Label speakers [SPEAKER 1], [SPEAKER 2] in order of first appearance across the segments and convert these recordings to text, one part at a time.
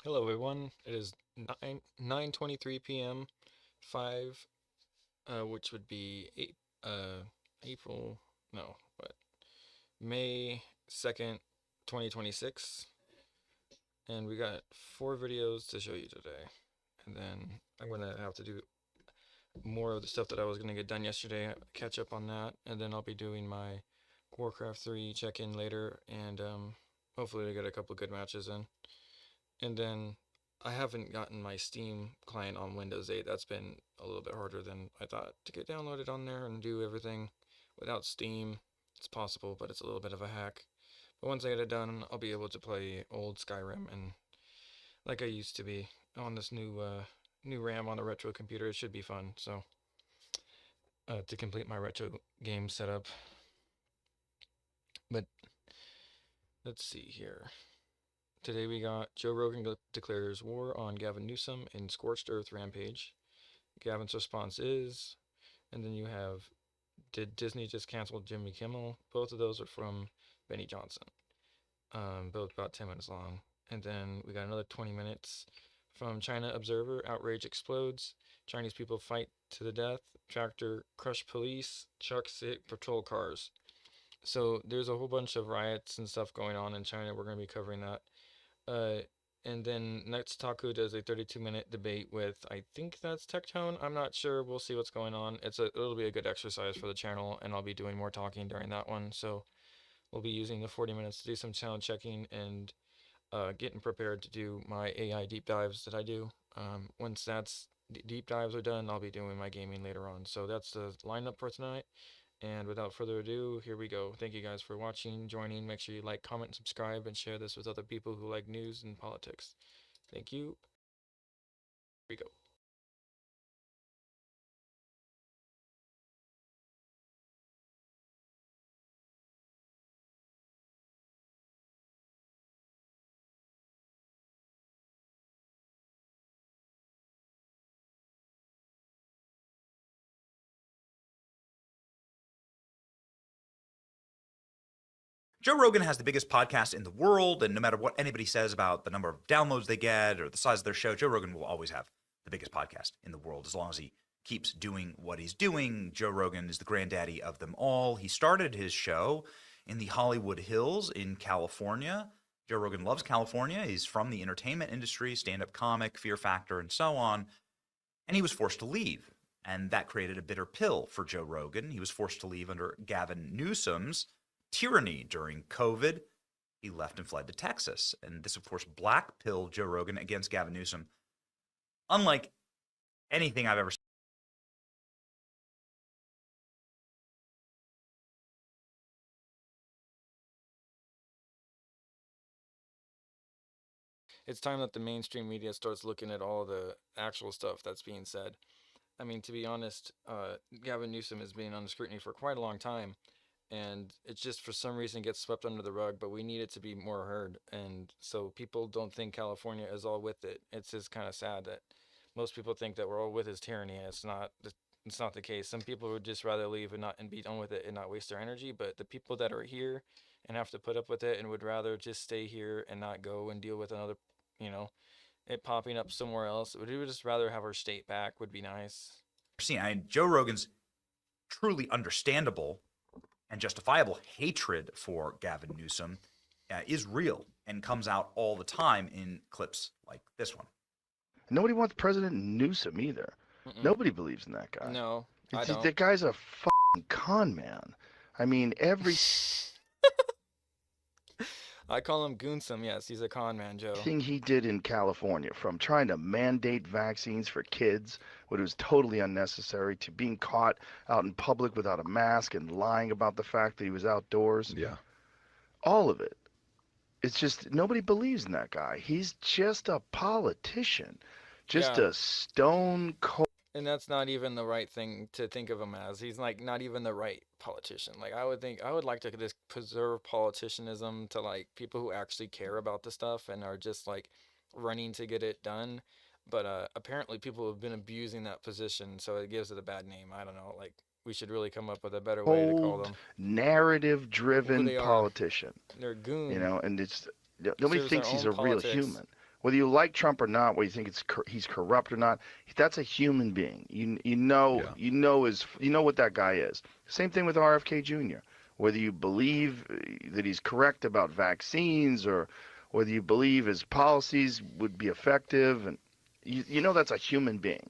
[SPEAKER 1] Hello, everyone. It is 9:23 p.m. 5, which would be April. No, what? May 2nd, 2026, and we got 4 videos to show you today. And then I'm gonna have to do more of the stuff that I was gonna get done yesterday, catch up on that, and then I'll be doing my Warcraft 3 check-in later, and hopefully I get a couple good matches in. And then I haven't gotten my Steam client on Windows 8. That's been a little bit harder than I thought to get downloaded on there and do everything without Steam. It's possible, but it's a little bit of a hack. But once I get it done, I'll be able to play old Skyrim and like I used to be on this new RAM on the retro computer. It should be fun. So to complete my retro game setup. But let's see here. Today we got Joe Rogan declares war on Gavin Newsom in Scorched Earth Rampage. Gavin's response is, and then you have, did Disney just cancel Jimmy Kimmel? Both of those are from Benny Johnson, both about 10 minutes long. And then we got another 20 minutes from China Observer. Outrage explodes. Chinese people fight to the death. Tractor crush police. Chucks hit patrol cars. So there's a whole bunch of riots and stuff going on in China. We're going to be covering that. Uh, and then next Taku does a 32-minute debate with, I think that's Tectone. I'm not sure. We'll see what's going on. It'll be a good exercise for the channel, and I'll be doing more talking during that one. So we'll be using the 40 minutes to do some channel checking and getting prepared to do my AI deep dives that I do. Once that's deep dives are done, I'll be doing my gaming later on. So that's the lineup for tonight. And without further ado, here we go. Thank you guys for watching, joining. Make sure you like, comment, subscribe, and share this with other people who like news and politics. Thank you. Here we go.
[SPEAKER 2] Joe Rogan has the biggest podcast in the world, and no matter what anybody says about the number of downloads they get or the size of their show, Joe Rogan will always have the biggest podcast in the world as long as he keeps doing what he's doing. Joe Rogan is the granddaddy of them all. He started his show in the Hollywood Hills in California. Joe Rogan loves California. He's from the entertainment industry, stand-up comic, Fear Factor, and so on. And he was forced to leave. And that created a bitter pill for Joe Rogan. He was forced to leave under Gavin Newsom's tyranny during COVID. He left and fled to Texas. And this, of course, black pilled Joe Rogan against Gavin Newsom. Unlike anything I've ever seen.
[SPEAKER 1] It's time that the mainstream media starts looking at all the actual stuff that's being said. I mean, to be honest, Gavin Newsom has been under scrutiny for quite a long time, and it just for some reason gets swept under the rug, but we need it to be more heard. And so people don't think California is all with it. It's just kind of sad that most people think that we're all with his tyranny, and it's not the case. Some people would just rather leave and be done with it and not waste their energy, but the people that are here and have to put up with it and would rather just stay here and not go and deal with another, you know, it popping up somewhere else. We would just rather have our state back would be nice.
[SPEAKER 2] Joe Rogan's truly understandable and justifiable hatred for Gavin Newsom is real and comes out all the time in clips like this one.
[SPEAKER 3] Nobody wants President Newsom either.
[SPEAKER 1] Mm-mm.
[SPEAKER 3] Nobody believes in that guy.
[SPEAKER 1] No, I don't.
[SPEAKER 3] That guy's a fucking con man. I mean,
[SPEAKER 1] I call him Goonsome. Yes, he's a con man, Joe.
[SPEAKER 3] everything he did in California, from trying to mandate vaccines for kids, when it was totally unnecessary, to being caught out in public without a mask and lying about the fact that he was outdoors.
[SPEAKER 4] Yeah.
[SPEAKER 3] All of it. It's just nobody believes in that guy. He's just a politician, just
[SPEAKER 1] Yeah.
[SPEAKER 3] a stone cold.
[SPEAKER 1] And that's not even the right thing to think of him as. He's like not even the right politician. Like I would like to just preserve politicianism to like people who actually care about the stuff and are just like running to get it done. But apparently people have been abusing that position, so it gives it a bad name. I don't know. Like we should really come up with a better way to call them.
[SPEAKER 3] narrative-driven
[SPEAKER 1] Who they are.
[SPEAKER 3] politician.
[SPEAKER 1] They're goons.
[SPEAKER 3] And it's nobody
[SPEAKER 1] Serves
[SPEAKER 3] thinks
[SPEAKER 1] their
[SPEAKER 3] he's a
[SPEAKER 1] own
[SPEAKER 3] real
[SPEAKER 1] politics.
[SPEAKER 3] human. Whether you like Trump or not, whether you think he's corrupt or not, that's a human being. You know
[SPEAKER 2] Yeah.
[SPEAKER 3] you know what that guy is. Same thing with RFK Jr. Whether you believe that he's correct about vaccines or whether you believe his policies would be effective, and you know that's a human being.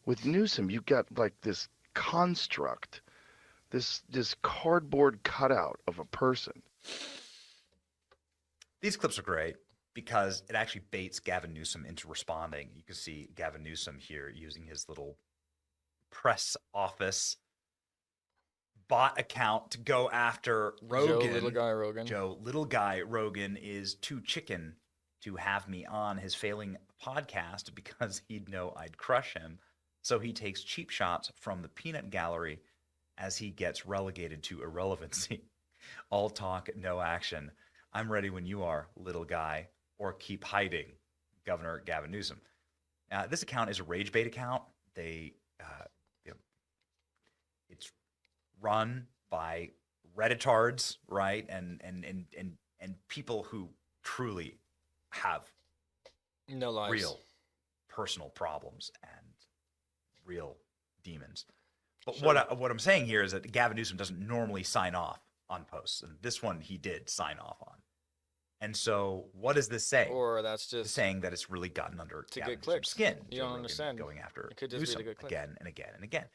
[SPEAKER 3] With Newsom, you've got like this construct, this cardboard cutout of a person.
[SPEAKER 2] These clips are great because it actually baits Gavin Newsom into responding. You can see Gavin Newsom here using his little press office bot account to go after Rogan.
[SPEAKER 1] Joe Little Guy Rogan.
[SPEAKER 2] Joe Little Guy Rogan is too chicken to have me on his failing podcast because he'd know I'd crush him. So he takes cheap shots from the peanut gallery as he gets relegated to irrelevancy. All talk, no action. I'm ready when you are, little guy, or keep hiding, Governor Gavin Newsom. This account is a rage bait account. It's run by Redditards, right? And people who truly have
[SPEAKER 1] No lies.
[SPEAKER 2] real personal problems and real demons. But
[SPEAKER 1] Sure.
[SPEAKER 2] what I'm saying here is that Gavin Newsom doesn't normally sign off on posts, and this one he did sign off on. And so, what does this say?
[SPEAKER 1] Or that's
[SPEAKER 2] It's
[SPEAKER 1] just
[SPEAKER 2] saying that it's really gotten under
[SPEAKER 1] to
[SPEAKER 2] Gavin
[SPEAKER 1] get
[SPEAKER 2] Newsom's
[SPEAKER 1] clicks.
[SPEAKER 2] skin.
[SPEAKER 1] You
[SPEAKER 2] Joe
[SPEAKER 1] don't
[SPEAKER 2] Rogan
[SPEAKER 1] understand.
[SPEAKER 2] going after
[SPEAKER 1] It could just be
[SPEAKER 2] Newsom
[SPEAKER 1] to get clicks.
[SPEAKER 2] again and again and again.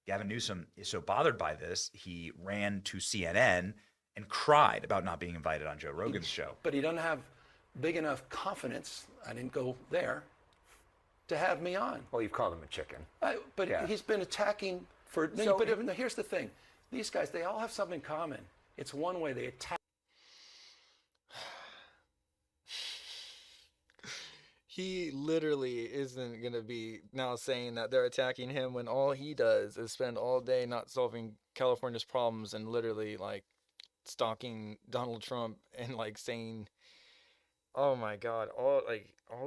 [SPEAKER 2] Gavin Newsom is so bothered by this, he ran to CNN and cried about not being invited on Joe Rogan's show.
[SPEAKER 4] But he doesn't have big enough confidence, I didn't go there, to have me on.
[SPEAKER 5] Well, you've called him a chicken.
[SPEAKER 4] But
[SPEAKER 5] Yeah.
[SPEAKER 4] he's been attacking for.
[SPEAKER 5] So-
[SPEAKER 4] but here's the thing: these guys, they all have something in common. It's one way they attack.
[SPEAKER 1] He literally isn't going to be now saying that they're attacking him when all he does is spend all day not solving California's problems and literally like stalking Donald Trump and like saying, oh my God, all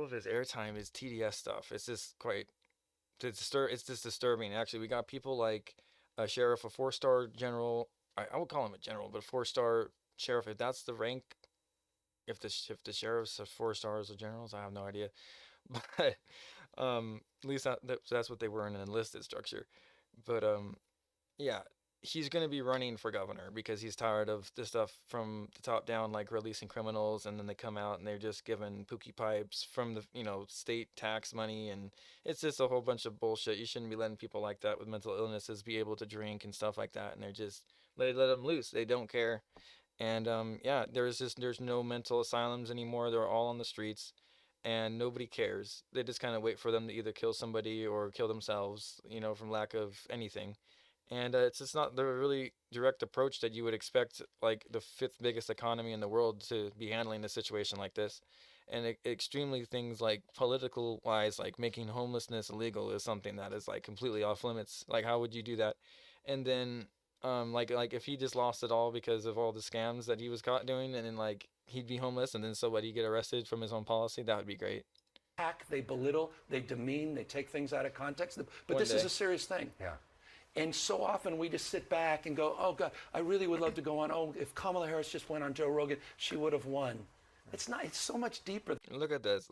[SPEAKER 1] of his airtime is TDS stuff. It's just quite it's just disturbing. Actually, we got people like a sheriff, a 4-star general. I would call him a general, but a 4-star sheriff. If that's the rank, if the sheriffs have 4 stars or generals, I have no idea. But at least that's what they were in an enlisted structure. But yeah, he's gonna be running for governor because he's tired of the stuff from the top down, like releasing criminals, and then they come out and they're just given pookie pipes from the state tax money, and it's just a whole bunch of bullshit. You shouldn't be letting people like that with mental illnesses be able to drink and stuff like that, and they're just let them loose. They don't care. And yeah, there's no mental asylums anymore. They're all on the streets, and nobody cares. They just kind of wait for them to either kill somebody or kill themselves, from lack of anything. And it's just not the really direct approach that you would expect, like the 5th biggest economy in the world, to be handling a situation like this. And extremely things like political wise, like making homelessness illegal, is something that is like completely off limits. Like, how would you do that? And then like if he just lost it all because of all the scams that he was caught doing, and then like he'd be homeless, and then so what, he'd get arrested from his own policy, that would be great.
[SPEAKER 4] They belittle, they demean, they take things out of context. But
[SPEAKER 1] One
[SPEAKER 4] this is
[SPEAKER 1] day.
[SPEAKER 4] a serious thing.
[SPEAKER 5] Yeah.
[SPEAKER 4] And so often we just sit back and go, oh God, I really would love to go on. Oh, if Kamala Harris just went on Joe Rogan, she would have won. It's not, it's so much deeper.
[SPEAKER 1] Look at this.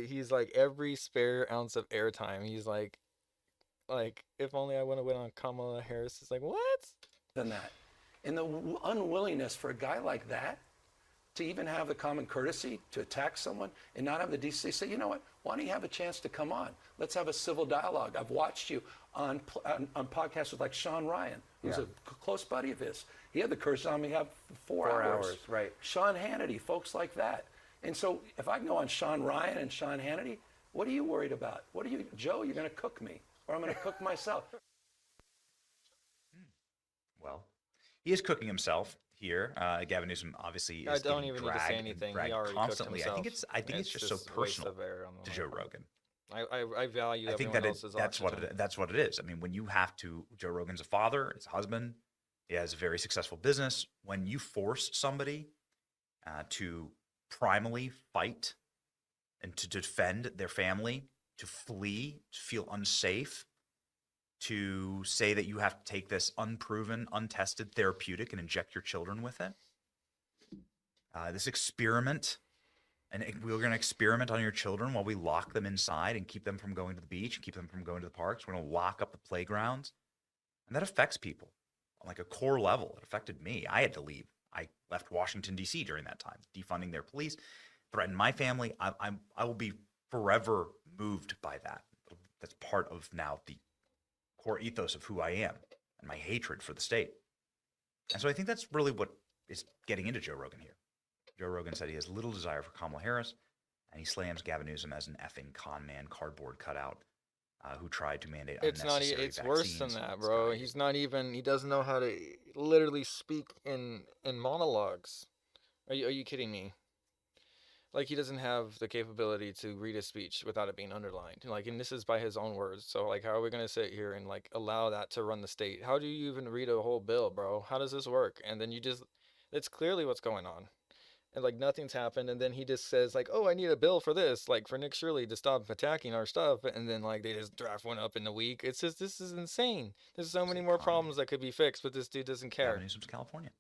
[SPEAKER 1] He's like every spare ounce of airtime. He's like if only I would have went on Kamala Harris. It's like, what?
[SPEAKER 4] Than that. And the unwillingness for a guy like that to even have the common courtesy to attack someone and not have the decency to say, you know what, why don't you have a chance to come on? Let's have a civil dialogue. I've watched you on podcasts with like Sean Ryan, who's
[SPEAKER 5] Yeah.
[SPEAKER 4] a close buddy of his. He had the courage on me have 4
[SPEAKER 5] 4
[SPEAKER 4] hours.
[SPEAKER 5] hours, right.
[SPEAKER 4] Sean Hannity, folks like that. And so if I can go on Sean Ryan and Sean Hannity, what are you worried about? Joe, you're going to cook me, or I'm going to cook myself.
[SPEAKER 2] Well, he is cooking himself here. Gavin Newsom obviously is
[SPEAKER 1] I don't
[SPEAKER 2] getting
[SPEAKER 1] even need to say
[SPEAKER 2] dragged and
[SPEAKER 1] anything. He
[SPEAKER 2] dragged
[SPEAKER 1] already
[SPEAKER 2] constantly.
[SPEAKER 1] cooked
[SPEAKER 2] I think
[SPEAKER 1] himself.
[SPEAKER 2] it's just so
[SPEAKER 1] a waste
[SPEAKER 2] personal
[SPEAKER 1] of air on the
[SPEAKER 2] to Joe
[SPEAKER 1] line.
[SPEAKER 2] Rogan.
[SPEAKER 1] I value
[SPEAKER 2] I think
[SPEAKER 1] everyone
[SPEAKER 2] that
[SPEAKER 1] else's
[SPEAKER 2] that's
[SPEAKER 1] oxygen.
[SPEAKER 2] that's what it is. I mean, when you have to, Joe Rogan's a father, he's a husband, he has a very successful business. When you force somebody to primally fight and to defend their family, to flee, to feel unsafe, to say that you have to take this unproven, untested therapeutic and inject your children with it, this experiment And we're going to experiment on your children while we lock them inside and keep them from going to the beach and keep them from going to the parks. We're going to lock up the playgrounds. And that affects people on like a core level. It affected me. I had to leave. I left Washington, D.C. during that time, defunding their police, threatened my family. I will be forever moved by that. That's part of now the core ethos of who I am and my hatred for the state. And so I think that's really what is getting into Joe Rogan here. Joe Rogan said he has little desire for Kamala Harris, and he slams Gavin Newsom as an effing con man, cardboard cutout, who tried to mandate
[SPEAKER 1] It's not.
[SPEAKER 2] unnecessary
[SPEAKER 1] It's worse than
[SPEAKER 2] vaccines.
[SPEAKER 1] that, bro. He's not even. He doesn't know how to literally speak in monologues. Are you kidding me? Like he doesn't have the capability to read a speech without it being underlined. Like, and this is by his own words. So like, how are we gonna sit here and like allow that to run the state? How do you even read a whole bill, bro? How does this work? And then you just, it's clearly what's going on. And like nothing's happened, and then he just says like, "Oh, I need a bill for this, like for Nick Shirley to stop attacking our stuff," and then like they just draft one up in a week. It's just this is insane. There's so
[SPEAKER 2] It's the
[SPEAKER 1] many more
[SPEAKER 2] economy.
[SPEAKER 1] problems that could be fixed, but this dude doesn't
[SPEAKER 2] Gavin
[SPEAKER 1] care.
[SPEAKER 2] Newsom's California.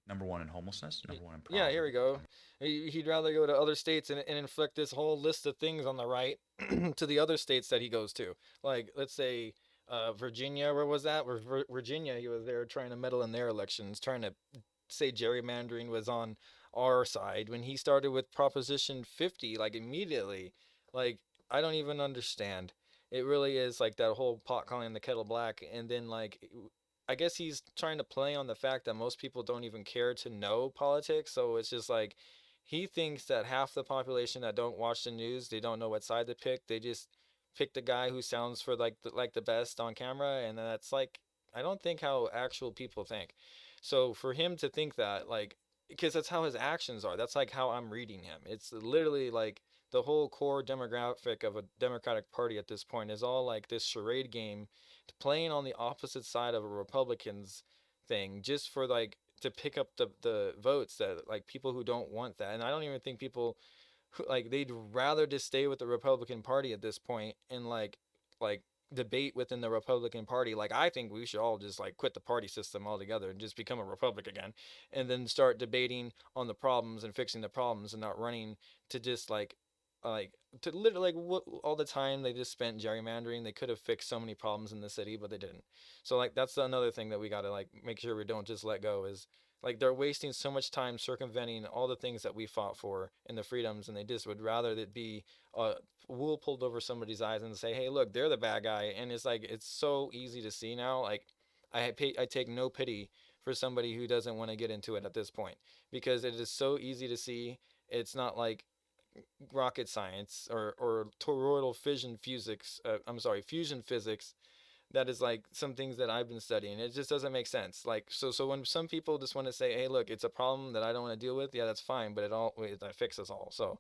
[SPEAKER 2] Number one in homelessness, number one in
[SPEAKER 1] Yeah, here
[SPEAKER 2] poverty.
[SPEAKER 1] we go. He'd rather go to other states and inflict this whole list of things on the right to the other states that he goes to. Like, let's say Virginia, where was that? Virginia, he was there trying to meddle in their elections, trying to say gerrymandering was on our side when he started with Proposition 50, like immediately. Like, I don't even understand. It really is like that whole pot calling the kettle black. And then, like, I guess he's trying to play on the fact that most people don't even care to know politics. So it's just like he thinks that half the population that don't watch the news, they don't know what side to pick. They just pick the guy who sounds for like the best on camera, and that's like I don't think how actual people think. So for him to think that, like, because that's how his actions are. That's like how I'm reading him. It's literally like the whole core demographic of a Democratic Party at this point is all like this charade game, playing on the opposite side of a Republicans thing, just for like to pick up the votes that like people who don't want that. And I don't even think people who, like they'd rather just stay with the Republican Party at this point and like debate within the Republican Party. Like I think we should all just like quit the party system altogether and just become a republic again, and then start debating on the problems and fixing the problems and not running to just like to literally like what all the time they just spent gerrymandering. They could have fixed so many problems in the city, but they didn't. So like that's another thing that we got to like make sure we don't just let go is like they're wasting so much time circumventing all the things that we fought for and the freedoms, and they just would rather that be wool pulled over somebody's eyes and say, "Hey, look, they're the bad guy." And it's like it's so easy to see now. Like I take no pity for somebody who doesn't want to get into it at this point because it is so easy to see. It's not like rocket science or toroidal fission physics. I'm sorry, fusion physics. That is like some things that I've been studying. It just doesn't make sense. Like so when some people just want to say, "Hey, look, it's a problem that I don't want to deal with," yeah, that's fine, but it affects us all. So,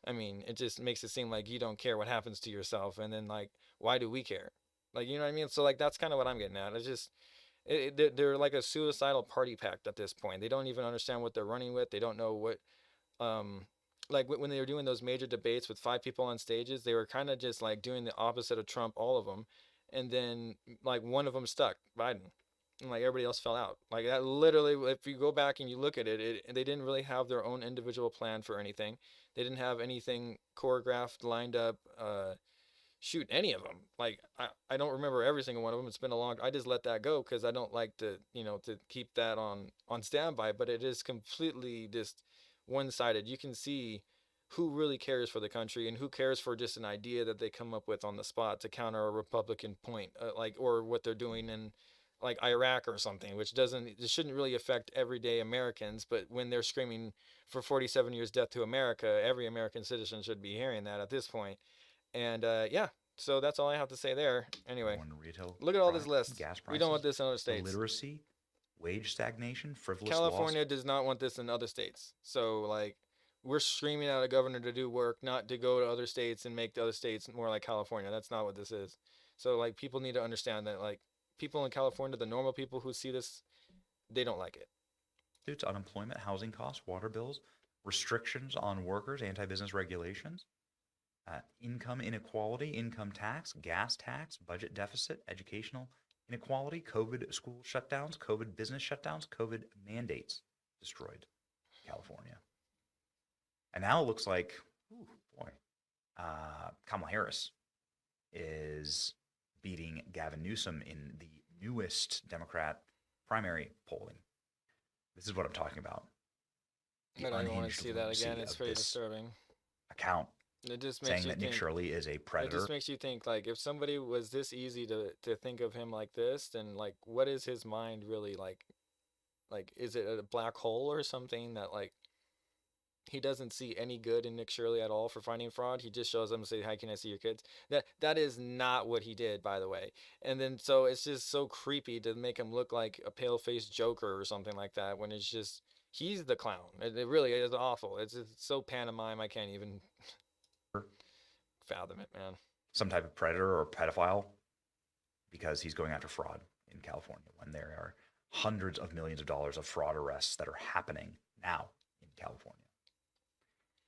[SPEAKER 1] I mean, it just makes it seem like you don't care what happens to yourself, and then like, why do we care? Like, you know what I mean? So like that's kind of what I'm getting at. It's just they're like a suicidal party pack at this point. They don't even understand what they're running with. They don't know what um like when they were doing those major debates with five people on stages, they were kind of just like doing the opposite of Trump, all of them, and then like one of them stuck, Biden, and like everybody else fell out. Like that literally, if you go back and you look at it, they didn't really have their own individual plan for anything. They didn't have anything choreographed, lined up. Shoot, any of them. Like I don't remember every single one of them. It's been a long. I just let that go because I don't like to to keep that on standby. But it is completely just one sided. You can see who really cares for the country and who cares for just an idea that they come up with on the spot to counter a Republican point, like or what they're doing in like Iraq or something, which doesn't it shouldn't really affect everyday Americans. But when they're screaming for 47 years death to America, every American citizen should be hearing that at this point. And yeah, so that's all I have to say there. Anyway,
[SPEAKER 2] One retail
[SPEAKER 1] look at all this list.
[SPEAKER 2] gas
[SPEAKER 1] We don't want
[SPEAKER 2] prices,
[SPEAKER 1] this in other states.
[SPEAKER 2] illiteracy, wage stagnation, frivolous laws.
[SPEAKER 1] California does not want this in other states. So like we're screaming at a governor to do work, not to go to other states and make the other states more like California. That's not what this is. So like people need to understand that like people in California, the normal people who see this, they don't like it.
[SPEAKER 2] Due to unemployment, housing costs, water bills, restrictions on workers, anti-business regulations, income inequality, income tax, gas tax, budget deficit, educational inequality, COVID school shutdowns, COVID business shutdowns, COVID mandates destroyed California. And now it looks like, ooh, boy, Kamala Harris is beating Gavin Newsom in the newest Democrat primary polling. This is what I'm talking about. The
[SPEAKER 1] I don't even want to
[SPEAKER 2] unhinged
[SPEAKER 1] see that again.
[SPEAKER 2] lunacy
[SPEAKER 1] It's
[SPEAKER 2] of
[SPEAKER 1] pretty
[SPEAKER 2] this
[SPEAKER 1] disturbing.
[SPEAKER 2] account
[SPEAKER 1] It just makes
[SPEAKER 2] saying
[SPEAKER 1] you
[SPEAKER 2] that Nick
[SPEAKER 1] think.
[SPEAKER 2] Shirley is a
[SPEAKER 1] It
[SPEAKER 2] predator.
[SPEAKER 1] just makes you think, like, if somebody was this easy to think of him like this, then, like, what is his mind really like? Like, is it a black hole or something that, like, he doesn't see any good in Nick Shirley at all for finding fraud? He just shows up and say, "Hi, can I see your kids?" That is not what he did, by the way. And then so it's just so creepy to make him look like a pale-faced Joker or something like that when it's just he's the clown. It really is awful. It's so pantomime. I can't even fathom it, man.
[SPEAKER 2] Some type of predator or pedophile because he's going after fraud in California when there are hundreds of millions of dollars of fraud arrests that are happening now in California.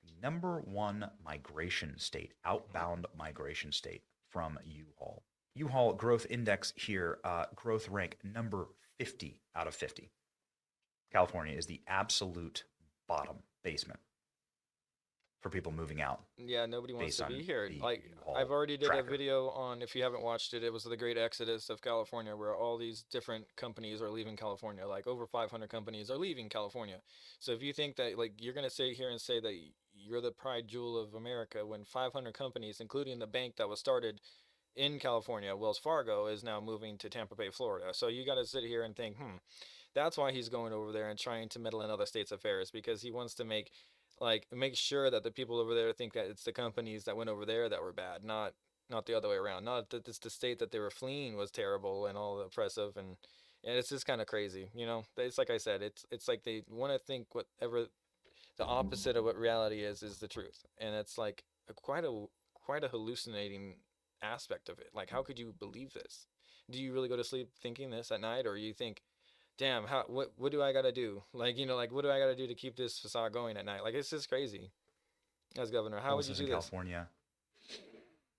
[SPEAKER 2] The number one migration state, outbound migration state from U-Haul. U-Haul growth index here, growth rank number 50 out of 50. California is the absolute bottom basement for people moving out.
[SPEAKER 1] Yeah, nobody wants
[SPEAKER 2] based
[SPEAKER 1] to
[SPEAKER 2] on
[SPEAKER 1] be here.
[SPEAKER 2] the
[SPEAKER 1] Like,
[SPEAKER 2] U-Haul
[SPEAKER 1] I've already did a
[SPEAKER 2] tracker.
[SPEAKER 1] video on, if you haven't watched it, it was the great exodus of California, where all these different companies are leaving California. Like, over 500 companies are leaving California. So if you think that, like, you're going to sit here and say that you're the pride jewel of America when 500 companies, including the bank that was started in California, Wells Fargo, is now moving to Tampa Bay, Florida. So you got to sit here and think, that's why he's going over there and trying to meddle in other states' affairs, because he wants to make sure that the people over there think that it's the companies that went over there that were bad, not the other way around. Not that it's the state that they were fleeing was terrible and all oppressive, and it's just kind of crazy, you know. It's like I said, it's like they want to think whatever the opposite of what reality is the truth, and it's like quite a hallucinating aspect of it. Like, how could you believe this? Do you really go to sleep thinking this at night, or you think, damn, what do I gotta do? Like, like, what do I gotta do to keep this facade going at night? Like, it's just crazy. As governor, how would you
[SPEAKER 2] Homelessness
[SPEAKER 1] do
[SPEAKER 2] in
[SPEAKER 1] this?
[SPEAKER 2] California,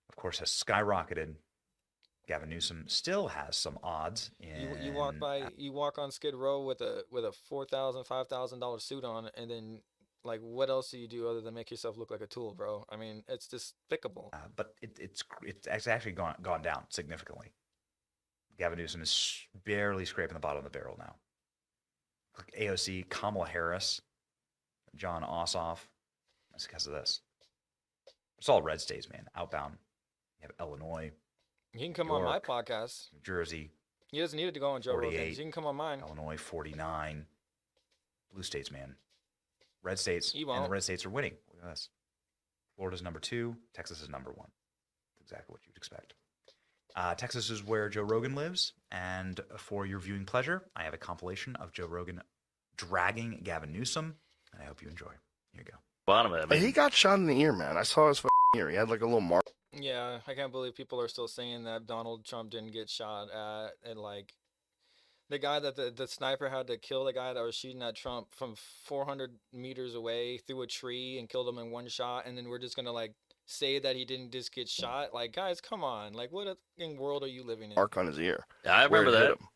[SPEAKER 2] of course, has skyrocketed. Gavin Newsom still has some odds in.
[SPEAKER 1] You walk on Skid Row with a $4,000, $5,000 suit on, and then, like, what else do you do other than make yourself look like a tool, bro? I mean, it's despicable.
[SPEAKER 2] But it's actually gone down significantly. Gavin Newsom is barely scraping the bottom of the barrel now. AOC, Kamala Harris, John Ossoff. That's because of this. It's all red states, man. Outbound. You have Illinois,
[SPEAKER 1] He can come on my
[SPEAKER 2] York,
[SPEAKER 1] podcast.
[SPEAKER 2] New Jersey,
[SPEAKER 1] He doesn't need to go on Joe Rogan.
[SPEAKER 2] 48,
[SPEAKER 1] He can come on mine.
[SPEAKER 2] Illinois 49. Blue states, man. Red states.
[SPEAKER 1] He
[SPEAKER 2] And
[SPEAKER 1] won't.
[SPEAKER 2] the red states are winning. Look at this. Florida's number 2. Texas is number 1. That's exactly what you'd expect. Texas is where Joe Rogan lives. And for your viewing pleasure, I have a compilation of Joe Rogan dragging Gavin Newsom. And I hope you enjoy. Here you go.
[SPEAKER 5] Bottom of it.
[SPEAKER 3] He got shot in the ear, man. I saw his ear. He had like a little mark.
[SPEAKER 1] Yeah, I can't believe people are still saying that Donald Trump didn't get shot at, and like the guy that the sniper had to kill the guy that was shooting at Trump from 400 meters away through a tree and killed him in one shot, and then we're just gonna like say that he didn't just get shot. Like, guys, come on. Like, what a fucking world are you living in?
[SPEAKER 3] Mark on his ear.
[SPEAKER 5] I
[SPEAKER 3] Where
[SPEAKER 5] remember
[SPEAKER 3] it hit
[SPEAKER 5] that.
[SPEAKER 3] him.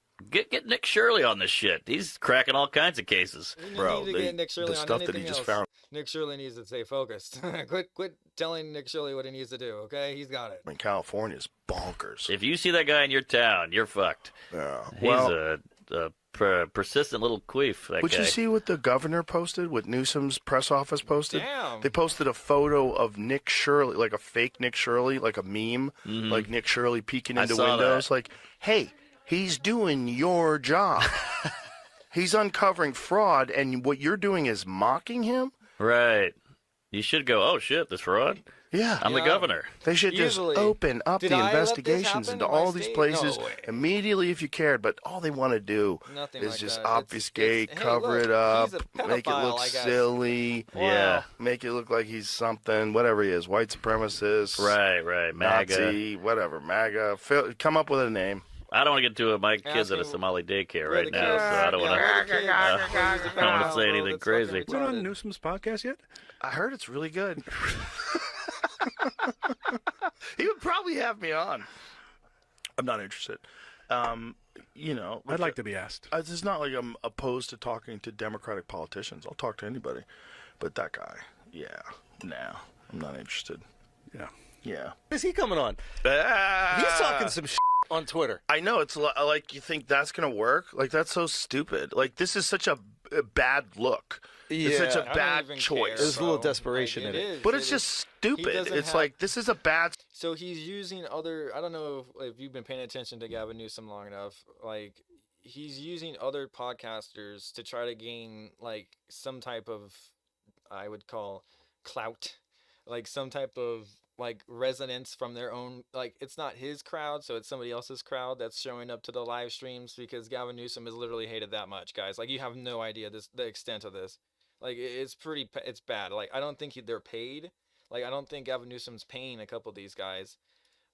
[SPEAKER 5] Get Nick Shirley on this shit. He's cracking all kinds of cases.
[SPEAKER 1] We
[SPEAKER 3] Bro,
[SPEAKER 1] need to get Nick Shirley
[SPEAKER 3] the
[SPEAKER 1] on
[SPEAKER 3] stuff that
[SPEAKER 1] anything
[SPEAKER 3] he just
[SPEAKER 1] else.
[SPEAKER 3] found.
[SPEAKER 1] Nick Shirley needs to stay focused. quit telling Nick Shirley what he needs to do, okay? He's got it.
[SPEAKER 3] in California is bonkers.
[SPEAKER 5] If you see that guy in your town, you're fucked.
[SPEAKER 3] Yeah.
[SPEAKER 5] He's
[SPEAKER 3] Well,
[SPEAKER 5] a persistent little queef. That
[SPEAKER 3] would
[SPEAKER 5] guy.
[SPEAKER 3] you see what the governor posted? What Newsom's press office posted?
[SPEAKER 1] Damn.
[SPEAKER 3] They posted a photo of Nick Shirley, like a fake Nick Shirley, like a meme,
[SPEAKER 5] Mhm.
[SPEAKER 3] like Nick Shirley peeking
[SPEAKER 5] I
[SPEAKER 3] into
[SPEAKER 5] saw
[SPEAKER 3] windows. Like, hey, he's doing your job. He's uncovering fraud, and what you're doing is mocking him?
[SPEAKER 5] Right. You should go, oh shit, this fraud?
[SPEAKER 3] Yeah.
[SPEAKER 5] I'm the
[SPEAKER 1] Yeah.
[SPEAKER 5] governor.
[SPEAKER 3] They should just
[SPEAKER 1] Easily.
[SPEAKER 3] open up
[SPEAKER 1] Did
[SPEAKER 3] the
[SPEAKER 1] I let this
[SPEAKER 3] investigations
[SPEAKER 1] happen
[SPEAKER 3] into
[SPEAKER 1] in my
[SPEAKER 3] all these
[SPEAKER 1] state?
[SPEAKER 3] places
[SPEAKER 1] No way.
[SPEAKER 3] immediately if you cared, but all they want to do
[SPEAKER 1] Nothing
[SPEAKER 3] is
[SPEAKER 1] like
[SPEAKER 3] just
[SPEAKER 1] that. It's-
[SPEAKER 3] obfuscate,
[SPEAKER 1] hey,
[SPEAKER 3] cover
[SPEAKER 1] look,
[SPEAKER 3] it up,
[SPEAKER 1] he's a
[SPEAKER 3] make it
[SPEAKER 1] pedophile,
[SPEAKER 3] look
[SPEAKER 1] I guess.
[SPEAKER 3] silly,
[SPEAKER 5] Yeah.
[SPEAKER 3] make it look like he's something, whatever he is, white supremacist,
[SPEAKER 5] Right. MAGA.
[SPEAKER 3] Nazi, whatever, MAGA. Come up with a name.
[SPEAKER 5] I don't want to get to my kids at a
[SPEAKER 1] Asking
[SPEAKER 5] Somali daycare
[SPEAKER 1] where
[SPEAKER 5] right
[SPEAKER 1] the
[SPEAKER 5] now,
[SPEAKER 1] kids-
[SPEAKER 5] so I don't want to.
[SPEAKER 1] where the kids-
[SPEAKER 5] I
[SPEAKER 1] where the
[SPEAKER 5] don't wanna
[SPEAKER 1] pedophile,
[SPEAKER 5] say
[SPEAKER 1] bro,
[SPEAKER 5] anything
[SPEAKER 1] that's
[SPEAKER 5] crazy.
[SPEAKER 1] fucking
[SPEAKER 6] Is it on
[SPEAKER 1] retarded.
[SPEAKER 6] Newsom's podcast yet?
[SPEAKER 3] I heard it's really good. He would probably have me on. I'm not interested.
[SPEAKER 6] I'd like to be asked.
[SPEAKER 3] It's not like I'm opposed to talking to Democratic politicians. I'll talk to anybody. But that guy,
[SPEAKER 7] Yeah. No, I'm not interested.
[SPEAKER 6] Yeah.
[SPEAKER 7] Yeah.
[SPEAKER 8] Is he coming on?
[SPEAKER 7] Ah,
[SPEAKER 8] He's talking some on Twitter.
[SPEAKER 7] I know, it's like, you think that's gonna work? Like, that's so stupid. Like, this is such a bad look. It's such a
[SPEAKER 8] Yeah.
[SPEAKER 1] I don't
[SPEAKER 7] bad
[SPEAKER 1] even
[SPEAKER 7] choice.
[SPEAKER 1] care,
[SPEAKER 8] There's a little
[SPEAKER 1] bro.
[SPEAKER 8] desperation
[SPEAKER 1] Like,
[SPEAKER 8] in it.
[SPEAKER 1] is.
[SPEAKER 7] But it's
[SPEAKER 1] It
[SPEAKER 7] just
[SPEAKER 1] is-
[SPEAKER 7] stupid.
[SPEAKER 1] doesn't
[SPEAKER 7] It's
[SPEAKER 1] have-
[SPEAKER 7] like, this is a bad.
[SPEAKER 1] So he's using other. I don't know if you've been paying attention to Gavin Newsom long enough. Like, he's using other podcasters to try to gain like some type of, I would call, clout, like some type of like resonance from their own. Like, it's not his crowd, so it's somebody else's crowd that's showing up to the live streams because Gavin Newsom is literally hated that much, guys. Like, you have no idea the extent of this. Like, it's it's bad. Like, I don't think they're paid. Like, I don't think Gavin Newsom's paying a couple of these guys.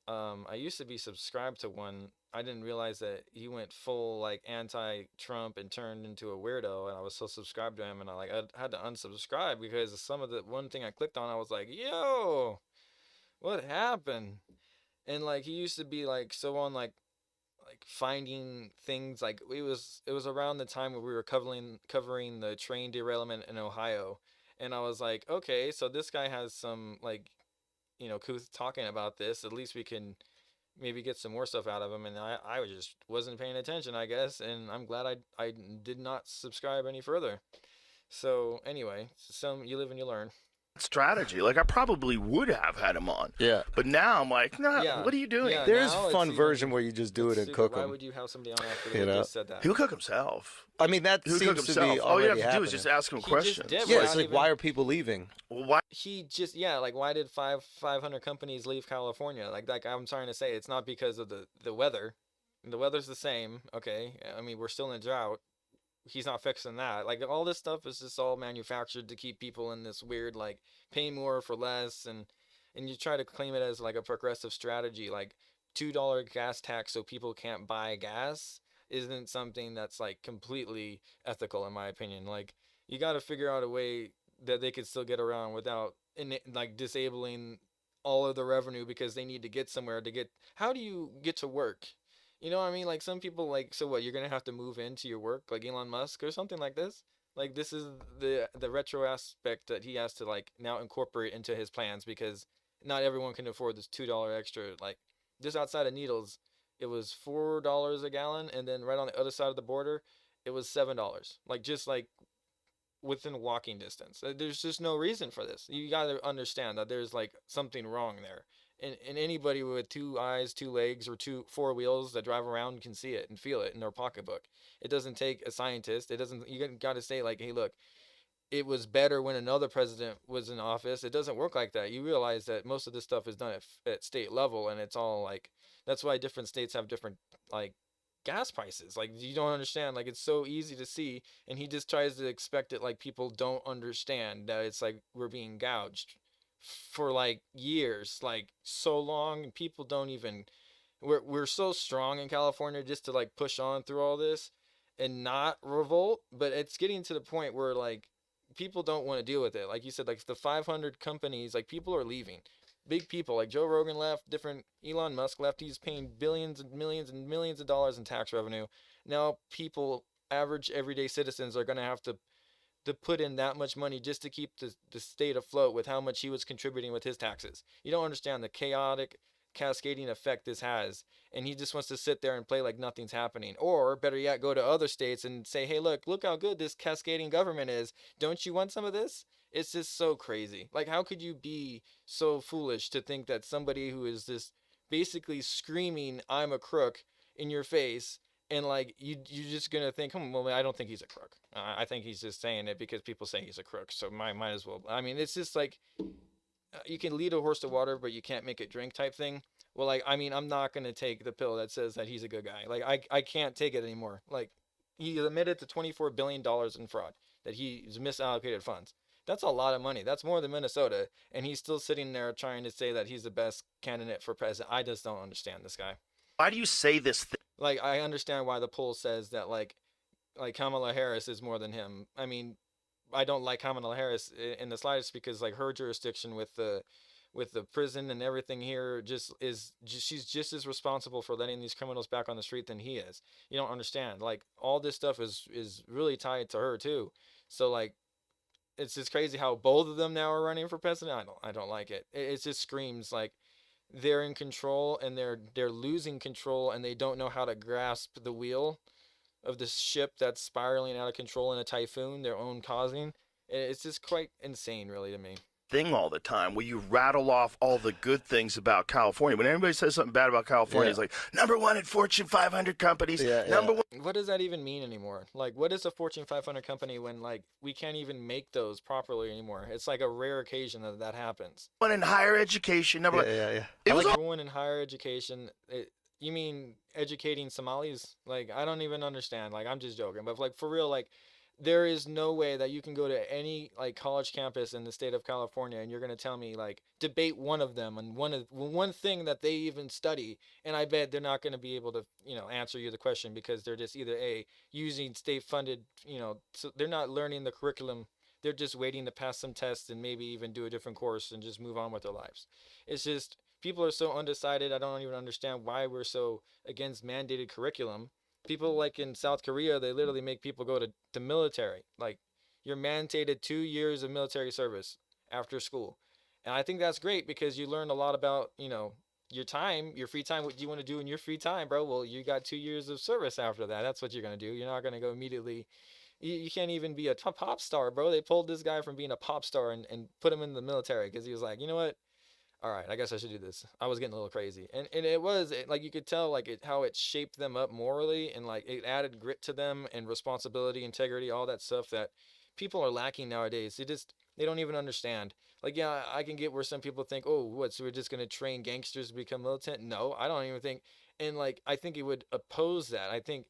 [SPEAKER 1] I used to be subscribed to one. I didn't realize that he went full like anti-Trump and turned into a weirdo, and I was so subscribed to him, and I had to unsubscribe because some of the one thing I clicked on, I was like, "Yo, what happened?" And like, he used to be like so on like finding things. Like, it was around the time where we were covering the train derailment in Ohio, and I was like, okay, so this guy has some like, Kuth talking about this. At least we can maybe get some more stuff out of him. And I just wasn't paying attention, I guess. And I'm glad I did not subscribe any further. So anyway, you live and you learn.
[SPEAKER 7] Strategy. Like, I probably would have had him on.
[SPEAKER 8] Yeah.
[SPEAKER 7] But now I'm like, nah,
[SPEAKER 1] Yeah.
[SPEAKER 7] what are you doing?
[SPEAKER 1] Yeah.
[SPEAKER 8] There's
[SPEAKER 1] now
[SPEAKER 8] a
[SPEAKER 1] it's
[SPEAKER 8] fun
[SPEAKER 1] even-
[SPEAKER 8] version where you just do it and
[SPEAKER 1] Stupid.
[SPEAKER 8] cook
[SPEAKER 1] Why
[SPEAKER 8] them.
[SPEAKER 1] would you have somebody on after
[SPEAKER 8] You
[SPEAKER 1] they
[SPEAKER 8] know?
[SPEAKER 1] just said that?
[SPEAKER 7] He'll cook himself.
[SPEAKER 8] I mean, that
[SPEAKER 7] He'll
[SPEAKER 8] seems
[SPEAKER 7] cook
[SPEAKER 8] to
[SPEAKER 7] himself.
[SPEAKER 8] be
[SPEAKER 7] All you
[SPEAKER 8] already
[SPEAKER 7] have to do
[SPEAKER 8] happening.
[SPEAKER 7] is just ask him
[SPEAKER 1] He just
[SPEAKER 7] questions.
[SPEAKER 1] did.
[SPEAKER 8] Yeah,
[SPEAKER 1] We're
[SPEAKER 8] it's
[SPEAKER 1] not
[SPEAKER 8] like,
[SPEAKER 1] even-
[SPEAKER 8] why are people leaving?
[SPEAKER 7] Well, why?
[SPEAKER 1] He just, yeah, like, why did 500 companies leave California? Like I'm trying to say, it's not because of the weather. The weather's the same, okay? I mean, we're still in a drought. He's not fixing that. Like, all this stuff is just all manufactured to keep people in this weird, like, pay more for less, and you try to claim it as like a progressive strategy, like $2 gas tax so people can't buy gas isn't something that's like completely ethical, in my opinion. Like, you got to figure out a way that they could still get around without like disabling all of the revenue because they need to get somewhere to get. How do you get to work? You know what I mean? Like, some people, like, so what, you're gonna have to move into your work like Elon Musk or something like this? Like, this is the retro aspect that he has to like now incorporate into his plans because not everyone can afford this $2 extra. Like, just outside of Needles, it was $4 a gallon, and then right on the other side of the border, it was $7. Like, just like within walking distance. There's just no reason for this. You got to understand that there's like something wrong there. And anybody with two eyes, two legs, or four wheels that drive around can see it and feel it in their pocketbook. It doesn't take a scientist. It doesn't. You got to say like, hey, look, it was better when another president was in office. It doesn't work like that. You realize that most of this stuff is done at state level, and it's all like, that's why different states have different like gas prices. Like, you don't understand. Like, it's so easy to see, and he just tries to expect it like people don't understand that it's like we're being gouged for like years, like so long, and people don't even. We're so strong in California just to like push on through all this and not revolt, but it's getting to the point where like people don't want to deal with it. Like you said, like the 500 companies, like people are leaving. Big people like Joe Rogan left, different Elon Musk left. He's paying billions and millions of dollars in tax revenue. Now people, average everyday citizens, are going to have to put in that much money just to keep the state afloat with how much he was contributing with his taxes. You don't understand the chaotic cascading effect this has, and he just wants to sit there and play like nothing's happening. Or better yet, go to other states and say, hey, look how good this cascading government is. Don't you want some of this? It's just so crazy. Like, how could you be so foolish to think that somebody who is just basically screaming I'm a crook in your face, and like you're just gonna think, well, I don't think he's a crook. I think he's just saying it because people say he's a crook, so might as well. I mean, it's just like, you can lead a horse to water, but you can't make it drink type thing. Well, like, I mean, I'm not gonna take the pill that says that he's a good guy. Like, I can't take it anymore. Like, he admitted to $24 billion in fraud, that he's misallocated funds. That's a lot of money. That's more than Minnesota, and he's still sitting there trying to say that he's the best candidate for president. I just don't understand this guy.
[SPEAKER 7] Why do you say this thing?
[SPEAKER 1] Like, I understand why the poll says that like Kamala Harris is more than him. I mean, I don't like Kamala Harris in the slightest because like her jurisdiction with the prison and everything here she's just as responsible for letting these criminals back on the street than he is. You don't understand. Like, all this stuff is really tied to her too. So like, it's just crazy how both of them now are running for president. I don't like it. It just screams like they're in control and they're losing control and they don't know how to grasp the wheel of this ship that's spiraling out of control in a typhoon their own causing. It's just quite insane, really, to me.
[SPEAKER 7] Thing all the time where you rattle off all the good things about California. When anybody says something bad about California, it's like #1 in Fortune 500 companies. Number one.
[SPEAKER 1] What does that even mean anymore? Like, what is a Fortune 500 company when like we can't even make those properly anymore? It's like a rare occasion that happens.
[SPEAKER 7] One in higher education. Number one.
[SPEAKER 1] It was like one in higher education. You mean educating Somalis? Like, I don't even understand. Like, I'm just joking, but like for real, like. There is no way that you can go to any like college campus in the state of California and you're going to tell me like debate one of them and one thing that they even study, and I bet they're not going to be able to, answer you the question because they're just either using state funded, so they're not learning the curriculum. They're just waiting to pass some tests and maybe even do a different course and just move on with their lives. It's just people are so undecided. I don't even understand why we're so against mandated curriculum. People like in South Korea, they literally make people go to military. Like, you're mandated 2 years of military service after school. And I think that's great because you learn a lot about, your time, your free time. What do you want to do in your free time, bro? Well, you got 2 years of service after that. That's what you're going to do. You're not going to go immediately. You can't even be a pop star, bro. They pulled this guy from being a pop star and put him in the military because he was like, you know what? All right, I guess I should do this. I was getting a little crazy. And it was like you could tell like how it shaped them up morally and like it added grit to them and responsibility, integrity, all that stuff that people are lacking nowadays. They don't even understand. Like, yeah, I can get where some people think, oh, what, so we're just going to train gangsters to become militant? No, I don't even think. And like, I think it would oppose that. I think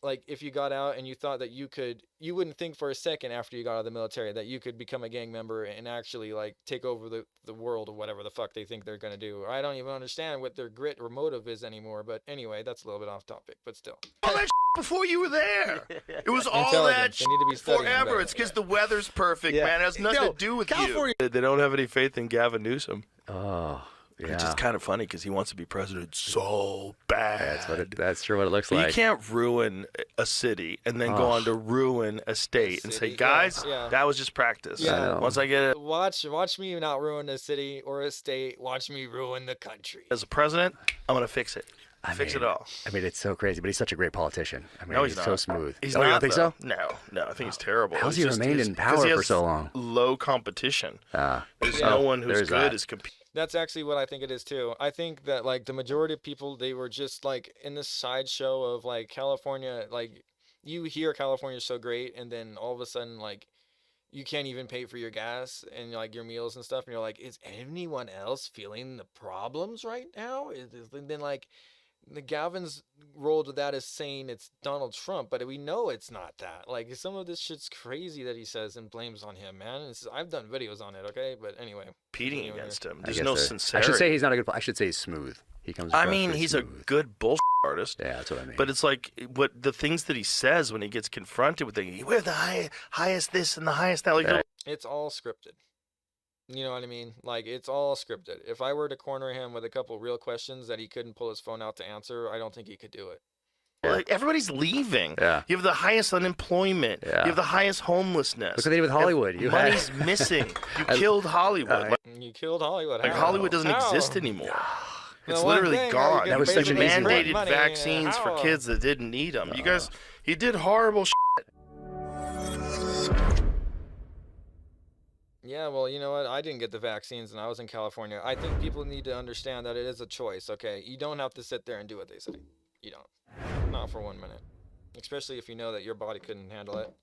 [SPEAKER 1] like if you got out and you thought that you wouldn't think for a second after you got out of the military that you could become a gang member and actually like take over the world or whatever the fuck they think they're going to do. I don't even understand what their grit or motive is anymore. But anyway, that's a little bit off topic, but still.
[SPEAKER 7] All that before you were there. It was all that
[SPEAKER 1] they need to be studying
[SPEAKER 7] forever.
[SPEAKER 1] better.
[SPEAKER 7] It's because the weather's perfect, man. It has nothing to do with
[SPEAKER 6] California.
[SPEAKER 7] you. They don't have any faith in Gavin Newsom.
[SPEAKER 9] Oh. Yeah.
[SPEAKER 7] Which is kind of funny because he wants to be president so bad.
[SPEAKER 9] That's true what it looks
[SPEAKER 7] but
[SPEAKER 9] like.
[SPEAKER 7] You can't ruin a city and then go on to ruin a state and say, guys, that was just practice.
[SPEAKER 1] Yeah.
[SPEAKER 7] Once I get it.
[SPEAKER 1] Watch me not ruin a city or a state. Watch me ruin the country.
[SPEAKER 7] As a president, I'm going to fix it. Fix it all.
[SPEAKER 9] I mean, it's so crazy, but he's such a great politician. I mean,
[SPEAKER 7] no,
[SPEAKER 9] he's so smooth.
[SPEAKER 7] He's
[SPEAKER 9] not,
[SPEAKER 7] not,
[SPEAKER 9] you don't think
[SPEAKER 7] though.
[SPEAKER 9] so?
[SPEAKER 7] No, I think he's terrible.
[SPEAKER 9] How's he remained in power for so long?
[SPEAKER 7] Low competition. There's no one who's good as competing.
[SPEAKER 1] That's actually what I think it is too. I think that like the majority of people, they were just like in this sideshow of like California, like you hear California is so great and then all of a sudden like you can't even pay for your gas and like your meals and stuff. And you're like, is anyone else feeling the problems right now? And then like the Gavin's role to that is saying it's Donald Trump, but we know it's not that. Like some of this shit's crazy that he says and blames on him, man. I've done videos on it, okay? But anyway,
[SPEAKER 7] competing against him. There's
[SPEAKER 9] I
[SPEAKER 7] no
[SPEAKER 9] guess
[SPEAKER 7] sincerity.
[SPEAKER 9] I should say he's not a good. I should say he's smooth. He comes.
[SPEAKER 7] I mean,
[SPEAKER 9] across
[SPEAKER 7] he's
[SPEAKER 9] smooth.
[SPEAKER 7] a good bullshit artist.
[SPEAKER 9] Yeah, that's what I mean.
[SPEAKER 7] But it's like what the things that he says when he gets confronted with things. We're the highest this and the highest that. Like,
[SPEAKER 1] it's all scripted. You know what I mean? Like, it's all scripted. If I were to corner him with a couple real questions that he couldn't pull his phone out to answer, I don't think he could do it.
[SPEAKER 7] Like, everybody's leaving.
[SPEAKER 9] Yeah.
[SPEAKER 7] You have the highest unemployment.
[SPEAKER 9] Yeah.
[SPEAKER 7] You have the highest homelessness.
[SPEAKER 9] Look what they did with Hollywood.
[SPEAKER 7] Money's missing. You killed Hollywood.
[SPEAKER 1] You killed Hollywood.
[SPEAKER 7] Like,
[SPEAKER 1] How?
[SPEAKER 7] Hollywood doesn't
[SPEAKER 1] How?
[SPEAKER 7] exist anymore. It's
[SPEAKER 1] The one
[SPEAKER 7] literally
[SPEAKER 1] thing,
[SPEAKER 7] gone.
[SPEAKER 1] you
[SPEAKER 9] That was
[SPEAKER 1] can
[SPEAKER 9] such an
[SPEAKER 1] basically
[SPEAKER 9] easy
[SPEAKER 1] print
[SPEAKER 7] mandated
[SPEAKER 1] money.
[SPEAKER 7] vaccines for
[SPEAKER 1] How?
[SPEAKER 7] kids that didn't need them. You guys, he did horrible shit.
[SPEAKER 1] Yeah, well, you know what? I didn't get the vaccines and I was in California. I think people need to understand that it is a choice, okay? You don't have to sit there and do what they say. You don't. Not for 1 minute. Especially if you know that your body couldn't handle it.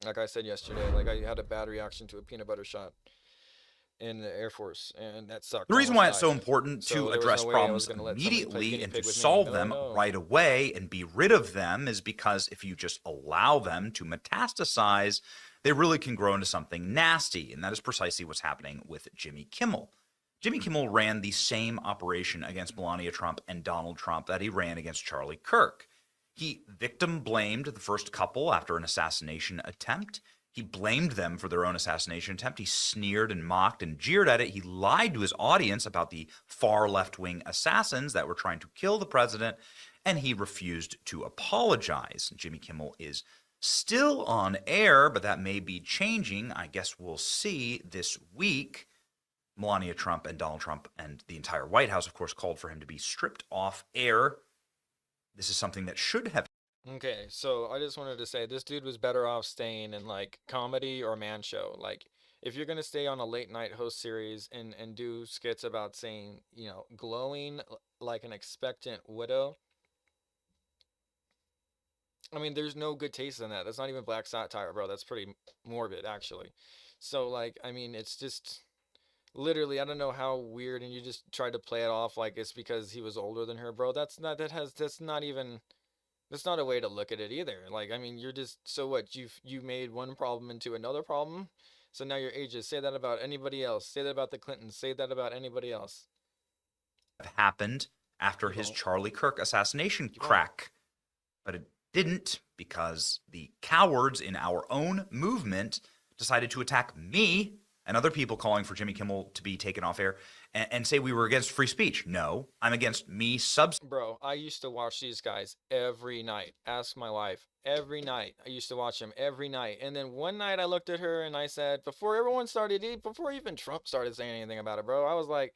[SPEAKER 1] Like I said yesterday, like I had a bad reaction to a peanut butter shot in the Air Force, and that sucked.
[SPEAKER 2] The reason
[SPEAKER 1] Almost
[SPEAKER 2] why it's so
[SPEAKER 1] died.
[SPEAKER 2] important
[SPEAKER 1] So
[SPEAKER 2] to
[SPEAKER 1] there was
[SPEAKER 2] address
[SPEAKER 1] no way I was
[SPEAKER 2] problems
[SPEAKER 1] gonna let somebody play
[SPEAKER 2] immediately
[SPEAKER 1] guinea
[SPEAKER 2] and
[SPEAKER 1] pig
[SPEAKER 2] to
[SPEAKER 1] with me.
[SPEAKER 2] solve
[SPEAKER 1] No,
[SPEAKER 2] them
[SPEAKER 1] no.
[SPEAKER 2] right away and be rid of them is because if you just allow them to metastasize, they really can grow into something nasty. And that is precisely what's happening with Jimmy Kimmel. Jimmy Kimmel ran the same operation against Melania Trump and Donald Trump that he ran against Charlie Kirk. He victim blamed the first couple after an assassination attempt. He blamed them for their own assassination attempt. He sneered and mocked and jeered at it. He lied to his audience about the far left-wing assassins that were trying to kill the president, and he refused to apologize. Jimmy Kimmel is still on air, but that may be changing. I guess we'll see this week. Melania Trump and Donald Trump and the entire White House, of course, called for him to be stripped off air. This is something that should have.
[SPEAKER 1] Okay, so I just wanted to say this dude was better off staying in like comedy or man show. Like if you're gonna stay on a late night host series and do skits about saying, glowing like an expectant widow. I mean, there's no good taste in that. That's not even black satire, bro. That's pretty morbid, actually. So like, I mean, it's just literally, I don't know how weird, and you just tried to play it off like it's because he was older than her, bro. That's not a way to look at it either. Like, I mean, you're just, so what? You made one problem into another problem. So now you're ageist. Say that about anybody else. Say that about the Clintons. Say that about anybody else.
[SPEAKER 2] Happened after his Charlie Kirk assassination crack, but it didn't because the cowards in our own movement decided to attack me and other people calling for Jimmy Kimmel to be taken off air and say we were against free speech. No, I'm against me
[SPEAKER 1] Bro, I used to watch these guys every night. Ask my wife. Every night. I used to watch them every night. And then one night I looked at her and I said, before even Trump started saying anything about it, bro, I was like,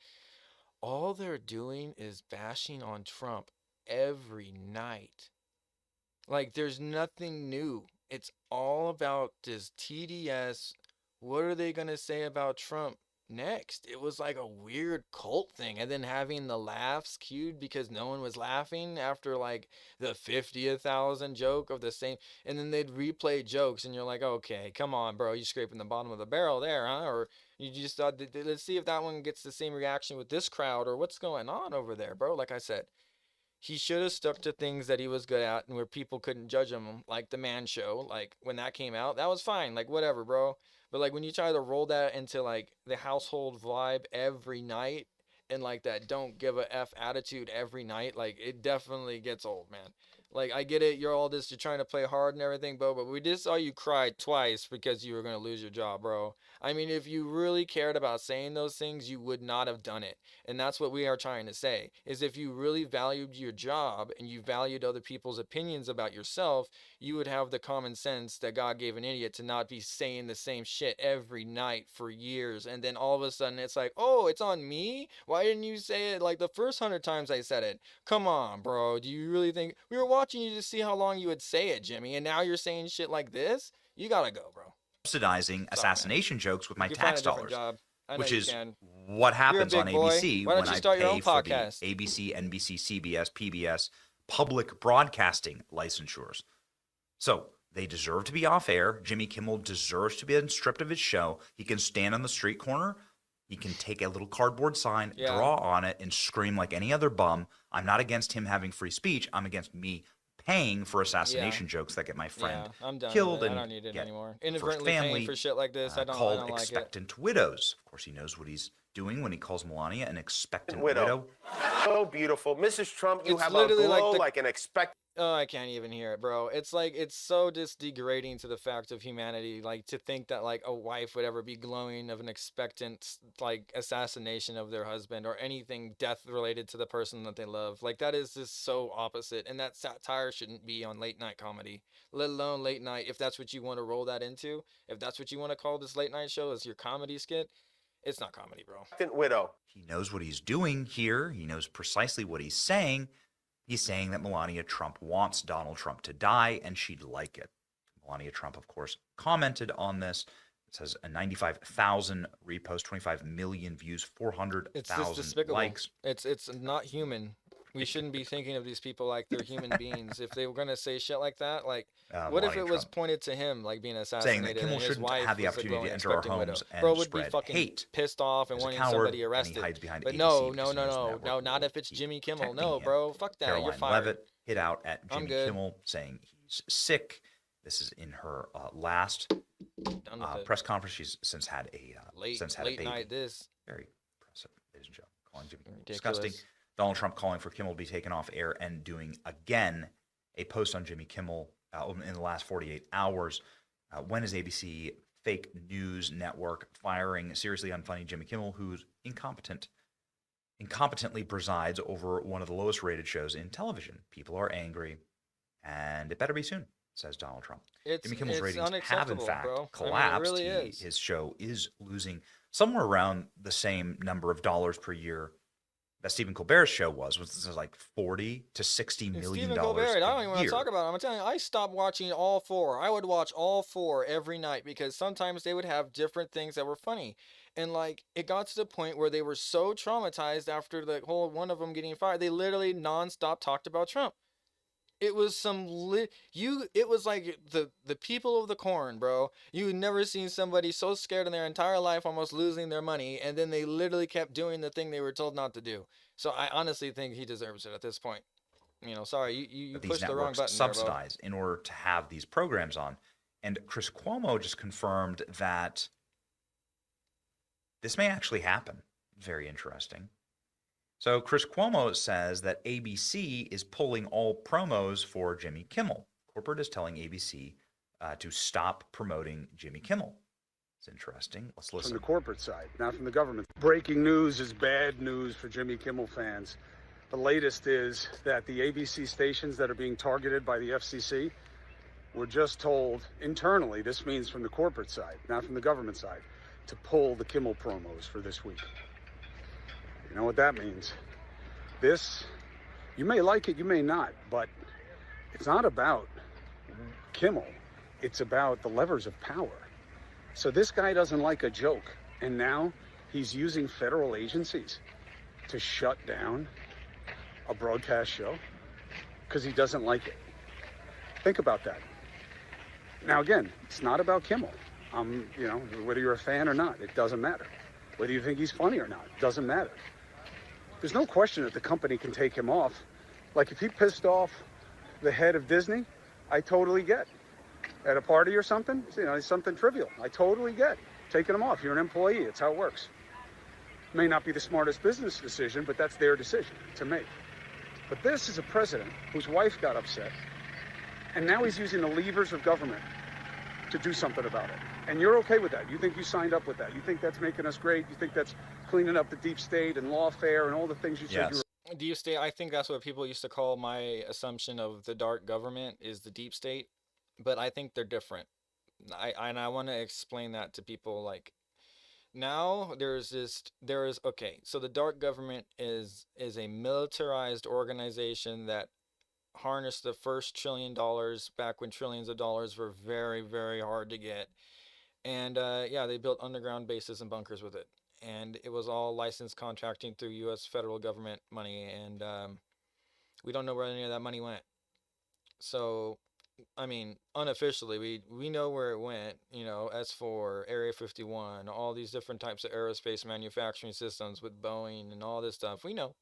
[SPEAKER 1] all they're doing is bashing on Trump every night. Like, there's nothing new. It's all about this TDS. What are they going to say about Trump next? It was like a weird cult thing. And then having the laughs cued because no one was laughing after like the 50,000th joke of the same. And then they'd replay jokes and you're like, okay, come on, bro. You're scraping the bottom of the barrel there, huh? Or you just thought, let's see if that one gets the same reaction with this crowd or what's going on over there, bro. Like I said, he should have stuck to things that he was good at and where people couldn't judge him, like the Man Show. Like when that came out, that was fine. Like whatever, bro. But like when you try to roll that into like the household vibe every night and like that don't give a F attitude every night, like it definitely gets old, man. Like I get it, you're trying to play hard and everything, bro, but we just saw you cry twice because you were gonna lose your job, bro. I mean, if you really cared about saying those things, you would not have done it. And that's what we are trying to say, is if you really valued your job and you valued other people's opinions about yourself, you would have the common sense that God gave an idiot to not be saying the same shit every night for years. And then all of a sudden it's like, oh, it's on me? Why didn't you say it like the first 100 times I said it? Come on, bro. Do you really think we were watching you to see how long you would say it, Jimmy? And now you're saying shit like this? You gotta go, bro.
[SPEAKER 2] Subsidizing assassination jokes with my tax dollars, which is
[SPEAKER 1] can.
[SPEAKER 2] what happens on ABC
[SPEAKER 1] when I pay
[SPEAKER 2] for the ABC, NBC, CBS, PBS public broadcasting licensures. So they deserve to be off air. Jimmy Kimmel deserves to be stripped of his show. He can stand on the street corner. He can take a little cardboard sign, draw on it, and scream like any other bum. I'm not against him having free speech. I'm against me paying for assassination jokes that get my friend
[SPEAKER 1] I'm done
[SPEAKER 2] killed
[SPEAKER 1] with it.
[SPEAKER 2] and
[SPEAKER 1] I don't need it
[SPEAKER 2] get
[SPEAKER 1] anymore.
[SPEAKER 2] first
[SPEAKER 1] Inadvertently
[SPEAKER 2] family
[SPEAKER 1] paying for shit like this, I
[SPEAKER 2] called
[SPEAKER 1] don't like it.
[SPEAKER 2] expectant widows. Of course, he knows what he's doing when he calls Melania an expectant widow.
[SPEAKER 10] So beautiful. Mrs. Trump, you
[SPEAKER 1] It's
[SPEAKER 10] have a
[SPEAKER 1] literally
[SPEAKER 10] glow
[SPEAKER 1] like
[SPEAKER 10] like an expectant.
[SPEAKER 1] Oh, I can't even hear it, bro. It's like, it's so just degrading to the fact of humanity, like to think that like a wife would ever be glowing of an expectant like assassination of their husband or anything death related to the person that they love. Like that is just so opposite, and that satire shouldn't be on late night comedy, let alone late night. If that's what you want to roll that into, if that's what you want to call this late night show as your comedy skit, it's not comedy, bro.
[SPEAKER 10] Widow.
[SPEAKER 2] He knows what he's doing here. He knows precisely what he's saying. He's saying that Melania Trump wants Donald Trump to die, and she'd like it. Melania Trump, of course, commented on this. It says a 95,000 reposts, 25 million views, 400,000 likes.
[SPEAKER 1] It's not human. We shouldn't be thinking of these people like they're human beings. If they were going to say shit like that, like, what if it was pointed to him, like being assassinated,
[SPEAKER 2] saying that Kimmel
[SPEAKER 1] and his
[SPEAKER 2] shouldn't
[SPEAKER 1] wife
[SPEAKER 2] have the
[SPEAKER 1] was
[SPEAKER 2] opportunity to enter our homes and
[SPEAKER 1] bro would
[SPEAKER 2] spread
[SPEAKER 1] be fucking
[SPEAKER 2] hate.
[SPEAKER 1] pissed off and wanting somebody arrested.
[SPEAKER 2] And he hides behind
[SPEAKER 1] but
[SPEAKER 2] ABC
[SPEAKER 1] no, not if it's Jimmy Kimmel. No, bro, fuck that.
[SPEAKER 2] Caroline
[SPEAKER 1] You're fired.
[SPEAKER 2] Levitt hit out at Jimmy Kimmel saying he's sick. This is in her last press conference. She's since had a
[SPEAKER 1] late
[SPEAKER 2] baby.
[SPEAKER 1] Night. This
[SPEAKER 2] very impressive, ladies and gentlemen. Calling Jimmy Kimmel disgusting. Donald Trump calling for Kimmel to be taken off air and doing again a post on Jimmy Kimmel in the last 48 hours. When is ABC fake news network firing seriously unfunny Jimmy Kimmel, who's incompetently presides over one of the lowest rated shows in television? People are angry, and it better be soon. says Donald Trump.
[SPEAKER 1] It's
[SPEAKER 2] Jimmy Kimmel's
[SPEAKER 1] it's
[SPEAKER 2] ratings have, in
[SPEAKER 1] unacceptable,
[SPEAKER 2] fact,
[SPEAKER 1] bro. I mean, it
[SPEAKER 2] collapsed.
[SPEAKER 1] really is.
[SPEAKER 2] His show is losing somewhere around the same number of dollars per year that Stephen Colbert's show was like 40 to 60
[SPEAKER 1] And
[SPEAKER 2] million
[SPEAKER 1] Stephen
[SPEAKER 2] dollars
[SPEAKER 1] Colbert, I don't
[SPEAKER 2] a
[SPEAKER 1] even want to
[SPEAKER 2] year.
[SPEAKER 1] talk about it. I'm telling you, I stopped watching all four. I would watch all four every night because sometimes they would have different things that were funny. And like it got to the point where they were so traumatized after the whole one of them getting fired, they literally nonstop talked about Trump. It was it was like the people of the corn, bro. You had never seen somebody so scared in their entire life almost losing their money, and then they literally kept doing the thing they were told not to do. So I honestly think he deserves it at this point. Sorry, you
[SPEAKER 2] That these
[SPEAKER 1] pushed the wrong
[SPEAKER 2] networks
[SPEAKER 1] button there, bro.
[SPEAKER 2] subsidize in order to have these programs on. And Chris Cuomo just confirmed that this may actually happen. Very interesting. So Chris Cuomo says that ABC is pulling all promos for Jimmy Kimmel. Corporate is telling ABC to stop promoting Jimmy Kimmel. It's interesting. Let's listen.
[SPEAKER 11] From the corporate side, not from the government. Breaking news is bad news for Jimmy Kimmel fans. The latest is that the ABC stations that are being targeted by the FCC were just told internally, this means from the corporate side, not from the government side, to pull the Kimmel promos for this week. You know what that means? This, you may like it, you may not, but it's not about Kimmel. It's about the levers of power. So this guy doesn't like a joke, and now he's using federal agencies to shut down a broadcast show because he doesn't like it. Think about that. Now again, it's not about Kimmel. Whether you're a fan or not, it doesn't matter. Whether you think he's funny or not, it doesn't matter. There's no question that the company can take him off. Like if he pissed off the head of Disney, I totally get. At a party or something, something trivial. I totally get taking him off. You're an employee. It's how it works. May not be the smartest business decision, but that's their decision to make. But this is a president whose wife got upset, and now he's using the levers of government to do something about it. And you're okay with that. You think you signed up with that. You think that's making us great. You think that's cleaning up the deep state and lawfare and all the things you said you were.
[SPEAKER 1] Deep state, I think that's what people used to call my assumption of the dark government is the deep state. But I think they're different. I want to explain that to people. Like now so the dark government is a militarized organization that harnessed the first $1 trillion back when trillions of dollars were very, very hard to get. And they built underground bases and bunkers with it. And it was all licensed contracting through U.S. federal government money. And we don't know where any of that money went. So, I mean, unofficially, we know where it went, S4, Area 51, all these different types of aerospace manufacturing systems with Boeing and all this stuff. We know.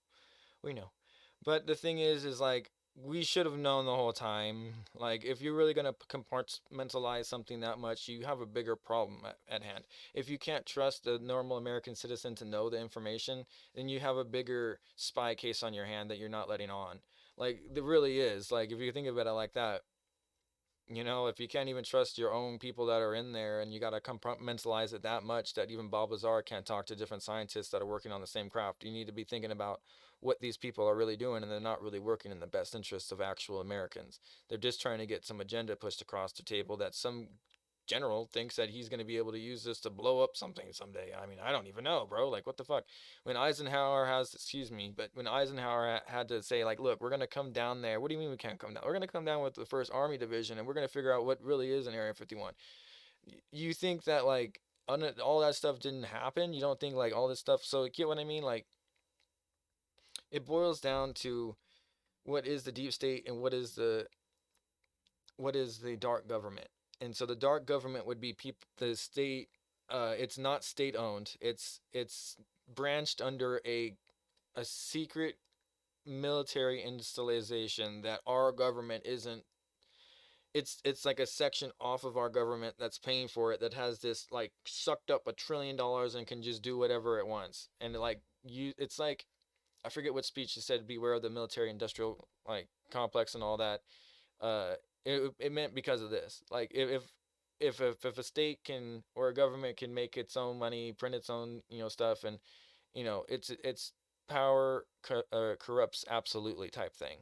[SPEAKER 1] But the thing is like, we should have known the whole time. Like, if you're really going to compartmentalize something that much, you have a bigger problem at hand. If you can't trust the normal American citizen to know the information, then you have a bigger spy case on your hand that you're not letting on. Like, there really is. Like, if you think about it like that, if you can't even trust your own people that are in there and you got to compartmentalize it that much that even Bob Lazar can't talk to different scientists that are working on the same craft, you need to be thinking about what these people are really doing, and they're not really working in the best interests of actual Americans. They're just trying to get some agenda pushed across the table that some general thinks that he's going to be able to use this to blow up something someday. I mean, I don't even know, bro. Like, what the fuck? When Eisenhower had to say, like, look, we're going to come down there. What do you mean we can't come down? We're going to come down with the 1st Army Division, and we're going to figure out what really is in Area 51. You think that, like, all that stuff didn't happen? You don't think, like, all this stuff... So, you get what I mean? Like, it boils down to what is the deep state and what is the dark government. And so the dark government would be the state. It's not state owned. It's branched under a secret military installation that our government isn't. It's like a section off of our government that's paying for it, that has this, like, sucked up $1 trillion and can just do whatever it wants. And it's like, I forget what speech he said, beware of the military industrial, like, complex and all that. It meant because of this. Like, if a state can, or a government can make its own money, print its own, stuff, and, it's power corrupts absolutely type thing.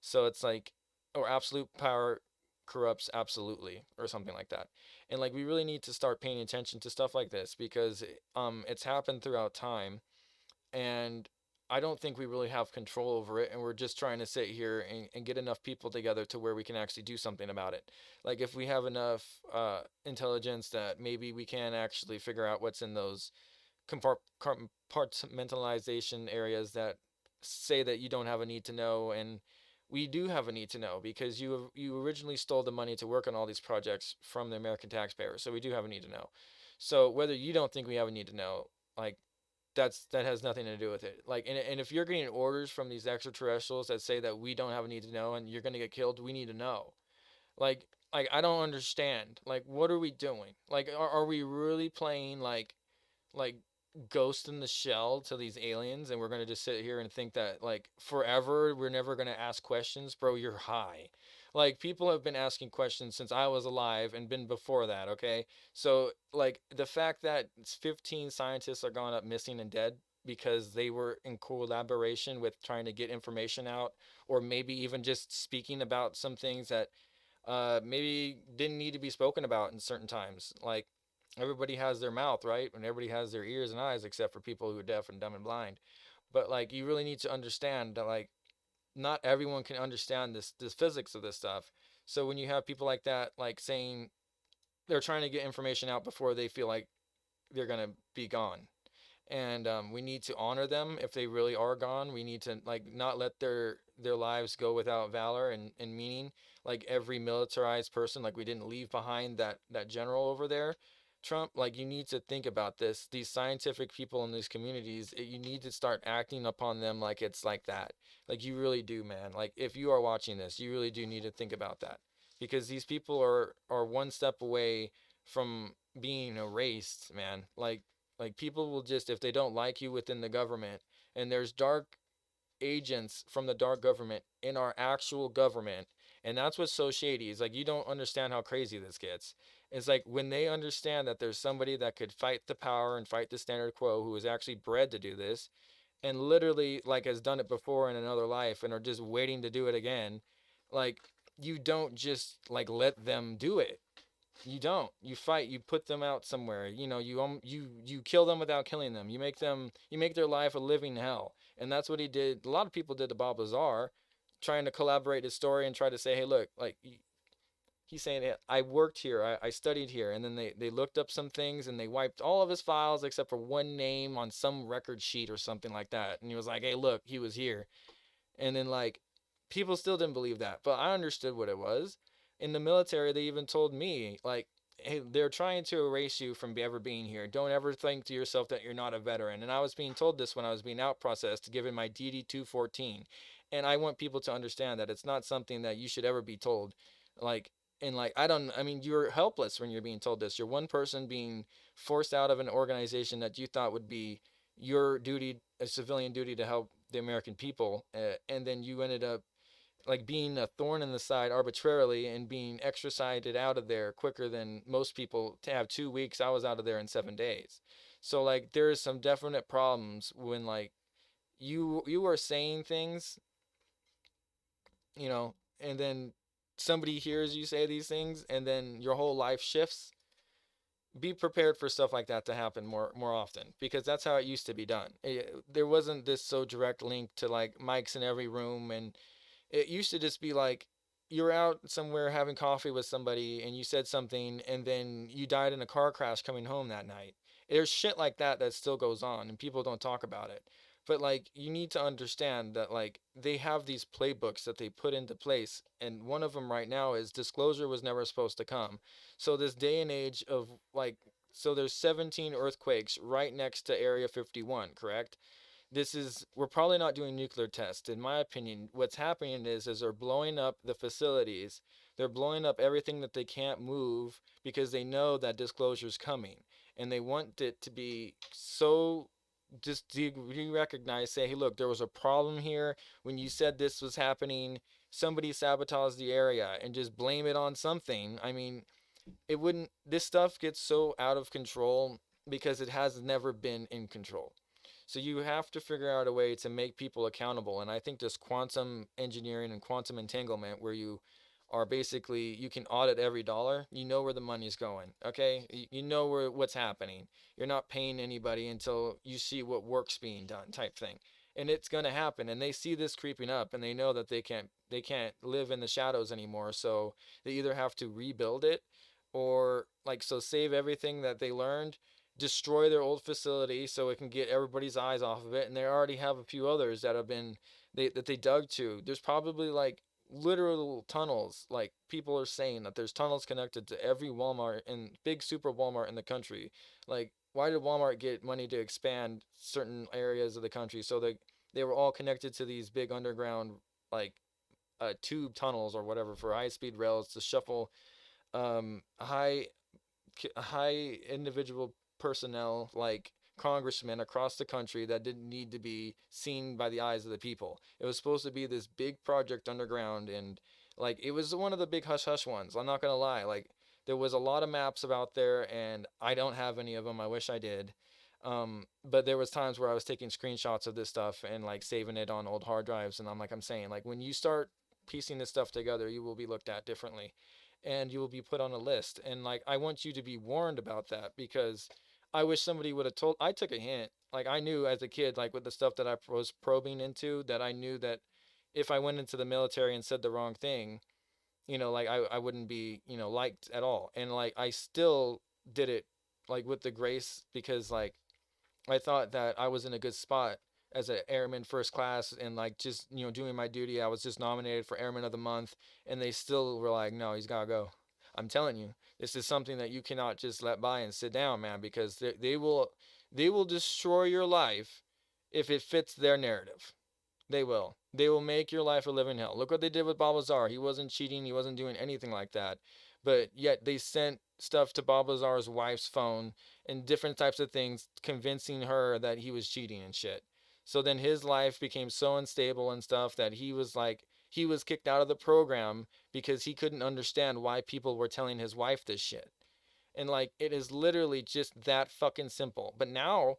[SPEAKER 1] So it's like, or absolute power corrupts absolutely, or something like that. And like we really need to start paying attention to stuff like this, because it's happened throughout time, and I don't think we really have control over it, and we're just trying to sit here and get enough people together to where we can actually do something about it. Like if we have enough intelligence that maybe we can actually figure out what's in those compartmentalization areas that say that you don't have a need to know, and we do have a need to know, because you originally stole the money to work on all these projects from the American taxpayer, so we do have a need to know. So whether you don't think we have a need to know, like that has nothing to do with it. Like, and if you're getting orders from these extraterrestrials that say that we don't have a need to know and you're gonna get killed, we need to know. Like I don't understand. Like, what are we doing? Like, are we really playing like Ghost in the Shell to these aliens, and we're gonna just sit here and think that like forever we're never gonna ask questions? Bro, you're high. Like, people have been asking questions since I was alive and been before that, okay? So like the fact that 15 scientists are gone up missing and dead because they were in collaboration with trying to get information out, or maybe even just speaking about some things that maybe didn't need to be spoken about in certain times. Like, everybody has their mouth, right? And everybody has their ears and eyes, except for people who are deaf and dumb and blind. But like, you really need to understand that like not everyone can understand this physics of this stuff. So when you have people like that, like saying they're trying to get information out before they feel like they're gonna be gone, and we need to honor them if they really are gone. We need to like not let their lives go without valor and meaning. Like every militarized person, like we didn't leave behind that general over there. Trump, like you need to think about this. These scientific people in these communities, you need to start acting upon them like it's like that. Like you really do, man. Like if you are watching this, you really do need to think about that, because these people are one step away from being erased, man. Like people will just, if they don't like you within the government, and there's dark agents from the dark government in our actual government, and that's what's so shady. Is like you don't understand how crazy this gets. It's like when they understand that there's somebody that could fight the power and fight the status quo, who is actually bred to do this, and literally like has done it before in another life and are just waiting to do it again. Like, you don't just like let them do it. You don't. You fight. You put them out somewhere. You know. You kill them without killing them. You make their life a living hell. And that's what he did. A lot of people did to Bob Lazar, trying to collaborate his story and try to say, hey, look, like he's saying, hey, I worked here, I studied here, and then they looked up some things and they wiped all of his files except for one name on some record sheet or something like that. And he was like, hey, look, he was here. And then like people still didn't believe that, but I understood what it was. In the military, they even told me like, hey, they're trying to erase you from ever being here. Don't ever think to yourself that you're not a veteran. And I was being told this when I was being out processed, given my DD 214. And I want people to understand that it's not something that you should ever be told. Like, and like, I mean, you're helpless when you're being told this. You're one person being forced out of an organization that you thought would be your duty, a civilian duty to help the American people. And then you ended up like being a thorn in the side arbitrarily and being extradited out of there quicker than most people. To have 2 weeks, I was out of there in 7 days. So like there is some definite problems when like you are saying things, you know, and then somebody hears you say these things and then your whole life shifts. Be prepared for stuff like that to happen more often, because that's how it used to be done. There wasn't this so direct link to like mics in every room, and it used to just be like you're out somewhere having coffee with somebody and you said something and then you died in a car crash coming home that night. There's shit like that that still goes on and people don't talk about it. But like you need to understand that like they have these playbooks that they put into place, and one of them right now is disclosure was never supposed to come. So this day and age of like, so there's 17 earthquakes right next to Area 51, correct? We're probably not doing nuclear tests. In my opinion, what's happening is they're blowing up the facilities. They're blowing up everything that they can't move because they know that disclosure is coming, and they want it to be so just recognize, say, hey, look, there was a problem here when you said this was happening. Somebody sabotaged the area, and just blame it on something. I mean, it wouldn't. This stuff gets so out of control because it has never been in control. So you have to figure out a way to make people accountable. And I think this quantum engineering and quantum entanglement, where you are basically, you can audit every dollar. You know where the money's going. Okay, you know what's happening. You're not paying anybody until you see what work's being done, type thing. And it's gonna happen. And they see this creeping up, and they know that they can't live in the shadows anymore. So they either have to rebuild it, or like, so save everything that they learned, destroy their old facility so it can get everybody's eyes off of it. And they already have a few others that have been that they dug to. There's probably like literal tunnels. Like, people are saying that there's tunnels connected to every Walmart and big super Walmart in the country. Like, why did Walmart get money to expand certain areas of the country? So they were all connected to these big underground, like, tube tunnels or whatever, for high speed rails to shuffle high individual personnel, like congressmen, across the country that didn't need to be seen by the eyes of the people. It was supposed to be this big project underground, and like, it was one of the big hush hush ones. I'm not gonna lie. Like, there was a lot of maps about there, and I don't have any of them. I wish I did. But there was times where I was taking screenshots of this stuff and like saving it on old hard drives, and I'm saying, like, when you start piecing this stuff together, you will be looked at differently, and you will be put on a list. And like, I want you to be warned about that, because I wish somebody would have told. I took a hint. Like, I knew as a kid, like with the stuff that I was probing into, that I knew that if I went into the military and said the wrong thing, like, I wouldn't be, liked at all. And like, I still did it, like, with the grace, because like, I thought that I was in a good spot as an airman first class, and like, just, doing my duty. I was just nominated for Airman of the Month, and they still were like, no, he's gotta go. I'm telling you, this is something that you cannot just let by and sit down, man, because they will destroy your life if it fits their narrative. They will. They will make your life a living hell. Look what they did with Bob Lazar. He wasn't cheating. He wasn't doing anything like that. But yet they sent stuff to Bob Lazar's wife's phone and different types of things, convincing her that he was cheating and shit. So then his life became so unstable and stuff that he was kicked out of the program because he couldn't understand why people were telling his wife this shit. And like, it is literally just that fucking simple. But now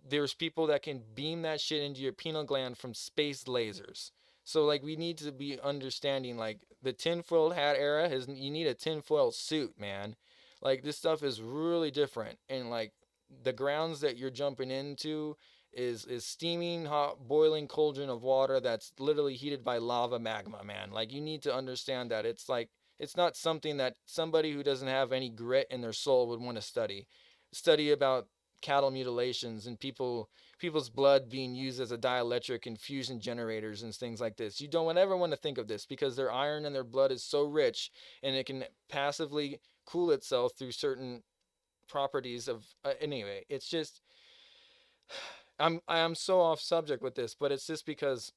[SPEAKER 1] there's people that can beam that shit into your pineal gland from space lasers. So like, we need to be understanding, like, the tinfoil hat era is, you need a tinfoil suit, man. Like, this stuff is really different, and like, the grounds that you're jumping into is steaming hot boiling cauldron of water that's literally heated by lava magma, man. Like, you need to understand that it's like, it's not something that somebody who doesn't have any grit in their soul would want to study about cattle mutilations and people's blood being used as a dielectric in fusion generators and things like this. You don't ever want to think of this, because their iron in their blood is so rich, and it can passively cool itself through certain properties of anyway. It's just, I'm so off subject with this, but it's just because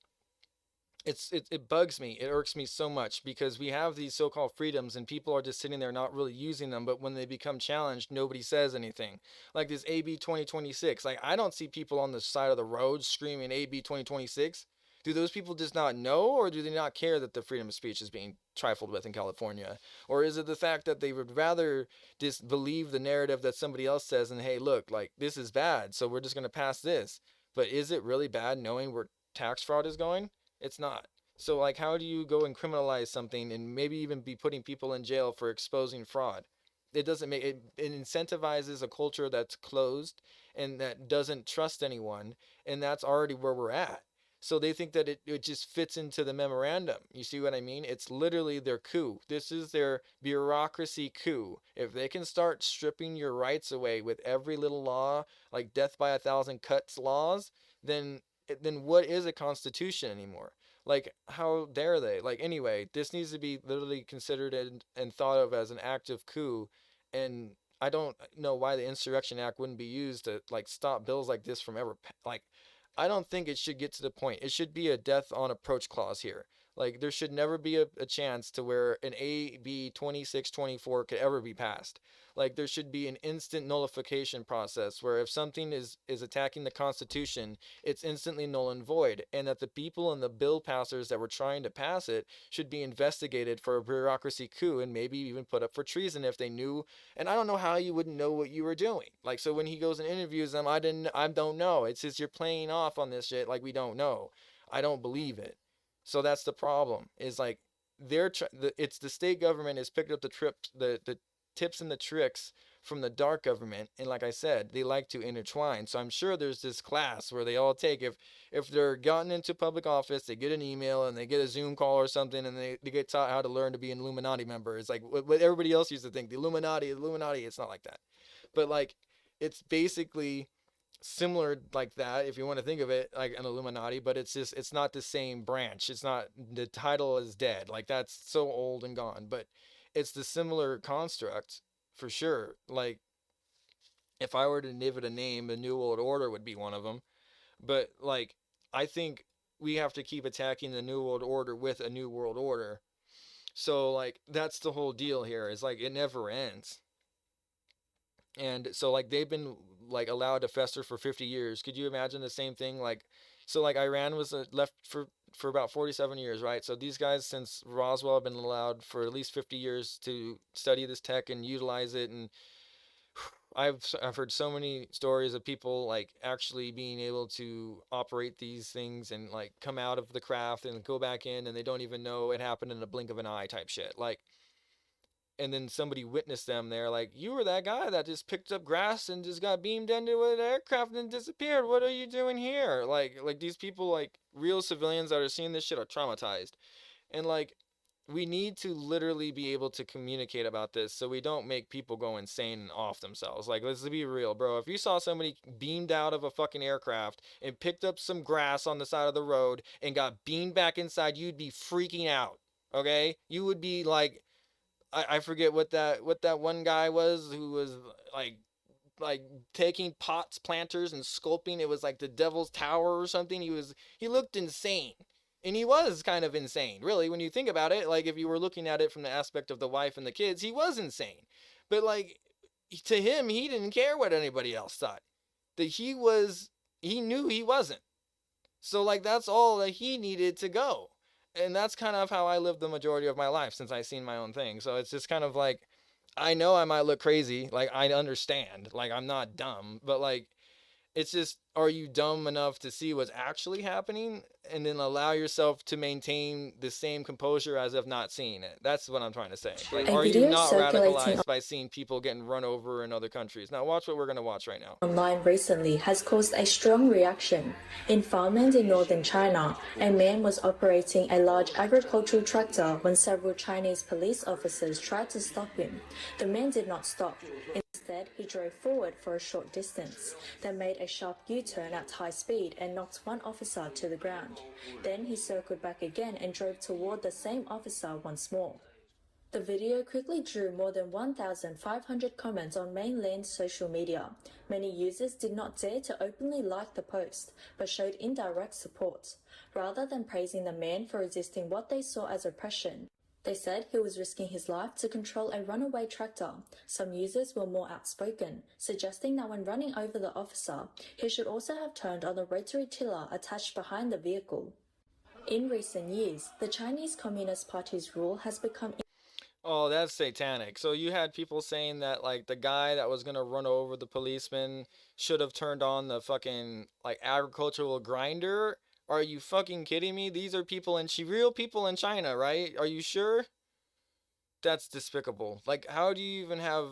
[SPEAKER 1] it bugs me. It irks me so much, because we have these so-called freedoms and people are just sitting there not really using them. But when they become challenged, nobody says anything. Like this AB 2026. Like, I don't see people on the side of the road screaming AB 2026. Do those people just not know, or do they not care that the freedom of speech is being trifled with in California? Or is it the fact that they would rather just believe the narrative that somebody else says, and hey, look, like, this is bad, so we're just going to pass this. But is it really bad knowing where tax fraud is going? It's not. So like, how do you go and criminalize something and maybe even be putting people in jail for exposing fraud? It doesn't make it, it incentivizes a culture that's closed and that doesn't trust anyone, and that's already where we're at. So they think that it just fits into the memorandum. You see what I mean? It's literally their coup. This is their bureaucracy coup. If they can start stripping your rights away with every little law, like death by a thousand cuts laws, then what is a constitution anymore? Like, how dare they? Like, anyway, this needs to be literally considered and thought of as an active coup. And I don't know why the Insurrection Act wouldn't be used to like stop bills like this from ever, like, I don't think it should get to the point. It should be a death on approach clause here. Like, there should never be a chance to where an AB 2624 could ever be passed. Like, there should be an instant nullification process where if something is attacking the Constitution, it's instantly null and void. And that the people and the bill passers that were trying to pass it should be investigated for a bureaucracy coup and maybe even put up for treason if they knew. And I don't know how you wouldn't know what you were doing. Like, so when he goes and interviews them, I don't know. It's just, you're playing off on this shit like we don't know. I don't believe it. So that's the problem, is like, it's the state government has picked up the tips and the tricks from the dark government, and like I said, they like to intertwine. So I'm sure there's this class where they all take, if they're gotten into public office, they get an email and they get a Zoom call or something, and they get taught how to learn to be an Illuminati member. It's like what everybody else used to think, the Illuminati. It's not like that, but like it's basically similar like that, if you want to think of it like an Illuminati, but it's not the same branch. It's not, the title is dead, like that's so old and gone, but it's the similar construct for sure. Like if I were to give it a name, the New World Order would be one of them. But like I think we have to keep attacking the New World Order with a New World Order. So like that's the whole deal here, is like it never ends. And so like they've been like allowed to fester for 50 years. Could you imagine the same thing? Like, so like Iran was left for about 47 years, right? So these guys since Roswell have been allowed for at least 50 years to study this tech and utilize it. And I've heard so many stories of people like actually being able to operate these things and like come out of the craft and go back in, and they don't even know it happened in a blink of an eye type shit. Like, and then somebody witnessed them there, like, you were that guy that just picked up grass and just got beamed into an aircraft and disappeared. What are you doing here? Like these people, like real civilians that are seeing this shit, are traumatized. And like, we need to literally be able to communicate about this so we don't make people go insane and off themselves. Like, let's be real, bro. If you saw somebody beamed out of a fucking aircraft and picked up some grass on the side of the road and got beamed back inside, you'd be freaking out. Okay? You would be like, I forget what that one guy was who was like taking planters and sculpting. It was like the Devil's Tower or something. He looked insane. And he was kind of insane, really, when you think about it. Like, if you were looking at it from the aspect of the wife and the kids, he was insane. But like, to him, he didn't care what anybody else thought. That he knew he wasn't. So like, that's all that he needed to go. And that's kind of how I lived the majority of my life since I seen my own thing. So it's just kind of like, I know I might look crazy. Like, I understand. Like, I'm not dumb. But like, it's just, are you dumb enough to see what's actually happening and then allow yourself to maintain the same composure as if not seeing it? That's what I'm trying to say. Like, are you not radicalized by seeing people getting run over in other countries? Now watch what we're going to watch right now.
[SPEAKER 12] Online recently has caused a strong reaction. In farmland in northern China, a man was operating a large agricultural tractor when several Chinese police officers tried to stop him. The man did not stop. Instead, he drove forward for a short distance, then made a sharp U-turn at high speed and knocked one officer to the ground. Then he circled back again and drove toward the same officer once more. The video quickly drew more than 1,500 comments on mainland social media. Many users did not dare to openly like the post, but showed indirect support. Rather than praising the man for resisting what they saw as oppression, they said he was risking his life to control a runaway tractor. Some users were more outspoken, suggesting that when running over the officer, he should also have turned on the rotary tiller attached behind the vehicle. In recent years, the Chinese Communist Party's rule has become...
[SPEAKER 1] Oh, that's satanic. So you had people saying that like the guy that was gonna run over the policeman should have turned on the fucking like agricultural grinder. Are you fucking kidding me? These are real people in China, right? Are you sure? That's despicable. Like, how do you even have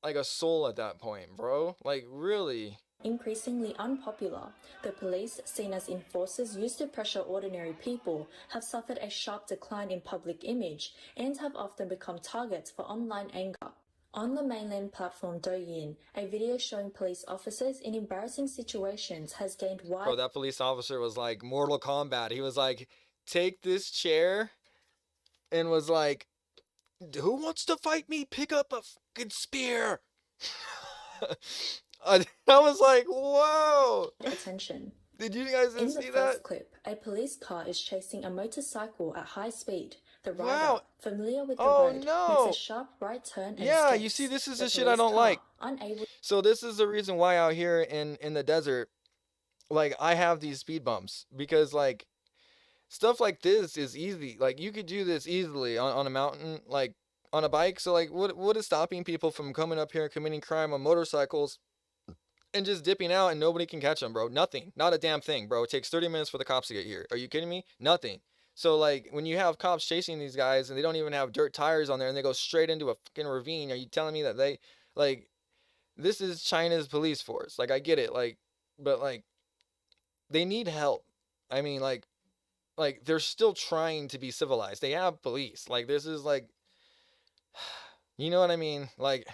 [SPEAKER 1] like a soul at that point, bro? Like, really?
[SPEAKER 12] Increasingly unpopular, the police, seen as enforcers used to pressure ordinary people, have suffered a sharp decline in public image and have often become targets for online anger. On the mainland platform Douyin, a video showing police officers in embarrassing situations has gained wide...
[SPEAKER 1] Bro, that police officer was like Mortal Kombat. He was like, take this chair, and was like, who wants to fight me? Pick up a fucking spear. I was like, whoa.
[SPEAKER 12] Attention.
[SPEAKER 1] Did you guys see that?
[SPEAKER 12] In the first clip, a police car is chasing a motorcycle at high speed. The rider, familiar with the road, makes a sharp right turn and escapes.
[SPEAKER 1] You see, this is the shit I don't like. So this is the reason why out here in the desert, like, I have these speed bumps. Because, like, stuff like this is easy. Like, you could do this easily on a mountain, like, on a bike. So, like, what is stopping people from coming up here and committing crime on motorcycles and just dipping out and nobody can catch them, bro? Nothing. Not a damn thing, bro. It takes 30 minutes for the cops to get here. Are you kidding me? Nothing. So like when you have cops chasing these guys and they don't even have dirt tires on there and they go straight into a fucking ravine, are you telling me that they like this is China's police force? Like I get it, like but like they need help. I mean like they're still trying to be civilized. They have police. Like this is like you know what I mean? Like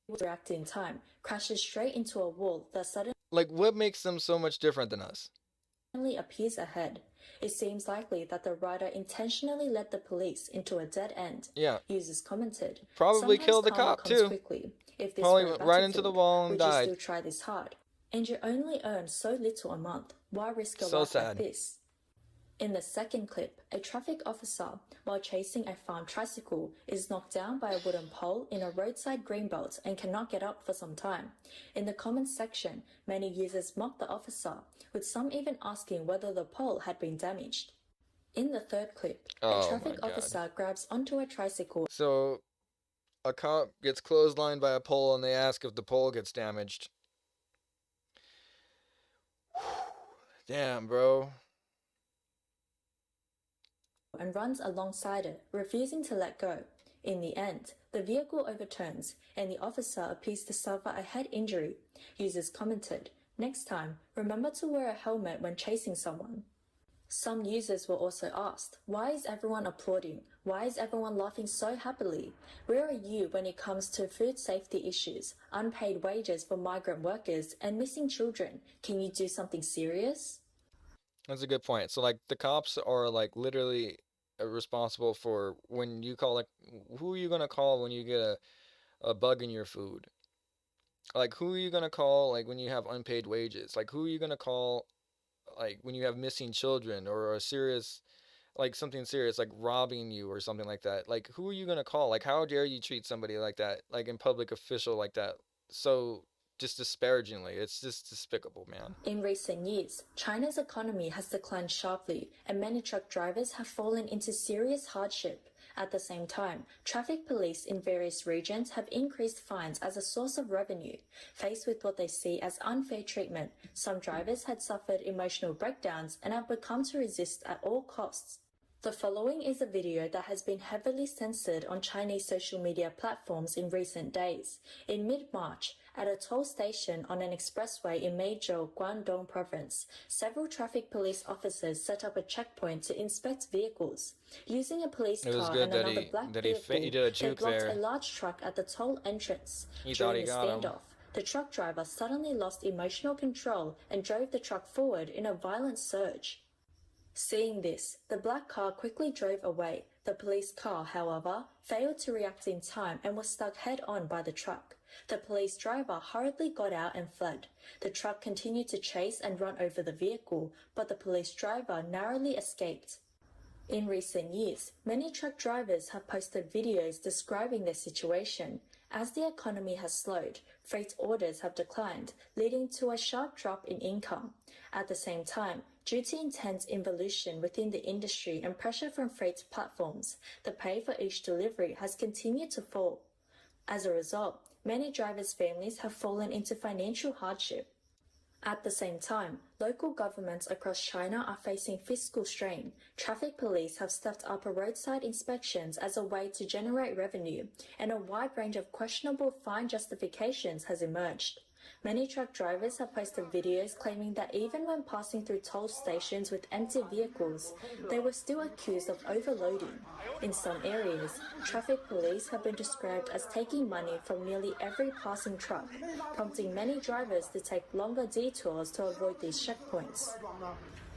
[SPEAKER 12] react in time, crashes straight into a wall that suddenly
[SPEAKER 1] like what makes them so much different than us?
[SPEAKER 12] appears ahead. It seems likely that the rider intentionally led the police into a dead end.
[SPEAKER 1] Yeah.
[SPEAKER 12] Users commented.
[SPEAKER 1] Probably
[SPEAKER 12] Sometimes
[SPEAKER 1] killed the
[SPEAKER 12] karma
[SPEAKER 1] cop
[SPEAKER 12] comes
[SPEAKER 1] too.
[SPEAKER 12] Quickly. If this
[SPEAKER 1] Probably
[SPEAKER 12] were a
[SPEAKER 1] went right into the
[SPEAKER 12] battlefield,
[SPEAKER 1] wall and
[SPEAKER 12] would
[SPEAKER 1] died.
[SPEAKER 12] you still try this hard? And you only earn so little a month. Why risk a
[SPEAKER 1] So
[SPEAKER 12] life
[SPEAKER 1] sad.
[SPEAKER 12] like this? In the second clip, a traffic officer, while chasing a farm tricycle, is knocked down by a wooden pole in a roadside greenbelt and cannot get up for some time. In the comments section, many users mock the officer, with some even asking whether the pole had been damaged. In the third clip, a traffic officer grabs onto a tricycle.
[SPEAKER 1] So a cop gets clotheslined by a pole and they ask if the pole gets damaged. Damn, bro.
[SPEAKER 12] And runs alongside it, refusing to let go. In the end, the vehicle overturns and the officer appears to suffer a head injury. Users commented, "Next time, remember to wear a helmet when chasing someone." Some users were also asked, why is everyone applauding? Why is everyone laughing so happily? Where are you when it comes to food safety issues, unpaid wages for migrant workers, and missing children? Can you do something serious?
[SPEAKER 1] That's a good point. So like the cops are like literally responsible for when you call like who are you gonna call when you get a bug in your food? Like who are you gonna call like when you have unpaid wages? Like who are you gonna call like when you have missing children or a serious like something serious like robbing you or something like that? Like who are you gonna call? Like how dare you treat somebody like that, like in public official like that? So just disparagingly. It's just despicable, man.
[SPEAKER 12] In recent years, China's economy has declined sharply and many truck drivers have fallen into serious hardship. At the same time, traffic police in various regions have increased fines as a source of revenue. Faced with what they see as unfair treatment, some drivers had suffered emotional breakdowns and have become to resist at all costs. The following is a video that has been heavily censored on Chinese social media platforms in recent days. In mid-March, at a toll station on an expressway in Meizhou, Guangdong province, several traffic police officers set up a checkpoint to inspect vehicles. Using a police car and another black vehicle, they blocked a large truck at the toll entrance. During the standoff, the truck driver suddenly lost emotional control and drove the truck forward in a violent surge. Seeing this, the black car quickly drove away. The police car, however, failed to react in time and was stuck head-on by the truck. The police driver hurriedly got out and fled. The truck continued to chase and run over the vehicle, but the police driver narrowly escaped. In recent years, many truck drivers have posted videos describing their situation. As the economy has slowed, freight orders have declined, leading to a sharp drop in income. At the same time, due to intense involution within the industry and pressure from freight platforms, the pay for each delivery has continued to fall. As a result, many drivers' families have fallen into financial hardship. At the same time, local governments across China are facing fiscal strain. Traffic police have stepped up roadside inspections as a way to generate revenue, and a wide range of questionable fine justifications has emerged. Many truck drivers have posted videos claiming that even when passing through toll stations with empty vehicles, they were still accused of overloading. In some areas, traffic police have been described as taking money from nearly every passing truck, prompting many drivers to take longer detours to avoid these checkpoints.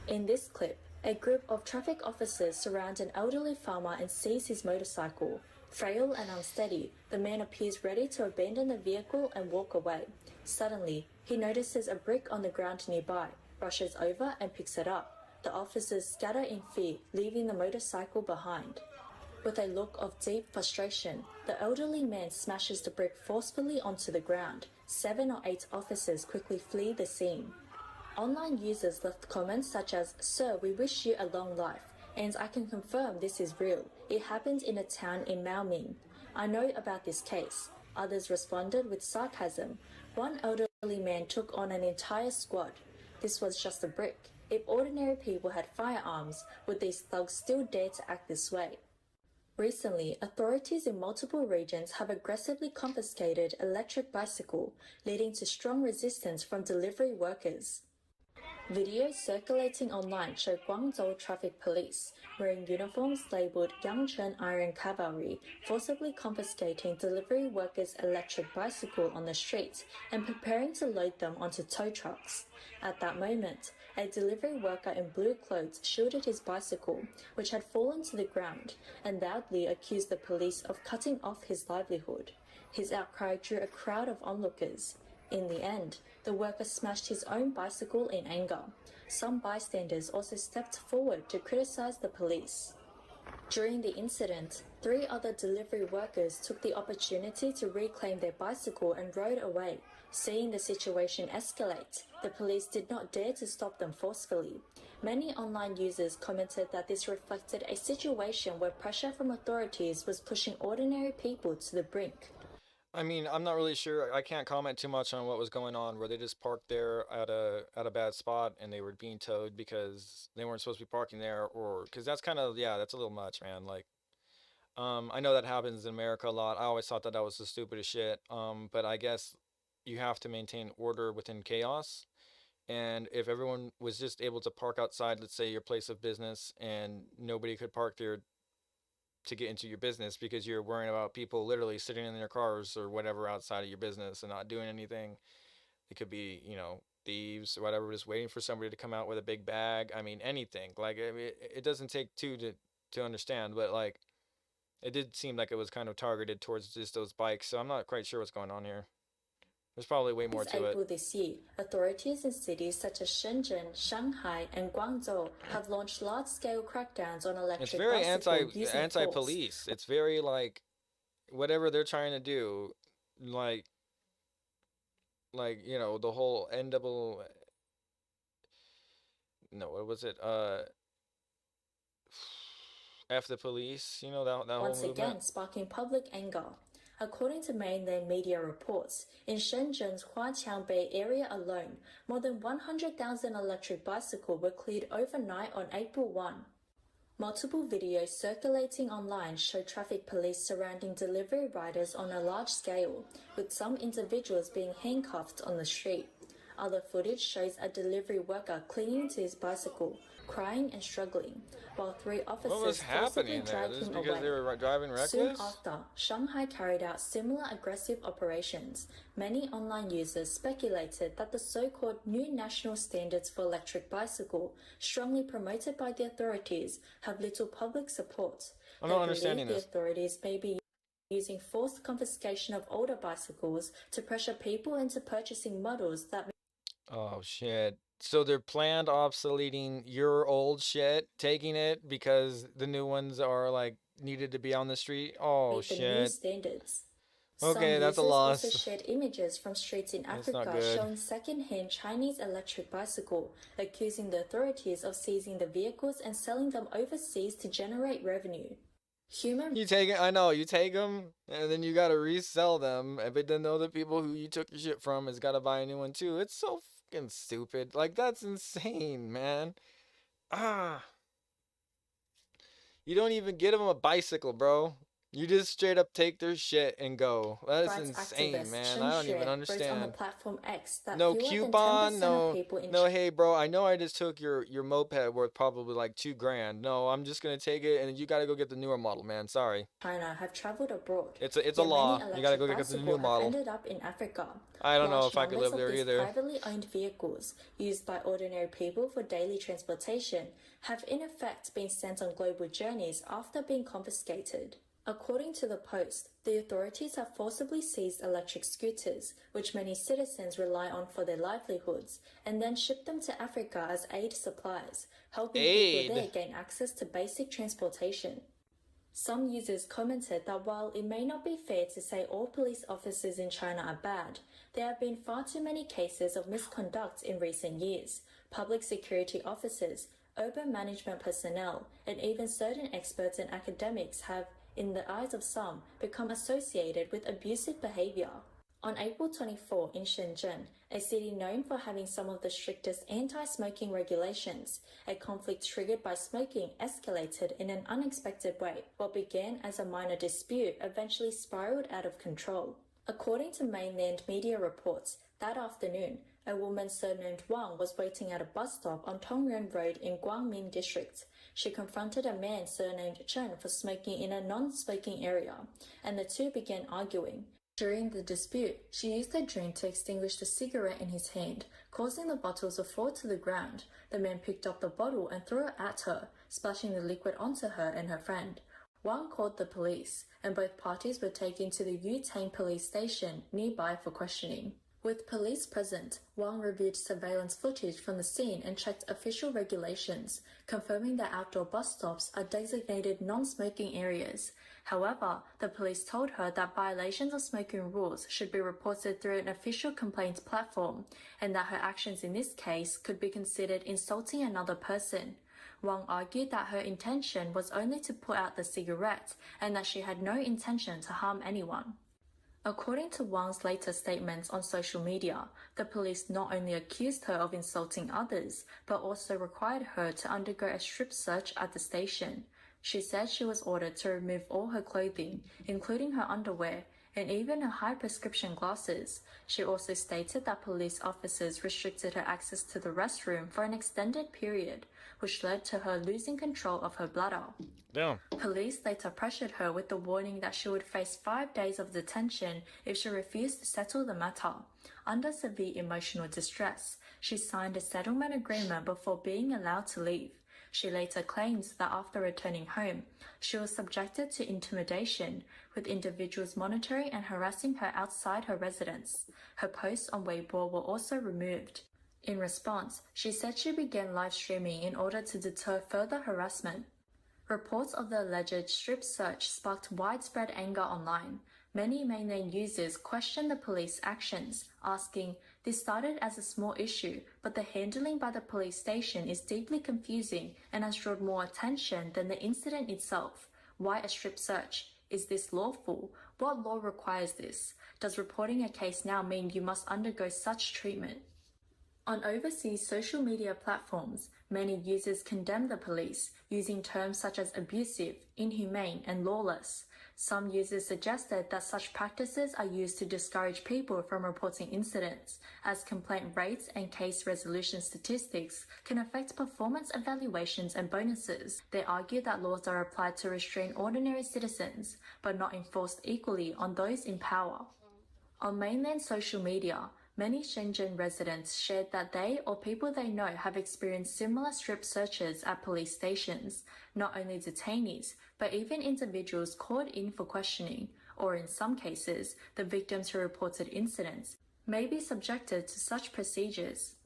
[SPEAKER 12] In this clip, a group of traffic officers surround an elderly farmer and seize his motorcycle. Frail and unsteady, the man appears ready to abandon the vehicle and walk away. Suddenly, he notices a brick on the ground nearby, rushes over and picks it up. The officers scatter in fear, leaving the motorcycle behind. With a look of deep frustration, the elderly man smashes the brick forcefully onto the ground. 7 or 8 officers quickly flee the scene. Online users left comments such as, "Sir, we wish you a long life, and I can confirm this is real. It happened in a town in Maoming. I know about this case." Others responded with sarcasm. One elderly man took on an entire squad. "This was just a brick. if ordinary people had firearms, would these thugs still dare to act this way? Recently, authorities in multiple regions have aggressively confiscated electric bicycles, leading to strong resistance from delivery workers. Videos circulating online show Guangzhou traffic police, wearing uniforms labeled Yangcheng Iron Cavalry, forcibly confiscating delivery workers' electric bicycle on the street and preparing to load them onto tow trucks. At that moment, a delivery worker in blue clothes shielded his bicycle, which had fallen to the ground, and loudly accused the police of cutting off his livelihood. His outcry drew a crowd of onlookers. In the end, the worker smashed his own bicycle in anger. Some bystanders also stepped forward to criticize the police. During the incident, 3 other delivery workers took the opportunity to reclaim their bicycle and rode away. Seeing the situation escalate, the police did not dare to stop them forcefully. Many online users commented that this reflected a situation where pressure from authorities was pushing ordinary people to the brink.
[SPEAKER 1] I mean, I'm not really sure. I can't comment too much on what was going on. Where they just parked there at a bad spot and they were being towed because they weren't supposed to be parking there, or because that's kind of, yeah, that's a little much, man. Like, I know that happens in America a lot. I always thought that that was the stupidest shit. But I guess you have to maintain order within chaos. And if everyone was just able to park outside, let's say your place of business, and nobody could park there to get into your business because you're worrying about people literally sitting in their cars or whatever outside of your business and not doing anything. It could be, you know, thieves or whatever, just waiting for somebody to come out with a big bag. I mean, anything. Like, I mean, it doesn't take two to understand, but like, it did seem like it was kind of targeted towards just those bikes. So I'm not quite sure what's going on here. There's probably way more to it.
[SPEAKER 12] April this year, authorities in cities such as Shenzhen, Shanghai, and Guangzhou have launched large-scale crackdowns on electric
[SPEAKER 1] It's very
[SPEAKER 12] bicycles
[SPEAKER 1] anti-police. It's very like whatever they're trying to do, like you know, the whole no, what was it? F the police, you know, that whole movement.
[SPEAKER 12] Once again, sparking public anger. According to mainland media reports, in Shenzhen's Huaqiang Bay area alone, more than 100,000 electric bicycles were cleared overnight on April 1. Multiple videos circulating online show traffic police surrounding delivery riders on a large scale, with some individuals being handcuffed on the street. Other footage shows a delivery worker clinging to his bicycle, crying and struggling, while 3 officers forcibly dragged him away.
[SPEAKER 1] They were driving reckless?
[SPEAKER 12] Soon after, Shanghai carried out similar aggressive operations. Many online users speculated that the so-called new national standards for electric bicycle, strongly promoted by the authorities, have little public support.
[SPEAKER 1] I'm not understanding this.
[SPEAKER 12] The authorities may be using forced confiscation of older bicycles to pressure people into purchasing models that...
[SPEAKER 1] Oh, shit. So they're planned obsoleting your old shit, taking it because the new ones are like needed to be on the street. Oh
[SPEAKER 12] shit.
[SPEAKER 1] The new
[SPEAKER 12] standards.
[SPEAKER 1] Okay, that's a loss.
[SPEAKER 12] Also shared images from streets in Africa showing second-hand Chinese electric bicycle, accusing the authorities of seizing the vehicles and selling them overseas to generate revenue.
[SPEAKER 1] You take it, I know, you take them and then you gotta resell them, but then the other people who you took your shit from has gotta buy a new one too. It's so fucking stupid. Like, that's insane, man. You don't even get them a bicycle, bro. You just straight up take their shit and go. That is insane, man. I don't even understand. No coupon, no, hey, bro, I know I just took your moped worth probably like $2,000. No, I'm just gonna take it, and you gotta go get the newer model, man. Sorry.
[SPEAKER 12] China have traveled abroad.
[SPEAKER 1] It's a law. You gotta go get the new model.
[SPEAKER 12] Ended up in Africa.
[SPEAKER 1] I don't know if I could live there either.
[SPEAKER 12] Privately owned vehicles used by ordinary people for daily transportation have in effect been sent on global journeys after being confiscated. According to the Post, the authorities have forcibly seized electric scooters, which many citizens rely on for their livelihoods, and then shipped them to Africa as aid supplies, helping people there gain access to basic transportation. Some users commented that while it may not be fair to say all police officers in China are bad, there have been far too many cases of misconduct in recent years. Public security officers, urban management personnel, and even certain experts and academics have, in the eyes of some, become associated with abusive behavior. On April 24 in Shenzhen, a city known for having some of the strictest anti-smoking regulations, a conflict triggered by smoking escalated in an unexpected way. What began as a minor dispute eventually spiraled out of control. According to mainland media reports, that afternoon, a woman surnamed Wang was waiting at a bus stop on Tongyuan Road in Guangming District. She confronted a man surnamed Chen for smoking in a non-smoking area, and the two began arguing. During the dispute, she used a drink to extinguish the cigarette in his hand, causing the bottles to fall to the ground. The man picked up the bottle and threw it at her, splashing the liquid onto her and her friend. Wang called the police, and both parties were taken to the Yutang police station nearby for questioning. With police present, Wang reviewed surveillance footage from the scene and checked official regulations, confirming that outdoor bus stops are designated non-smoking areas. However, the police told her that violations of smoking rules should be reported through an official complaints platform, and that her actions in this case could be considered insulting another person. Wang argued that her intention was only to put out the cigarette, and that she had no intention to harm anyone. According to Wang's later statements on social media, the police not only accused her of insulting others, but also required her to undergo a strip search at the station. She said she was ordered to remove all her clothing, including her underwear, and even her high prescription glasses. She also stated that police officers restricted her access to the restroom for an extended period, which led to her losing control of her bladder.
[SPEAKER 1] Damn.
[SPEAKER 12] Police later pressured her with the warning that she would face 5 days of detention if she refused to settle the matter. Under severe emotional distress, she signed a settlement agreement before being allowed to leave. She later claimed that after returning home, she was subjected to intimidation, with individuals monitoring and harassing her outside her residence. Her posts on Weibo were also removed. In response, she said she began live streaming in order to deter further harassment. Reports of the alleged strip search sparked widespread anger online. Many mainland users questioned the police actions, asking, "This started as a small issue, but the handling by the police station is deeply confusing and has drawn more attention than the incident itself. Why a strip search? Is this lawful? What law requires this? Does reporting a case now mean you must undergo such treatment?" On overseas social media platforms, many users condemn the police, using terms such as abusive, inhumane, and lawless. Some users suggested that such practices are used to discourage people from reporting incidents, as complaint rates and case resolution statistics can affect performance evaluations and bonuses. They argue that laws are applied to restrain ordinary citizens, but not enforced equally on those in power. On mainland social media, many Shenzhen residents shared that they or people they know have experienced similar strip searches at police stations, not only detainees, but even individuals called in for questioning, or in some cases, the victims who reported incidents, may be subjected to such procedures.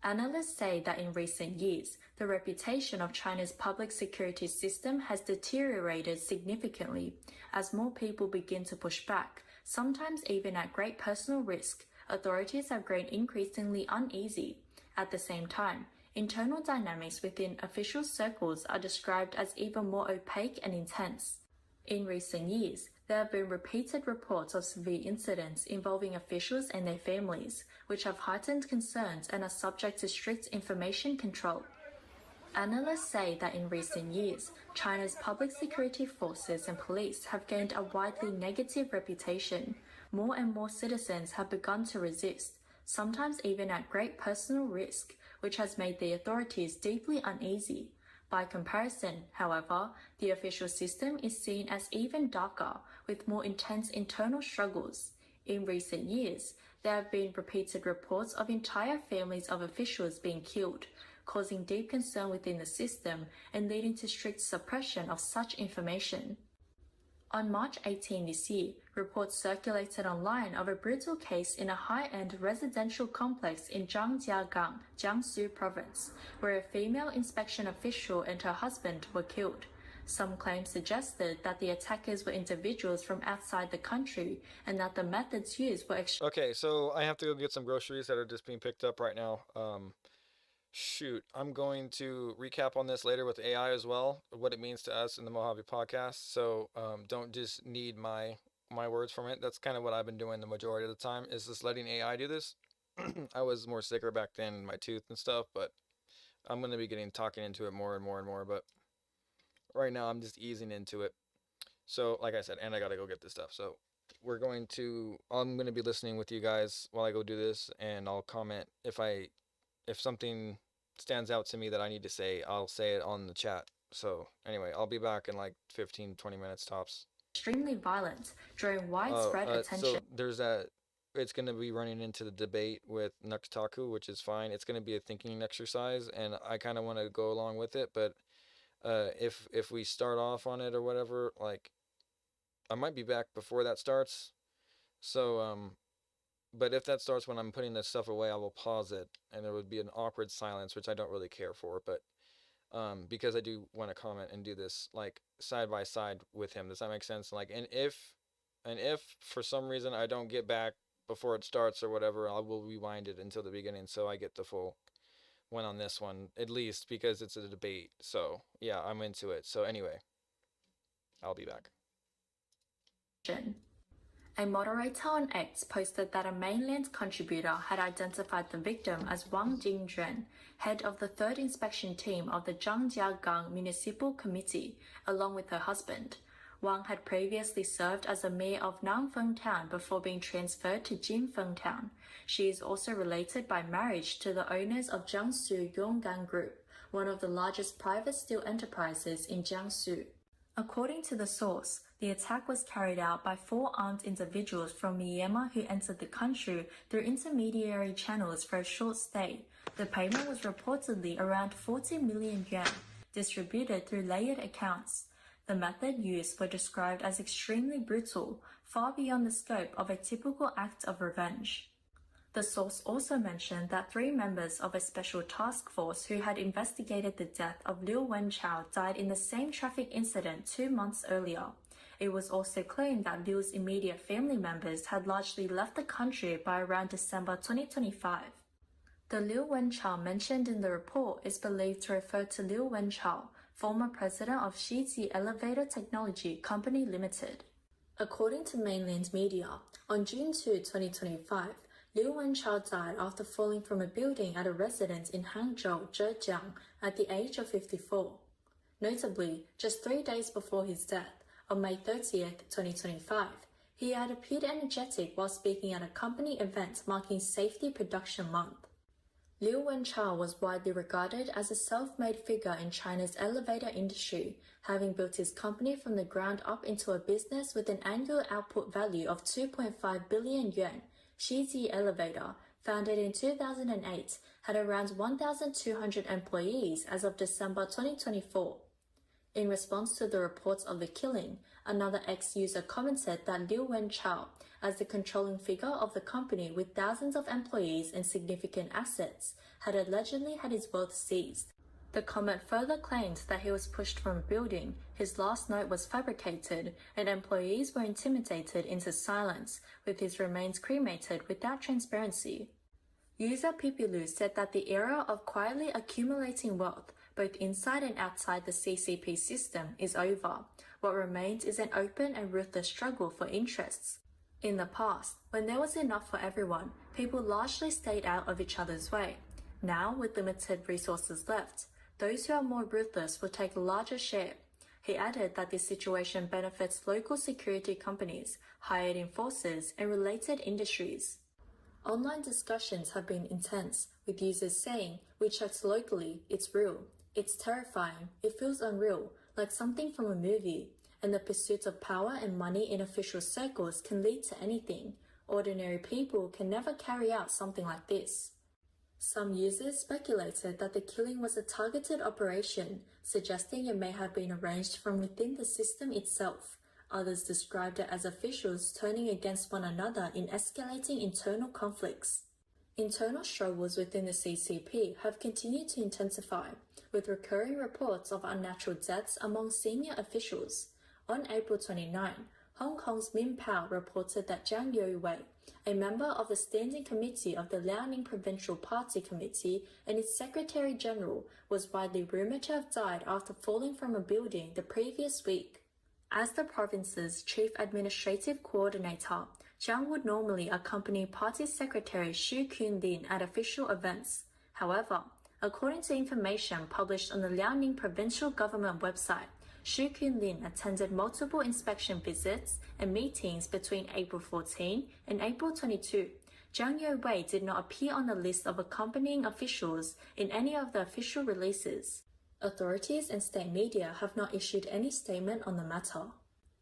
[SPEAKER 12] Analysts say that in recent years, the reputation of China's public security system has deteriorated significantly as more people begin to push back, sometimes even at great personal risk. Authorities have grown increasingly uneasy. At the same time, internal dynamics within official circles are described as even more opaque and intense. In recent years, there have been repeated reports of severe incidents involving officials and their families, which have heightened concerns and are subject to strict information control. Analysts say that in recent years, China's public security forces and police have gained a widely negative reputation. More and more citizens have begun to resist, sometimes even at great personal risk, which has made the authorities deeply uneasy. By comparison, however, the official system is seen as even darker, with more intense internal struggles. In recent years, there have been repeated reports of entire families of officials being killed, causing deep concern within the system and leading to strict suppression of such information. On March 18 this year, reports circulated online of a brutal case in a high-end residential complex in Zhangjiagang, Jiangsu province, where a female inspection official and her husband were killed. Some claims suggested that the attackers were individuals from outside the country and that the methods used were
[SPEAKER 1] Okay, so I have to go get some groceries that are just being picked up right now. Shoot, I'm going to recap on this later with AI as well, what it means to us in the Mojave podcast. So don't just need my my words from it. That's kind of what I've been doing the majority of the time, is just letting AI do this. I was more sicker back then in my tooth and stuff, but I'm going to be talking into it more and more and more. But right now I'm just easing into it. So like I said, and I got to go get this stuff. So I'm going to be listening with you guys while I go do this, and I'll comment if something stands out to me that I need to say, I'll say it on the chat. So anyway, I'll be back in like 15-20 minutes tops.
[SPEAKER 12] Extremely violent, drawing widespread attention.
[SPEAKER 1] So there's that. It's going to be running into the debate with Nuxtaku, which is fine. It's going to be a thinking exercise, and I kind of want to go along with it. But if we start off on it or whatever, like, I might be back before that starts. So but if that starts when I'm putting this stuff away, I will pause it, and there would be an awkward silence, which I don't really care for. But because I do want to comment and do this like side by side with him. Does that make sense? Like, and if for some reason I don't get back before it starts or whatever, I will rewind it until the beginning so I get the full one on this one, at least, because it's a debate. So yeah, I'm into it. So anyway, I'll be back.
[SPEAKER 12] A moderator on X posted that a mainland contributor had identified the victim as Wang Jingzhen, head of the 3rd inspection team of the Zhangjiagang Municipal Committee, along with her husband. Wang had previously served as a mayor of Nanfeng Town before being transferred to Jinfeng Town. She is also related by marriage to the owners of Jiangsu Yonggang Group, one of the largest private steel enterprises in Jiangsu. According to the source, the attack was carried out by 4 armed individuals from Myanmar who entered the country through intermediary channels for a short stay. The payment was reportedly around 40 million yuan, distributed through layered accounts. The method used was described as extremely brutal, far beyond the scope of a typical act of revenge. The source also mentioned that 3 members of a special task force who had investigated the death of Liu Wenchao died in the same traffic incident 2 months earlier. It was also claimed that Liu's immediate family members had largely left the country by around December 2025. The Liu Wenchao mentioned in the report is believed to refer to Liu Wenchao, former president of Shiji Elevator Technology Company Limited. According to mainland media, on June 2, 2025, Liu Wenchao died after falling from a building at a residence in Hangzhou, Zhejiang, at the age of 54. Notably, just 3 days before his death, on May 30th, 2025, he had appeared energetic while speaking at a company event marking Safety Production Month. Liu Wenchao was widely regarded as a self-made figure in China's elevator industry, having built his company from the ground up into a business with an annual output value of 2.5 billion yuan. Shiji Elevator, founded in 2008, had around 1,200 employees as of December 2024. In response to the reports of the killing, another ex-user commented that Liu Wenchao, as the controlling figure of the company with thousands of employees and significant assets, had allegedly had his wealth seized. The comment further claimed that he was pushed from a building, his last note was fabricated, and employees were intimidated into silence, with his remains cremated without transparency. User Pipilu said that the era of quietly accumulating wealth, both inside and outside the CCP system, is over. What remains is an open and ruthless struggle for interests. In the past, when there was enough for everyone, people largely stayed out of each other's way. Now, with limited resources left, those who are more ruthless will take a larger share. He added that this situation benefits local security companies, hired enforcers, and related industries. Online discussions have been intense, with users saying, "We checked locally, it's real. It's terrifying, it feels unreal, like something from a movie, and the pursuit of power and money in official circles can lead to anything. Ordinary people can never carry out something like this." Some users speculated that the killing was a targeted operation, suggesting it may have been arranged from within the system itself. Others described it as officials turning against one another in escalating internal conflicts. Internal struggles within the CCP have continued to intensify, with recurring reports of unnatural deaths among senior officials. On April 29, Hong Kong's Min Pao reported that Zhang Youwei, a member of the Standing Committee of the Liaoning Provincial Party Committee and its Secretary General, was widely rumored to have died after falling from a building the previous week. As the province's chief administrative coordinator, Jiang would normally accompany Party Secretary Xu Qunlin at official events. However, according to information published on the Liaoning provincial government website, Xu Qunlin attended multiple inspection visits and meetings between April 14 and April 22. Jiang Youwei did not appear on the list of accompanying officials in any of the official releases. Authorities and state media have not issued any statement on the matter.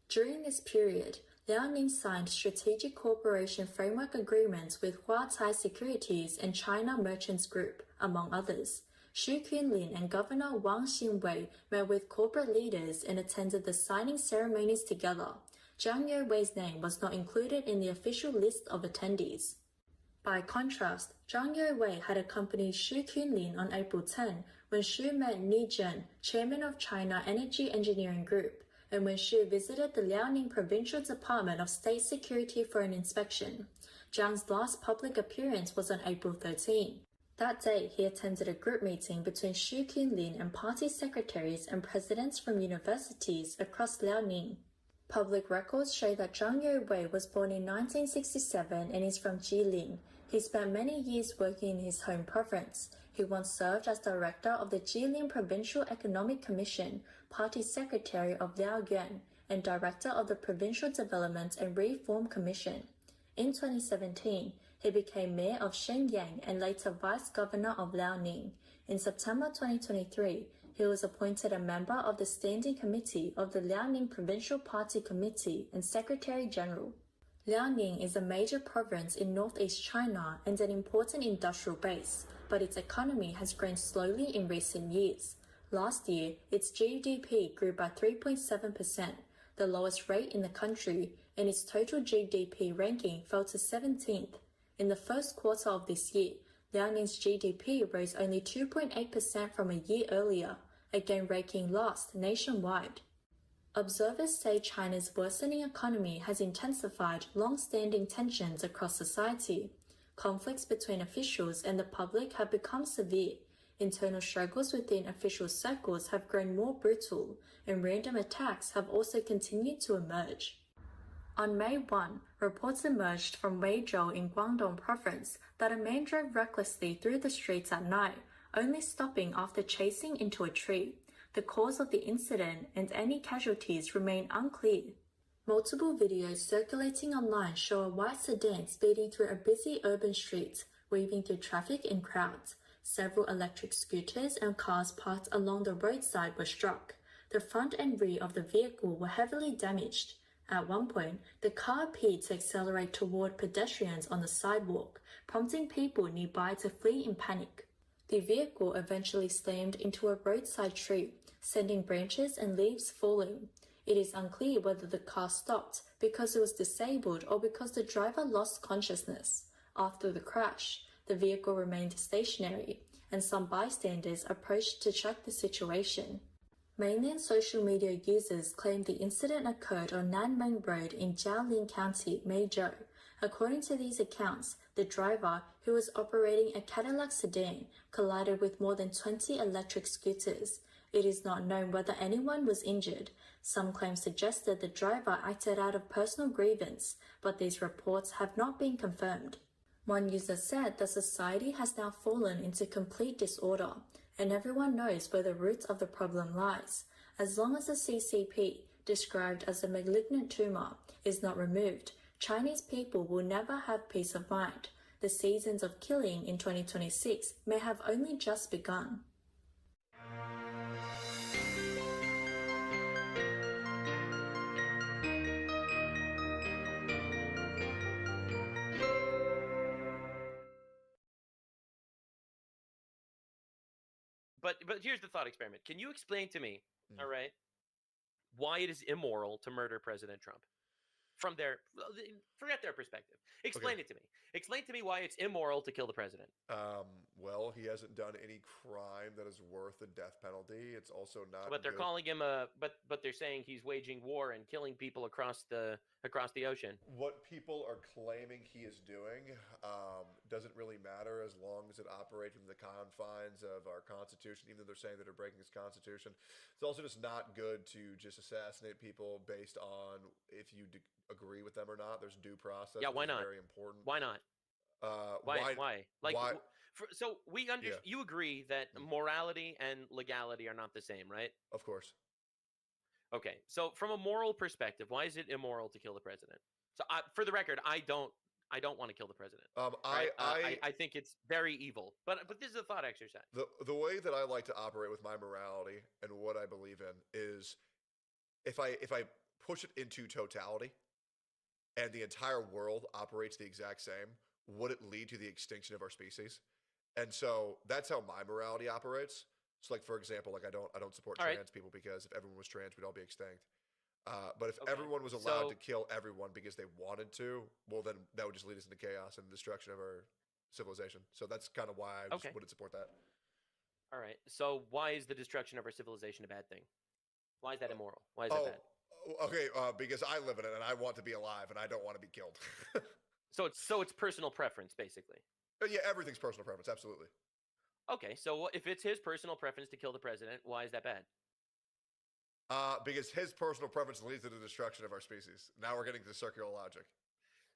[SPEAKER 12] During this period, Liaoning signed strategic cooperation framework agreements with Huatai Securities and China Merchants Group, among others. Xu Qunlin and Governor Wang Xinwei met with corporate leaders and attended the signing ceremonies together. Jiang Youwei's name was not included in the official list of attendees. By contrast, Jiang Youwei had accompanied Xu Qunlin on April 10 when Xu met Ni Zhen, chairman of China Energy Engineering Group, and when Xu visited the Liaoning Provincial Department of State Security for an inspection. Jiang's last public appearance was on April 13. That day, he attended a group meeting between Xu Qunlin and party secretaries and presidents from universities across Liaoning. Public records show that Jiang Youwei was born in 1967 and is from Jilin. He spent many years working in his home province. He once served as director of the Jilin Provincial Economic Commission, party secretary of Liaoyuan, and director of the Provincial Development and Reform Commission. In 2017, he became mayor of Shenyang and later vice governor of Liaoning. In September 2023, he was appointed a member of the Standing Committee of the Liaoning Provincial Party Committee and Secretary General. Liaoning is a major province in northeast China and an important industrial base, but its economy has grown slowly in recent years. Last year, its GDP grew by 3.7%, the lowest rate in the country, and its total GDP ranking fell to 17th. In the first quarter of this year, Liaoning's GDP rose only 2.8% from a year earlier, again ranking last nationwide. Observers say China's worsening economy has intensified long-standing tensions across society. Conflicts between officials and the public have become severe. Internal struggles within official circles have grown more brutal, and random attacks have also continued to emerge. On May 1, reports emerged from Weizhou in Guangdong province that a man drove recklessly through the streets at night, only stopping after chasing into a tree. The cause of the incident and any casualties remain unclear. Multiple videos circulating online show a white sedan speeding through a busy urban street, weaving through traffic and crowds. Several electric scooters and cars parked along the roadside were struck. The front and rear of the vehicle were heavily damaged. At one point, the car appeared to accelerate toward pedestrians on the sidewalk, prompting people nearby to flee in panic. The vehicle eventually slammed into a roadside tree, sending branches and leaves falling. It is unclear whether the car stopped because it was disabled or because the driver lost consciousness. After the crash, the vehicle remained stationary, and some bystanders approached to check the situation. Mainland social media users claimed the incident occurred on Nanmeng Road in Jialing County, Meizhou. According to these accounts, the driver, who was operating a Cadillac sedan, collided with more than 20 electric scooters. It is not known whether anyone was injured. Some claims suggested the driver acted out of personal grievance, but these reports have not been confirmed. One user said that society has now fallen into complete disorder, and everyone knows where the root of the problem lies. As long as the CCP, described as a malignant tumor, is not removed, Chinese people will never have peace of mind. The seasons of killing in 2026 may have only just begun.
[SPEAKER 13] But here's the thought experiment. Can you explain to me, all right, why it is immoral to murder President Trump? From their, forget their perspective. Explain it to me. Explain to me why it's immoral to kill the president.
[SPEAKER 14] Well, he hasn't done any crime that is worth a death penalty. It's also not.
[SPEAKER 13] But they're calling him a. But they're saying he's waging war and killing people across the ocean.
[SPEAKER 14] What people are claiming he is doing doesn't really matter as long as it operates within the confines of our Constitution, even though they're saying that they're breaking this Constitution. It's also just not good to just assassinate people based on if you agree with them or not. There's due process.
[SPEAKER 13] Yeah, why
[SPEAKER 14] which is
[SPEAKER 13] not?
[SPEAKER 14] very important.
[SPEAKER 13] Why not? Why? Like,
[SPEAKER 14] why?
[SPEAKER 13] So we you agree that morality and legality are not the same, right?
[SPEAKER 14] Of course.
[SPEAKER 13] Okay, so from a moral perspective, why is it immoral to kill the president? So, for the record, I don't want to kill the president. I think it's very evil. But this is a thought exercise.
[SPEAKER 14] The way that I like to operate with my morality and what I believe in is if I push it into totality and the entire world operates the exact same, would it lead to the extinction of our species? And so that's how my morality operates. So, like, for example, like I don't support trans people because if everyone was trans, we'd all be extinct. But if everyone was allowed to kill everyone because they wanted to, well, then that would just lead us into chaos and destruction of our civilization. So that's kind of why I just wouldn't support that.
[SPEAKER 13] All right. So why is the destruction of our civilization a bad thing? Why is that immoral? Why is that bad?
[SPEAKER 14] Okay, because I live in it and I want to be alive and I don't want to be killed.
[SPEAKER 13] So it's personal preference, basically.
[SPEAKER 14] Yeah, everything's personal preference, absolutely.
[SPEAKER 13] Okay, so if it's his personal preference to kill the president, why is that bad?
[SPEAKER 14] Because his personal preference leads to the destruction of our species. Now we're getting to circular logic.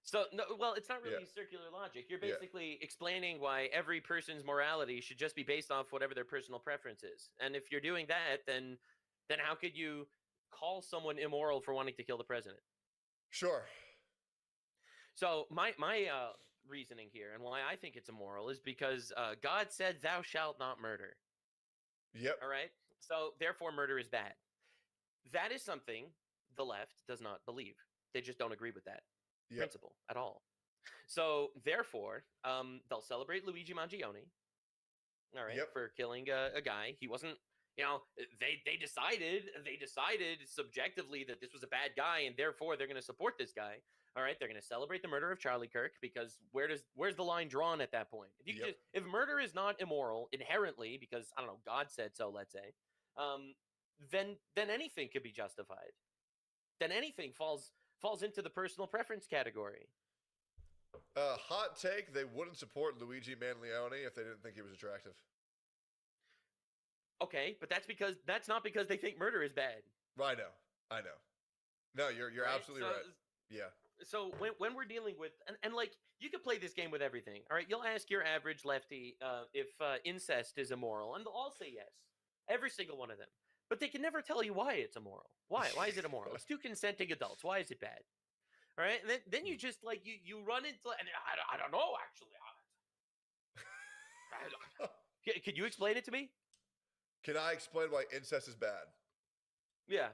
[SPEAKER 13] So, no, well, it's not really circular logic. You're basically explaining why every person's morality should just be based off whatever their personal preference is. And if you're doing that, then how could you call someone immoral for wanting to kill the president?
[SPEAKER 14] Sure.
[SPEAKER 13] So my reasoning here and why I think it's immoral is because God said, "Thou shalt not murder."
[SPEAKER 14] Yep.
[SPEAKER 13] All right. So therefore, murder is bad. That is something the left does not believe. They just don't agree with that principle at all. So therefore, they'll celebrate Luigi Mangione. All right, for killing a guy. He wasn't. They decided subjectively that this was a bad guy, and therefore they're going to support this guy. All right, they're going to celebrate the murder of Charlie Kirk because where's the line drawn at that point? If murder is not immoral inherently, because I don't know, God said so, let's say, then anything could be justified. Then anything falls into the personal preference category.
[SPEAKER 14] Hot take: they wouldn't support Luigi Mangione if they didn't think he was attractive.
[SPEAKER 13] Okay, but that's not because they think murder is bad.
[SPEAKER 14] I know. No, you're absolutely right. Yeah.
[SPEAKER 13] So when we're dealing with and like you could play this game with everything. All right, you'll ask your average lefty if incest is immoral, and they'll all say yes, every single one of them. But they can never tell you why it's immoral. Why? Why is it immoral? It's two consenting adults. Why is it bad? All right, and then you just like you run into and I don't know actually. Could you explain it to me?
[SPEAKER 14] Can I explain why incest is bad?
[SPEAKER 13] Yeah.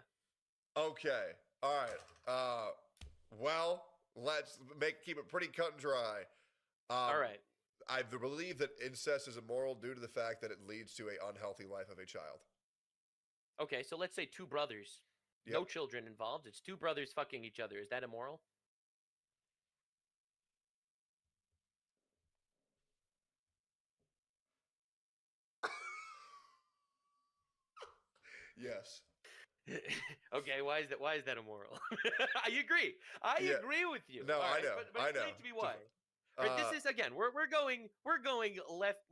[SPEAKER 14] Okay. All right. Well, let's keep it pretty cut and dry.
[SPEAKER 13] All right.
[SPEAKER 14] I believe that incest is immoral due to the fact that it leads to an unhealthy life of a child.
[SPEAKER 13] Okay, so let's say two brothers, no children involved. It's two brothers fucking each other. Is that immoral?
[SPEAKER 14] Yes.
[SPEAKER 13] Okay, why is that immoral? I agree. I agree with you.
[SPEAKER 14] No,
[SPEAKER 13] right,
[SPEAKER 14] I know.
[SPEAKER 13] But explain to me why. Right, this is again, we're going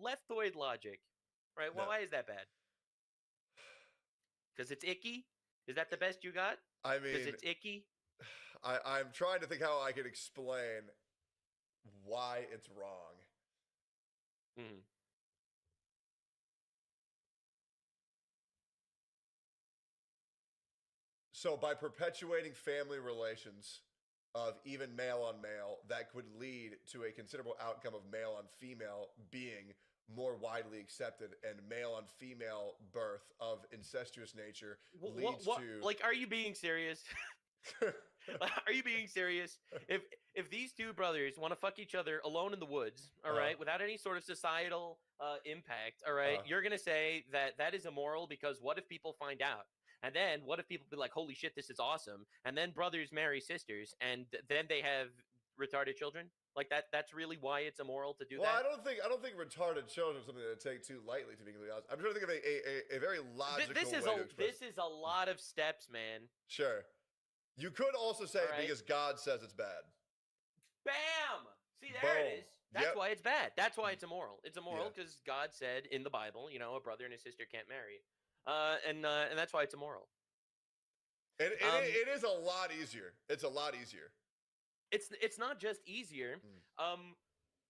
[SPEAKER 13] leftoid logic. Right? Well, why is that bad? Because it's icky? Is that the best you got?
[SPEAKER 14] I mean,
[SPEAKER 13] because it's icky.
[SPEAKER 14] I'm trying to think how I can explain why it's wrong.
[SPEAKER 13] Mm.
[SPEAKER 14] So by perpetuating family relations of even male on male, that could lead to a considerable outcome of male on female being more widely accepted, and male on female birth of incestuous nature leads to.
[SPEAKER 13] Like, are you being serious? Are you being serious? If these two brothers want to fuck each other alone in the woods, all right, without any sort of societal impact, all right, you're gonna say that is immoral because what if people find out? And then what if people be like, holy shit, this is awesome? And then brothers marry sisters, and then they have retarded children? Like that's really why it's immoral to do that?
[SPEAKER 14] Well, I don't think retarded children are something to take too lightly, to be completely honest. I'm trying to think of a very logical way to express.
[SPEAKER 13] This is a lot of steps, man.
[SPEAKER 14] Sure. You could also say because God says it's bad.
[SPEAKER 13] Bam! See, there it is. That's why it's bad. That's why it's immoral. It's immoral because God said in the Bible, a brother and a sister can't marry, and that's why it's immoral.
[SPEAKER 14] And it is a lot easier. It's a lot easier.
[SPEAKER 13] It's not just easier.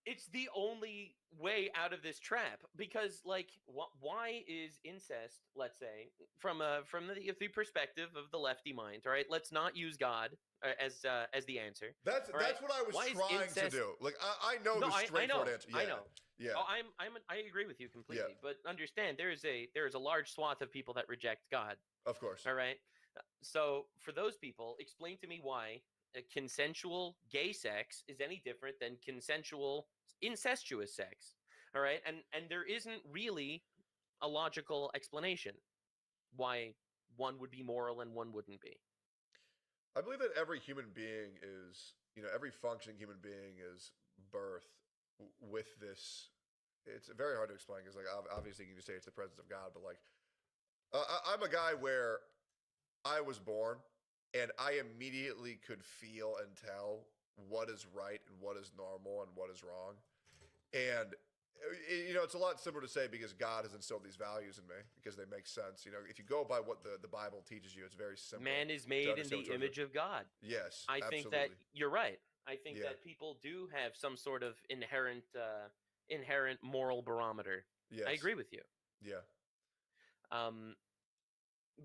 [SPEAKER 13] It's the only way out of this trap because, like, why is incest? Let's say from the perspective of the lefty mind, all right. Let's not use God as the answer.
[SPEAKER 14] That's what I was trying to do. Like I know the straightforward answer. Yeah.
[SPEAKER 13] I know.
[SPEAKER 14] Yeah.
[SPEAKER 13] Oh, I agree with you completely. But understand, there is a large swath of people that reject God.
[SPEAKER 14] Of course.
[SPEAKER 13] All right. So for those people, explain to me why consensual gay sex is any different than consensual incestuous sex. All right. And there isn't really a logical explanation why one would be moral and one wouldn't be.
[SPEAKER 14] I believe that every human being is, every functioning human being is birthed with this. It's very hard to explain because, like, obviously you can just say it's the presence of God, but like, I'm a guy where I was born and I immediately could feel and tell what is right and what is normal and what is wrong. And, it's a lot simpler to say because God has instilled these values in me because they make sense. If you go by what the Bible teaches you, it's very simple.
[SPEAKER 13] Man is made in the image of God.
[SPEAKER 14] Yes,
[SPEAKER 13] I think
[SPEAKER 14] absolutely.
[SPEAKER 13] that you're right. I think that people do have some sort of inherent moral barometer.
[SPEAKER 14] Yes.
[SPEAKER 13] I agree with you.
[SPEAKER 14] Yeah.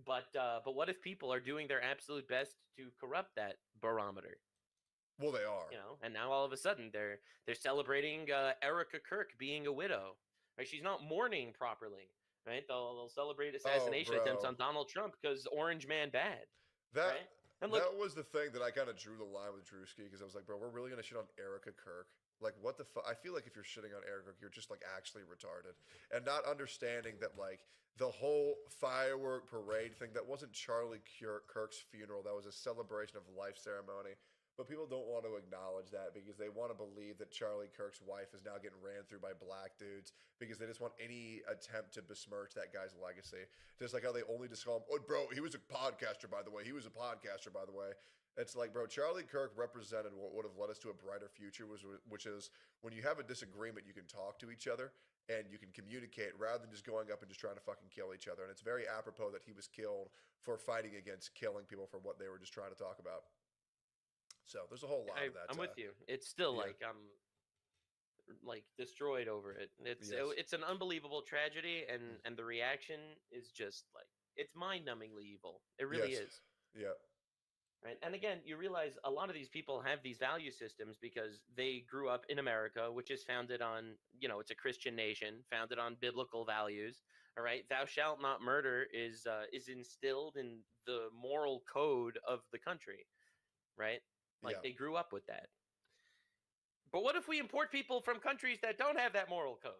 [SPEAKER 13] But what if people are doing their absolute best to corrupt that barometer?
[SPEAKER 14] Well, they are.
[SPEAKER 13] And now all of a sudden they're celebrating Erica Kirk being a widow. Right? She's not mourning properly. Right? They'll celebrate assassination attempts on Donald Trump because Orange Man bad.
[SPEAKER 14] That
[SPEAKER 13] right? And look,
[SPEAKER 14] that was the thing that I kind of drew the line with Drewski because I was like, bro, we're really gonna shit on Erica Kirk. Like, what the fuck? I feel like if you're shitting on Erica Kirk, you're just like actually retarded and not understanding that like the whole firework parade thing that wasn't Charlie Kirk's funeral. That was a celebration of life ceremony. But people don't want to acknowledge that because they want to believe that Charlie Kirk's wife is now getting ran through by black dudes because they just want any attempt to besmirch that guy's legacy. Just like how they only just call him, oh, bro, he was a podcaster, by the way. He was a podcaster, by the way. It's like, bro, Charlie Kirk represented what would have led us to a brighter future, which is when you have a disagreement, you can talk to each other and you can communicate rather than just going up and just trying to fucking kill each other. And it's very apropos that he was killed for fighting against killing people for what they were just trying to talk about. So there's a whole lot of that.
[SPEAKER 13] I'm with you. It's still like I'm like destroyed over it. It's an unbelievable tragedy, and the reaction is just like it's mind-numbingly evil. It really is.
[SPEAKER 14] Yeah.
[SPEAKER 13] Right. And again, you realize a lot of these people have these value systems because they grew up in America, which is founded on, it's a Christian nation, founded on biblical values. All right. Thou shalt not murder is instilled in the moral code of the country. Right. Like they grew up with that. But what if we import people from countries that don't have that moral code?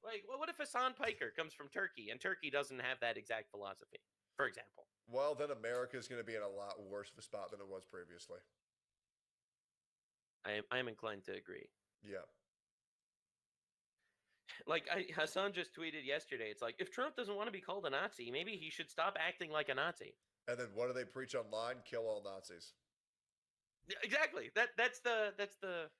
[SPEAKER 13] Like, what if Hassan Piker comes from Turkey and Turkey doesn't have that exact philosophy, for example?
[SPEAKER 14] Well, then America is going to be in a lot worse of a spot than it was previously.
[SPEAKER 13] I am inclined to agree.
[SPEAKER 14] Yeah.
[SPEAKER 13] Like Hassan just tweeted yesterday. It's like, if Trump doesn't want to be called a Nazi, maybe he should stop acting like a Nazi.
[SPEAKER 14] And then what do they preach online? Kill all Nazis.
[SPEAKER 13] Exactly. That's the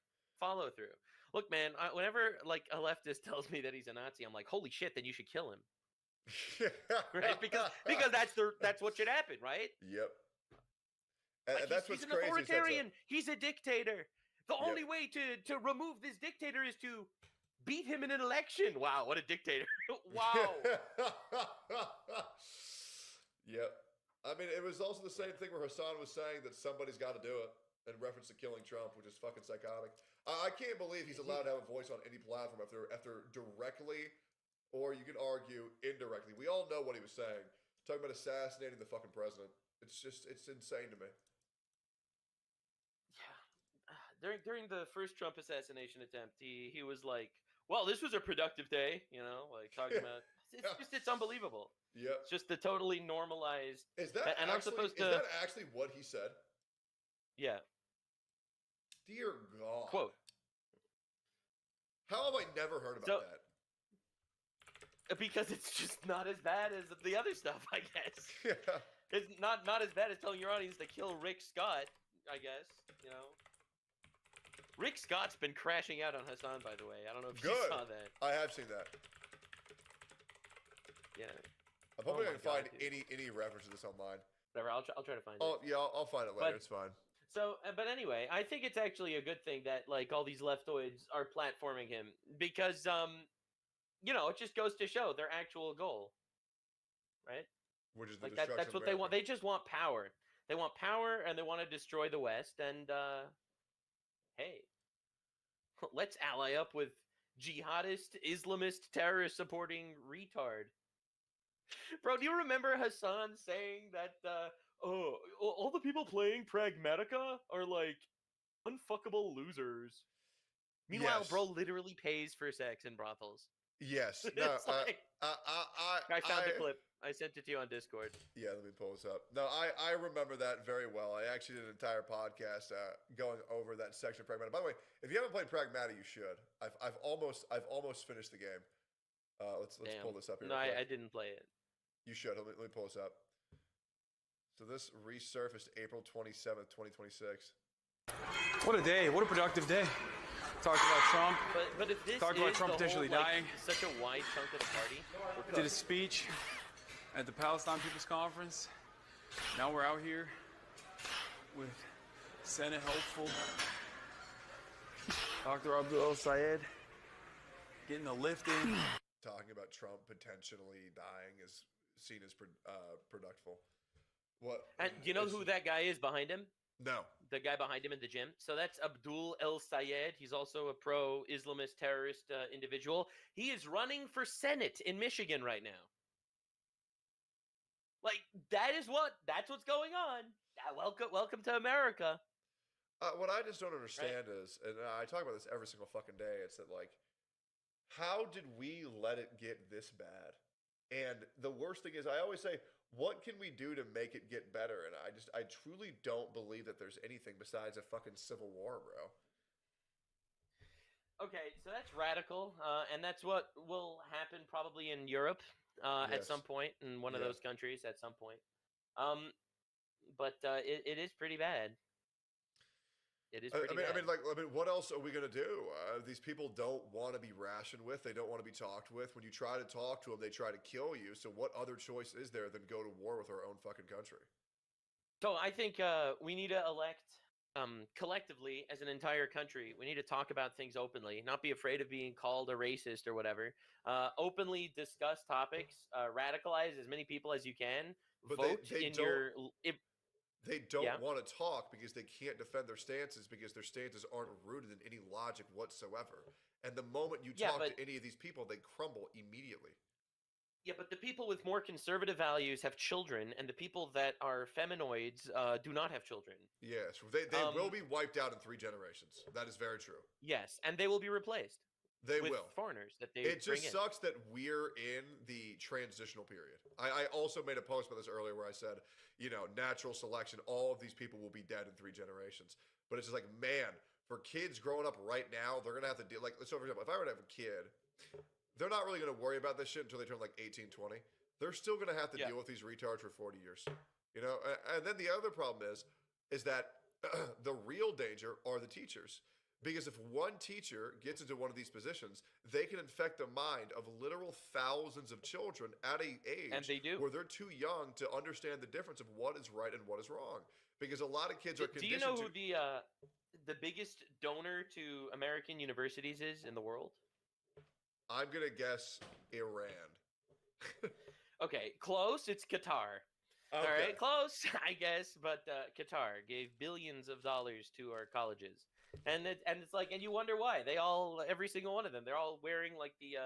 [SPEAKER 13] follow through. Look, man, whenever like a leftist tells me that he's a Nazi, I'm like, holy shit, then you should kill him. Right? Because that's what should happen, right?
[SPEAKER 14] Yep.
[SPEAKER 13] Like
[SPEAKER 14] and that's what's
[SPEAKER 13] he's an
[SPEAKER 14] crazy.
[SPEAKER 13] Authoritarian. He's a dictator. The only way to remove this dictator is to beat him in an election. Wow, what a dictator. Wow.
[SPEAKER 14] Yep. I mean, it was also the same thing where Hassan was saying that somebody's got to do it in reference to killing Trump, which is fucking psychotic. I can't believe he's allowed to have a voice on any platform after directly, or you can argue indirectly. We all know what he was saying. Talking about assassinating the fucking president. It's insane to me.
[SPEAKER 13] Yeah. During the first Trump assassination attempt, he was like, well, this was a productive day, like talking about it's unbelievable.
[SPEAKER 14] Yeah.
[SPEAKER 13] It's just the totally normalized.
[SPEAKER 14] Is that
[SPEAKER 13] and
[SPEAKER 14] actually,
[SPEAKER 13] I'm supposed to?
[SPEAKER 14] Is that actually what he said?
[SPEAKER 13] Yeah.
[SPEAKER 14] Dear God.
[SPEAKER 13] Quote.
[SPEAKER 14] How have I never heard about that?
[SPEAKER 13] Because it's just not as bad as the other stuff, I guess.
[SPEAKER 14] Yeah.
[SPEAKER 13] It's not as bad as telling your audience to kill Rick Scott, I guess, Rick Scott's been crashing out on Hassan, by the way. I don't know if you
[SPEAKER 14] Good.
[SPEAKER 13] saw that.
[SPEAKER 14] I have seen that.
[SPEAKER 13] Yeah.
[SPEAKER 14] I'm hoping
[SPEAKER 13] Oh
[SPEAKER 14] I
[SPEAKER 13] my
[SPEAKER 14] can find
[SPEAKER 13] God, dude.
[SPEAKER 14] any reference to this online.
[SPEAKER 13] Whatever, I'll try to find
[SPEAKER 14] Oh
[SPEAKER 13] it.
[SPEAKER 14] yeah, I'll find it later.
[SPEAKER 13] But-
[SPEAKER 14] It's fine.
[SPEAKER 13] So, but anyway, I think it's actually a good thing that like all these leftoids are platforming him because it just goes to show their actual goal, right?
[SPEAKER 14] Which is the
[SPEAKER 13] Like
[SPEAKER 14] destruction
[SPEAKER 13] that's
[SPEAKER 14] of
[SPEAKER 13] what they
[SPEAKER 14] America.
[SPEAKER 13] want. They just want power. They want power and they want to destroy the West. And hey, let's ally up with jihadist, Islamist, terrorist supporting retard. Bro, do you remember Hassan saying that all the people playing Pragmatica are like unfuckable losers? Meanwhile,
[SPEAKER 14] Yes.
[SPEAKER 13] bro literally pays for sex in brothels.
[SPEAKER 14] Yes.
[SPEAKER 13] It's
[SPEAKER 14] No.
[SPEAKER 13] like- I found the
[SPEAKER 14] I-
[SPEAKER 13] clip. I sent it to you on Discord.
[SPEAKER 14] Yeah, let me pull this up. No, I remember that very well. I actually did an entire podcast going over that section of Pragmata. By the way, if you haven't played Pragmata, you should. I've almost finished the game. Let's
[SPEAKER 13] Damn.
[SPEAKER 14] pull this up here.
[SPEAKER 13] No,
[SPEAKER 14] real quick.
[SPEAKER 13] I didn't play it.
[SPEAKER 14] You should. Let me pull this up. So this resurfaced April 27th, 2026.
[SPEAKER 15] What a day. What a productive day. Talked about Trump.
[SPEAKER 13] But if this
[SPEAKER 15] Talked
[SPEAKER 13] is
[SPEAKER 15] about Trump
[SPEAKER 13] the
[SPEAKER 15] potentially
[SPEAKER 13] whole, like,
[SPEAKER 15] dying.
[SPEAKER 13] such a wide chunk of the party, we're
[SPEAKER 15] Did a
[SPEAKER 13] cooked.
[SPEAKER 15] speech at the Palestine People's Conference. Now we're out here with Senate hopeful Dr. Abdul Sayed getting the lift in.
[SPEAKER 14] Talking about Trump potentially dying is seen as productful. What?
[SPEAKER 13] And do you know who that guy is behind him?
[SPEAKER 14] No.
[SPEAKER 13] The guy behind him in the gym. So that's Abdul El Sayed. He's also a pro-Islamist terrorist individual. He is running for Senate in Michigan right now. Like that's what's going on. Welcome to America.
[SPEAKER 14] What I just don't understand is, and I talk about this every single fucking day, it's that like, how did we let it get this bad? And the worst thing is, I always say, what can we do to make it get better? And I truly don't believe that there's anything besides a fucking civil war, bro.
[SPEAKER 13] Okay, so that's radical, and that's what will happen probably in Europe at
[SPEAKER 14] Yes.
[SPEAKER 13] some point, in one of
[SPEAKER 14] Yeah.
[SPEAKER 13] those countries at some point. But it is pretty bad. It is pretty bad.
[SPEAKER 14] I mean, what else are we gonna do? These people don't want to be rationed with. They don't want to be talked with. When you try to talk to them, they try to kill you. So, what other choice is there than go to war with our own fucking country?
[SPEAKER 13] So I think we need to elect collectively as an entire country. We need to talk about things openly, not be afraid of being called a racist or whatever. Openly discuss topics, radicalize as many people as you can.
[SPEAKER 14] But
[SPEAKER 13] vote
[SPEAKER 14] they
[SPEAKER 13] in
[SPEAKER 14] don't-
[SPEAKER 13] your.
[SPEAKER 14] They don't
[SPEAKER 13] Yeah.
[SPEAKER 14] want to talk because they can't defend their stances because their stances aren't rooted in any logic whatsoever. And the moment you
[SPEAKER 13] Yeah,
[SPEAKER 14] talk
[SPEAKER 13] but-
[SPEAKER 14] to any of these people, they crumble immediately.
[SPEAKER 13] Yeah, but the people with more conservative values have children, and the people that are feminoids do not have children.
[SPEAKER 14] Yes, they will be wiped out in 3 generations. That is very true.
[SPEAKER 13] Yes, and they will be replaced.
[SPEAKER 14] They
[SPEAKER 13] with
[SPEAKER 14] will.
[SPEAKER 13] foreigners that they
[SPEAKER 14] It
[SPEAKER 13] bring
[SPEAKER 14] just
[SPEAKER 13] in.
[SPEAKER 14] sucks that we're in the transitional period. I also made a post about this earlier where I said, natural selection, all of these people will be dead in 3 generations. But it's just like, man, for kids growing up right now, they're going to have to deal, like, so for example, if I were to have a kid, they're not really going to worry about this shit until they turn like 18, 20. They're still going to have to deal with these retards for 40 years. And then the other problem is that the real danger are the teachers. Because if one teacher gets into one of these positions, they can infect the mind of literal thousands of children at an age
[SPEAKER 13] And they do.
[SPEAKER 14] where they're too young to understand the difference of what is right and what is wrong. Because a lot of kids are
[SPEAKER 13] Do
[SPEAKER 14] conditioned
[SPEAKER 13] you know who
[SPEAKER 14] to...
[SPEAKER 13] the biggest donor to American universities is in the world?
[SPEAKER 14] I'm going to guess Iran.
[SPEAKER 13] Okay, close. It's Qatar. All
[SPEAKER 14] Okay.
[SPEAKER 13] right, close, I guess. But Qatar gave billions of dollars to our colleges, and it's like, and you wonder why every single one of them, they're all wearing like the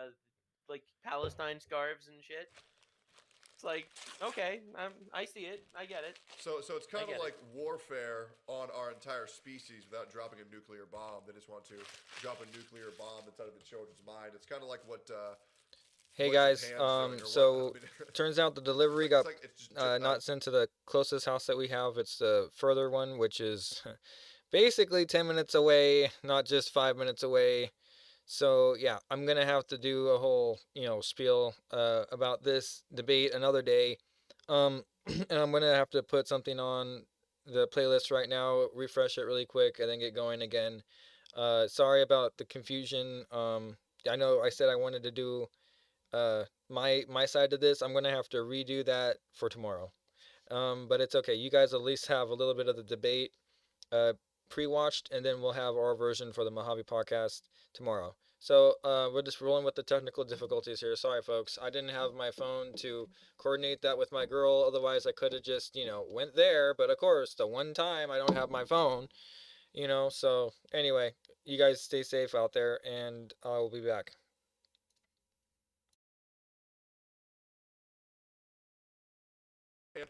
[SPEAKER 13] like Palestine scarves and shit. It's like, okay, I see it, I get it.
[SPEAKER 14] So it's kind
[SPEAKER 13] I
[SPEAKER 14] of
[SPEAKER 13] get
[SPEAKER 14] like warfare on our entire species without dropping a nuclear bomb. They just want to drop a nuclear bomb inside of the children's mind. It's kind of like what...
[SPEAKER 1] Hey
[SPEAKER 14] what
[SPEAKER 1] guys,
[SPEAKER 14] Japan's doing or what-
[SPEAKER 1] so turns out the delivery got
[SPEAKER 14] it's just
[SPEAKER 1] not sent to the closest house that we have. It's the further one, which is basically 10 minutes away, not just 5 minutes away. So yeah, I'm gonna have to do a whole spiel about this debate another day, and I'm gonna have to put something on the playlist right now, refresh it really quick, and then get going again. Sorry about the confusion. I know I said I wanted to do my side of this. I'm gonna have to redo that for tomorrow. But it's okay. You guys at least have a little bit of the debate pre-watched, and then we'll have our version for the Mojave podcast tomorrow. So we're just rolling with the technical difficulties here. Sorry, folks. I didn't have my phone to coordinate that with my girl. Otherwise, I could have just, went there. But of course, the one time I don't have my phone, So anyway, you guys stay safe out there, and I will be back.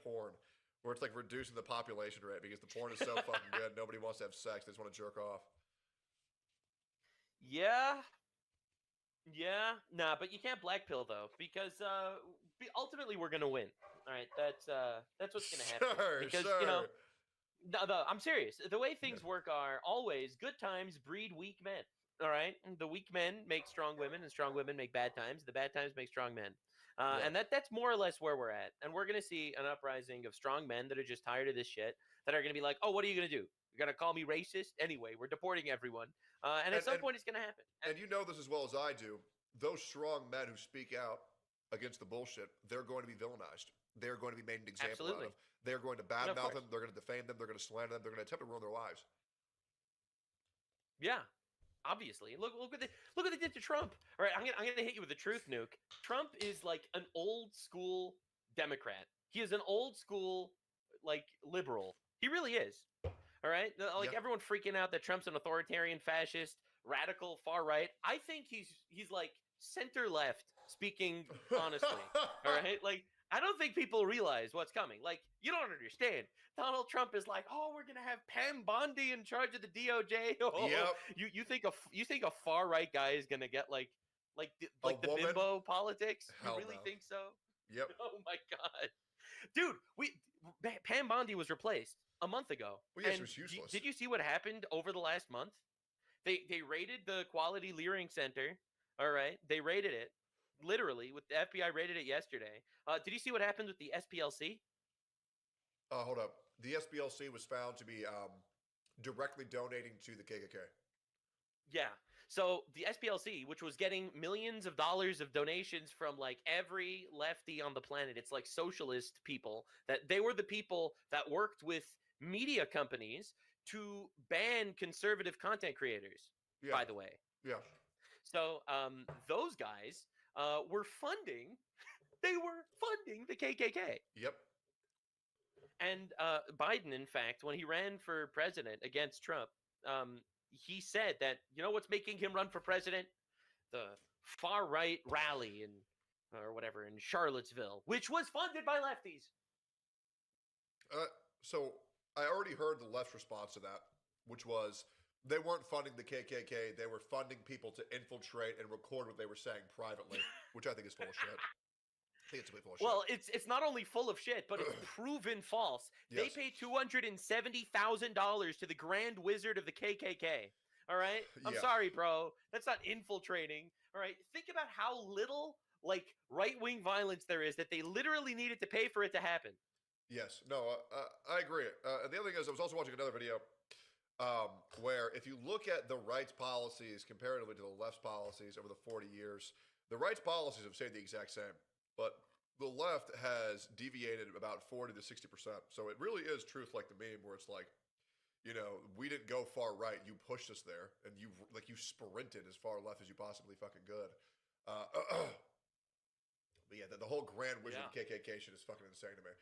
[SPEAKER 14] Porn, where it's like reducing the population rate because the porn is so fucking good. Nobody wants to have sex. They just want to jerk off.
[SPEAKER 13] Yeah. Yeah. Nah, but you can't black pill though, because ultimately we're gonna win. All right, that's what's gonna happen. Because no, I'm serious. The way things work are always good times breed weak men. All right, the weak men make strong women, and strong women make bad times. The bad times make strong men. And that's more or less where we're at. And we're going to see an uprising of strong men that are just tired of this shit, that are going to be like, oh, what are you going to do? You're going to call me racist? Anyway, we're deporting everyone. And at some point, it's going to happen.
[SPEAKER 14] And you know this as well as I do. Those strong men who speak out against the bullshit, they're going to be villainized. They're going to be made an example out of. They're going to badmouth them. They're going to defame them. They're going to slander them. They're going to attempt to ruin their lives.
[SPEAKER 13] Yeah. Obviously, look what they did to Trump. All right, I'm gonna hit you with the truth, Nuke. Trump is like an old school Democrat. He is an old school liberal. He really is. All right, everyone freaking out that Trump's an authoritarian, fascist, radical, far right. I think he's like center left. Speaking honestly, all right, I don't think people realize what's coming. You don't understand. Donald Trump is like, oh, we're gonna have Pam Bondi in charge of the DOJ. Oh, yep. You think a far right guy is gonna get the woman? Bimbo politics?
[SPEAKER 14] Hell
[SPEAKER 13] you really
[SPEAKER 14] no.
[SPEAKER 13] think so?
[SPEAKER 14] Yep.
[SPEAKER 13] Oh my god, dude, Pam Bondi was replaced a month ago.
[SPEAKER 14] Well, yeah, she was useless.
[SPEAKER 13] Did you see what happened over the last month? They raided the Quality Leering Center. All right, they raided it. Literally, with the FBI raided it yesterday. Did you see what happened with the SPLC?
[SPEAKER 14] Hold up. The SPLC was found to be directly donating to the KKK.
[SPEAKER 13] Yeah. So the SPLC, which was getting millions of dollars of donations from every lefty on the planet, it's like socialist people, that they were the people that worked with media companies to ban conservative content creators, by the way.
[SPEAKER 14] Yeah.
[SPEAKER 13] So those guys were funding the KKK.
[SPEAKER 14] Yep.
[SPEAKER 13] And Biden, in fact, when he ran for president against Trump, he said that, you know what's making him run for president? The far right rally in Charlottesville, which was funded by lefties.
[SPEAKER 14] So I already heard the left's response to that, which was they weren't funding the KKK. They were funding people to infiltrate and record what they were saying privately, which I think is full of shit. I think it's full of shit.
[SPEAKER 13] Well, it's not only full of shit, but it's proven false. Yes. They paid $270,000 to the Grand Wizard of the KKK. All right? I'm sorry, bro. That's not infiltrating. All right? Think about how little, right-wing violence there is that they literally needed to pay for it to happen.
[SPEAKER 14] Yes. No, I agree. And the other thing is I was also watching another video where if you look at the right's policies comparatively to the left's policies over the 40 years, the right's policies have stayed the exact same. But the left has deviated about 40 to 60%. So it really is truth like the meme where it's like, we didn't go far right. You pushed us there, and you sprinted as far left as you possibly fucking could. But yeah, the whole Grand Wizard KKK shit is fucking insane to me.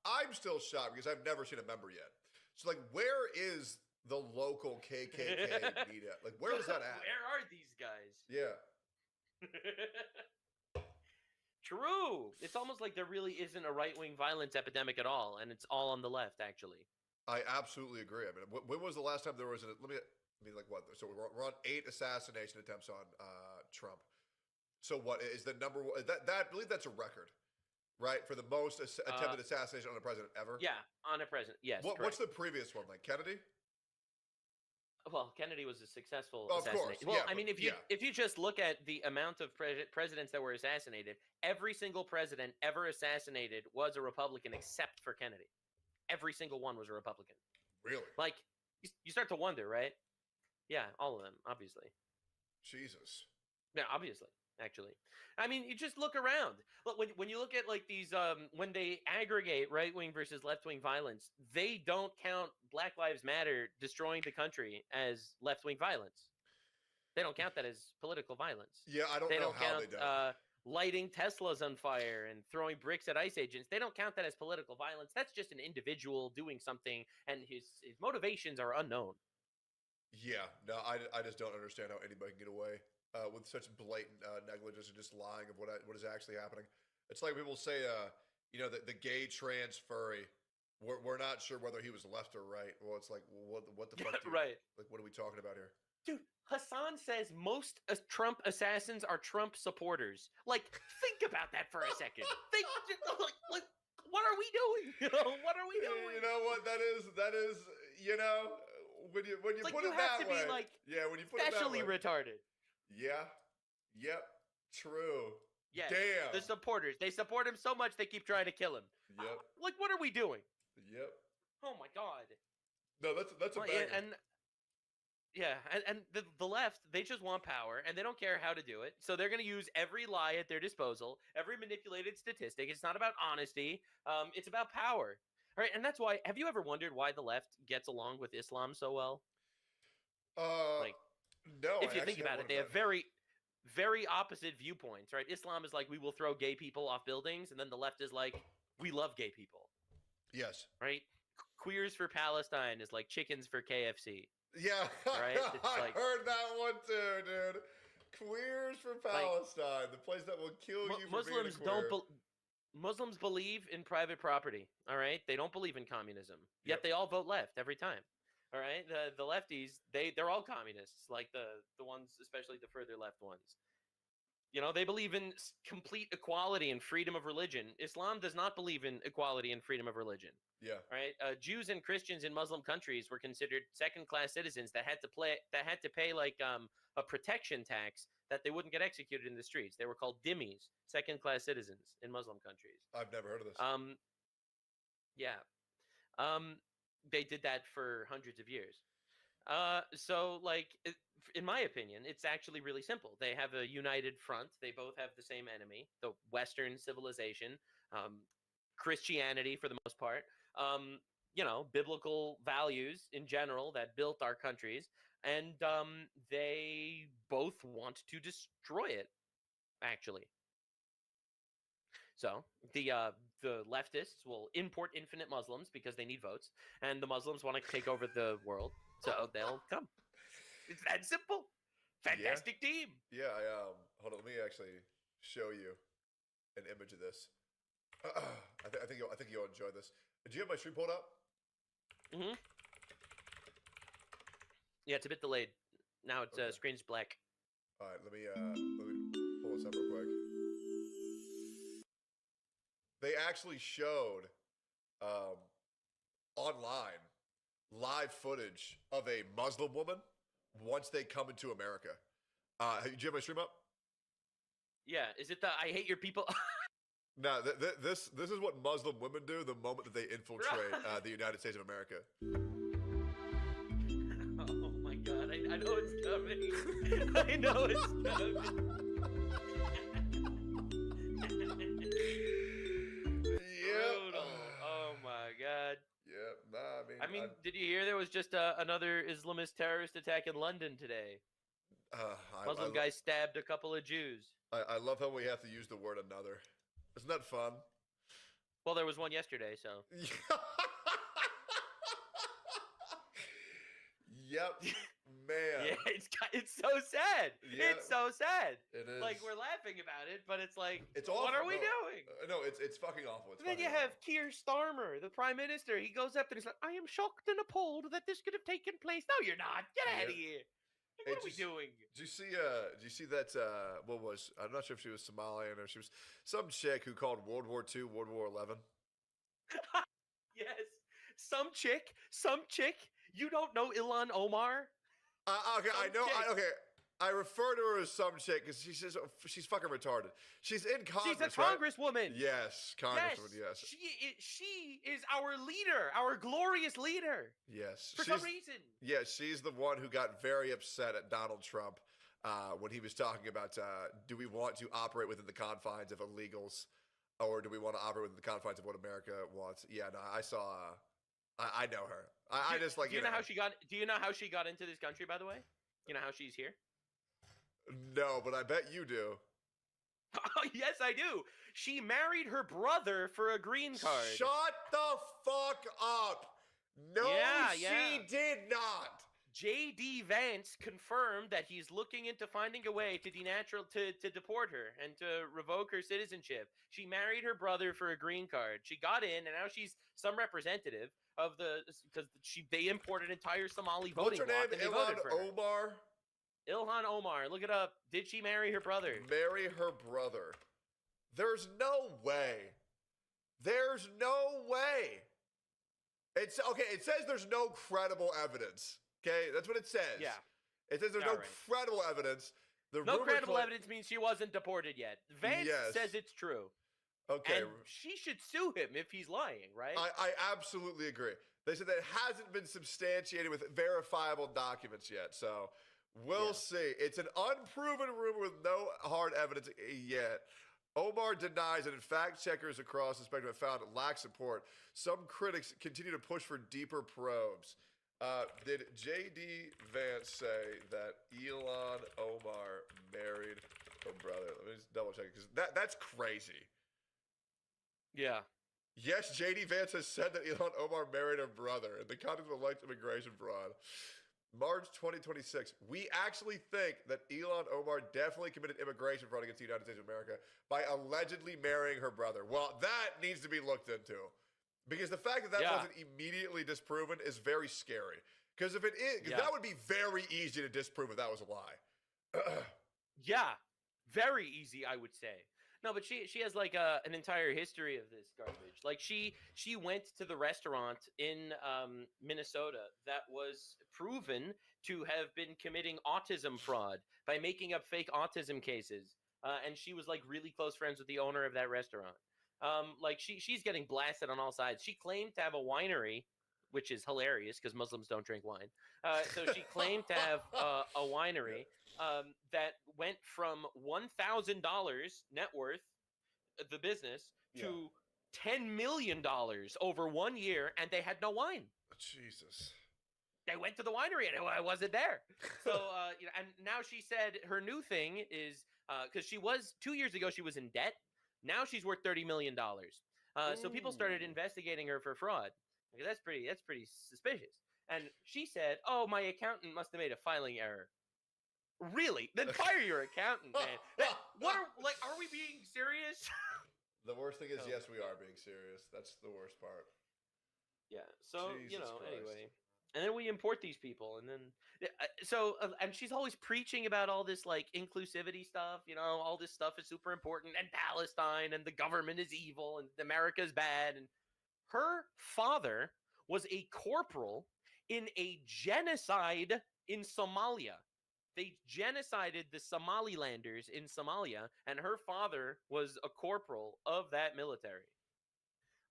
[SPEAKER 14] I'm still shocked because I've never seen a member yet. So where is the local KKK media? Where is that at?
[SPEAKER 13] Where are these guys?
[SPEAKER 14] Yeah.
[SPEAKER 13] True. It's almost like there really isn't a right-wing violence epidemic at all, and it's all on the left, actually.
[SPEAKER 14] I absolutely agree. I mean, when was the last time there was what? So we're on 8 assassination attempts on Trump. So what is the number one? That I believe that's a record, right? For the most attempted assassination on a president ever.
[SPEAKER 13] Yeah, on a president. Yes.
[SPEAKER 14] What's the previous one? Kennedy?
[SPEAKER 13] Well, Kennedy was a successful
[SPEAKER 14] Of
[SPEAKER 13] assassination.
[SPEAKER 14] course.
[SPEAKER 13] Well, I mean, if you just look at the amount of presidents that were assassinated, every single president ever assassinated was a Republican except for Kennedy. Every single one was a Republican.
[SPEAKER 14] Really?
[SPEAKER 13] You start to wonder, right? Yeah, all of them, obviously.
[SPEAKER 14] Jesus.
[SPEAKER 13] Yeah, obviously. Actually, I mean, you just look around. Look, when you look at like these, when they aggregate right wing versus left wing violence, they don't count Black Lives Matter destroying the country as left wing violence. They don't count that as political violence.
[SPEAKER 14] Yeah, I don't
[SPEAKER 13] They
[SPEAKER 14] know
[SPEAKER 13] don't
[SPEAKER 14] how
[SPEAKER 13] count
[SPEAKER 14] they don't.
[SPEAKER 13] lighting Teslas on fire and throwing bricks at ICE agents. They don't count that as political violence. That's just an individual doing something, and his motivations are unknown.
[SPEAKER 14] Yeah, no, I just don't understand how anybody can get away with such blatant negligence and just lying of what is actually happening. It's like people say, the gay trans furry. We're not sure whether he was left or right. Well, it's like, what the fuck?
[SPEAKER 13] Right.
[SPEAKER 14] Like, what are we talking about here?
[SPEAKER 13] Dude, Hassan says most Trump assassins are Trump supporters. Like, think about that for a second. Think, like, what are we doing? What are we doing?
[SPEAKER 14] You know what? That is, when you
[SPEAKER 13] like
[SPEAKER 14] put
[SPEAKER 13] you
[SPEAKER 14] it
[SPEAKER 13] have
[SPEAKER 14] that
[SPEAKER 13] to
[SPEAKER 14] way.
[SPEAKER 13] be like,
[SPEAKER 14] yeah, when you put it that
[SPEAKER 13] especially
[SPEAKER 14] way.
[SPEAKER 13] retarded.
[SPEAKER 14] Yeah. Yep. True.
[SPEAKER 13] Yes.
[SPEAKER 14] Damn.
[SPEAKER 13] The supporters. They support him so much they keep trying to kill him.
[SPEAKER 14] Yep.
[SPEAKER 13] Like, what are we doing?
[SPEAKER 14] Yep.
[SPEAKER 13] Oh my God.
[SPEAKER 14] No, that's a banger.
[SPEAKER 13] And the left, they just want power, and they don't care how to do it. So they're going to use every lie at their disposal, every manipulated statistic. It's not about honesty. It's about power. All right, and that's why. Have you ever wondered why the left gets along with Islam so well?
[SPEAKER 14] No.
[SPEAKER 13] If you think about it, they have very, very opposite viewpoints, right? Islam is like, we will throw gay people off buildings, and then the left is like, we love gay people.
[SPEAKER 14] Yes.
[SPEAKER 13] Right? Queers for Palestine is like chickens for KFC.
[SPEAKER 14] Yeah.
[SPEAKER 13] Right? It's
[SPEAKER 14] I heard that one too, dude. Queers for Palestine, the place that will kill you for
[SPEAKER 13] Muslims
[SPEAKER 14] being a queer.
[SPEAKER 13] Muslims believe in private property. All right, they don't believe in communism. Yet they all vote left every time. All right, the lefties, they're all communists, like the ones, especially the further left ones. You know, they believe in complete equality and freedom of religion. Islam does not believe in equality and freedom of religion.
[SPEAKER 14] Yeah.
[SPEAKER 13] Right. Jews and Christians in Muslim countries were considered second-class citizens that had to pay like a protection tax that they wouldn't get executed in the streets. They were called dhimmis, second-class citizens in Muslim countries.
[SPEAKER 14] I've never heard of this.
[SPEAKER 13] Yeah. They did that for hundreds of years. So, like, in my opinion, it's actually really simple. They have a united front. They both have the same enemy, the Western civilization, Christianity for the most part, biblical values in general that built our countries. And they both want to destroy it, actually. So the leftists will import infinite Muslims because they need votes, and the Muslims want to take over the world, so they'll come. It's that simple. Fantastic team.
[SPEAKER 14] Yeah, hold on. Let me actually show you an image of this. I think you'll enjoy this. Did you have my stream pulled up?
[SPEAKER 13] Mm-hmm. Yeah, it's a bit delayed. Now it's screen's black.
[SPEAKER 14] All right, let me pull this up real quick. They actually showed online live footage of a Muslim woman once they come into America. Did you have my stream up?
[SPEAKER 13] Yeah, is it the I hate your people?
[SPEAKER 14] No, this is what Muslim women do the moment that they infiltrate the United States of America.
[SPEAKER 13] Oh my God, I know it's coming. I know it's coming. Brutal. Oh my God.
[SPEAKER 14] Yeah, nah,
[SPEAKER 13] I mean, did you hear there was just another Islamist terrorist attack in London today? Muslim guy stabbed a couple of Jews.
[SPEAKER 14] I love how we have to use the word another. Isn't that fun?
[SPEAKER 13] Well, there was one yesterday, so.
[SPEAKER 14] Yep, man.
[SPEAKER 13] Yeah, it's so sad.
[SPEAKER 14] Yeah,
[SPEAKER 13] it's so sad.
[SPEAKER 14] It is.
[SPEAKER 13] Like, we're laughing about it, but it's like,
[SPEAKER 14] it's
[SPEAKER 13] what
[SPEAKER 14] awful.
[SPEAKER 13] are we doing?
[SPEAKER 14] No, it's fucking awful.
[SPEAKER 13] Then you have Keir Starmer, the prime minister. He goes up and he's like, I am shocked and appalled that this could have taken place. No, you're not. Get out of here. Like, what are we doing?
[SPEAKER 14] Did you see that, I'm not sure if she was Somalian or she was some chick who called World War II World War 11.
[SPEAKER 13] Yes. Some chick. You don't know Ilhan Omar?
[SPEAKER 14] Okay, I know. Okay, I refer to her as some chick because she's fucking retarded. She's in Congress.
[SPEAKER 13] She's a congresswoman.
[SPEAKER 14] Right? Yes, congresswoman. Yes.
[SPEAKER 13] She is our leader, our glorious leader.
[SPEAKER 14] Yes.
[SPEAKER 13] For some reason.
[SPEAKER 14] Yes, she's the one who got very upset at Donald Trump when he was talking about do we want to operate within the confines of illegals or do we want to operate within the confines of what America wants? Yeah, no, I saw. I know her. I just like.
[SPEAKER 13] Do you know how she got? Do you know how she got into this country? By the way, you know how she's here.
[SPEAKER 14] No, but I bet you do.
[SPEAKER 13] Yes, I do. She married her brother for a green card.
[SPEAKER 14] Shut the fuck up. No, she did not.
[SPEAKER 13] J.D. Vance confirmed that he's looking into finding a way to to deport her and to revoke her citizenship. She married her brother for a green card. She got in, and now she's some representative of because they imported entire Somali voting.
[SPEAKER 14] What's her name? Ilhan Omar.
[SPEAKER 13] Ilhan Omar. Look it up. Did she marry her brother?
[SPEAKER 14] Marry her brother. There's no way. There's no way. It's okay. It says there's no credible evidence. Okay, that's what it says.
[SPEAKER 13] Yeah.
[SPEAKER 14] It says there's no credible evidence.
[SPEAKER 13] No credible evidence means she wasn't deported yet. Vance says it's true.
[SPEAKER 14] Okay.
[SPEAKER 13] And she should sue him if he's lying, right?
[SPEAKER 14] I absolutely agree. They said that it hasn't been substantiated with verifiable documents yet, so we'll see. It's an unproven rumor with no hard evidence yet. Omar denies it, and fact checkers across the spectrum have found it lacks support. Some critics continue to push for deeper probes. Did J.D. Vance say that Ilhan Omar married her brother? Let me just double check it, because that's crazy.
[SPEAKER 13] Yeah.
[SPEAKER 14] Yes, J.D. Vance has said that Ilhan Omar married her brother in the context of alleged immigration fraud. March 2026. We actually think that Ilhan Omar definitely committed immigration fraud against the United States of America by allegedly marrying her brother. Well, that needs to be looked into. Because the fact that wasn't immediately disproven is very scary. Because if it is, that would be very easy to disprove if that was a lie.
[SPEAKER 13] Yeah, very easy, I would say. No, but she has like an entire history of this garbage. Like she went to the restaurant in Minnesota that was proven to have been committing autism fraud by making up fake autism cases, and she was like really close friends with the owner of that restaurant. Like she's getting blasted on all sides. She claimed to have a winery, which is hilarious because Muslims don't drink wine. So she claimed to have a winery that went from $1,000 net worth, the business, to $10 million over 1 year, and they had no wine.
[SPEAKER 14] Jesus.
[SPEAKER 13] They went to the winery and I wasn't there. So, and now she said her new thing is because she was 2 years ago she was in debt. Now she's worth $30 million. So people started investigating her for fraud. That's pretty suspicious. And she said, "Oh, my accountant must have made a filing error." Really? Then fire your accountant, man. Are we being serious?
[SPEAKER 14] The worst thing is, yes, we are being serious. That's the worst part.
[SPEAKER 13] Yeah. So
[SPEAKER 14] Jesus Christ.
[SPEAKER 13] anyway. And then we import these people, and then and she's always preaching about all this like inclusivity stuff, all this stuff is super important, and Palestine, and the government is evil, and America's bad. And her father was a corporal in a genocide in Somalia. They genocided the Somalilanders in Somalia, and her father was a corporal of that military.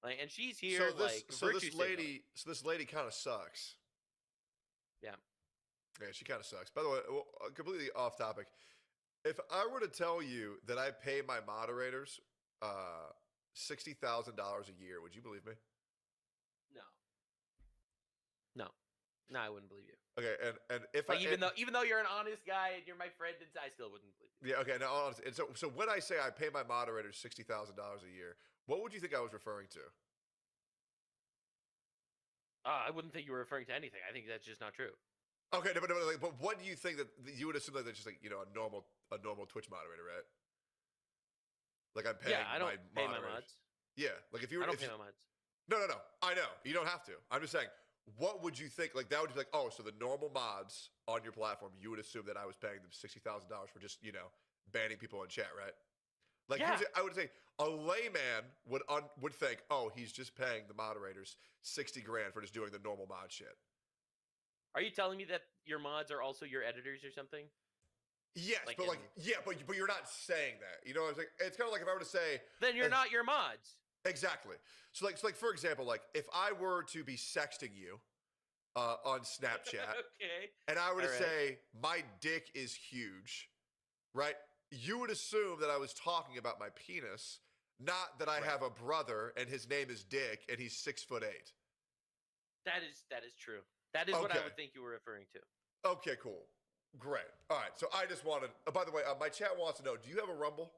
[SPEAKER 13] Like, and she's here.
[SPEAKER 14] So this lady kind of sucks.
[SPEAKER 13] Yeah.
[SPEAKER 14] Yeah, she kind of sucks. By the way, completely off topic. If I were to tell you that I pay my moderators $60,000 a year, would you believe me?
[SPEAKER 13] No, I wouldn't believe you.
[SPEAKER 14] Okay, and if
[SPEAKER 13] even though you're an honest guy and you're my friend, I still wouldn't believe you.
[SPEAKER 14] Yeah. Okay. Now, honestly, and so when I say I pay my moderators $60,000 a year, what would you think I was referring to?
[SPEAKER 13] I wouldn't think you were referring to anything. I think that's just not true.
[SPEAKER 14] Okay, but what do you think that you would assume that that's just like a normal Twitch moderator, right? Like I'm paying.
[SPEAKER 13] Yeah, I don't pay my mods.
[SPEAKER 14] Yeah, like if you were.
[SPEAKER 13] I don't pay my mods.
[SPEAKER 14] No. I know you don't have to. I'm just saying. What would you think? Like that would be like, oh, so the normal mods on your platform, you would assume that I was paying them $60,000 for just banning people in chat, right? Like I would say a layman would think, oh, he's just paying the moderators $60,000 for just doing the normal mod shit.
[SPEAKER 13] Are you telling me that your mods are also your editors or something?
[SPEAKER 14] Yes,
[SPEAKER 13] Like
[SPEAKER 14] but
[SPEAKER 13] in-
[SPEAKER 14] like, yeah, but you're not saying that. You know what I'm saying? It's kind of like if I were to say,
[SPEAKER 13] then you're not your mods.
[SPEAKER 14] exactly. So like for example, like if I were to be sexting you on Snapchat,
[SPEAKER 13] Okay.
[SPEAKER 14] and I were to
[SPEAKER 13] All right.
[SPEAKER 14] say my dick is huge, right? You would assume that I was talking about my penis, not that I have a brother and his name is Dick and he's 6'8".
[SPEAKER 13] That is true. That is what I
[SPEAKER 14] Okay.
[SPEAKER 13] would think you were referring to.
[SPEAKER 14] Okay, cool. Great. All right. So I just wanted. By the way, my chat wants to know: do you have a Rumble?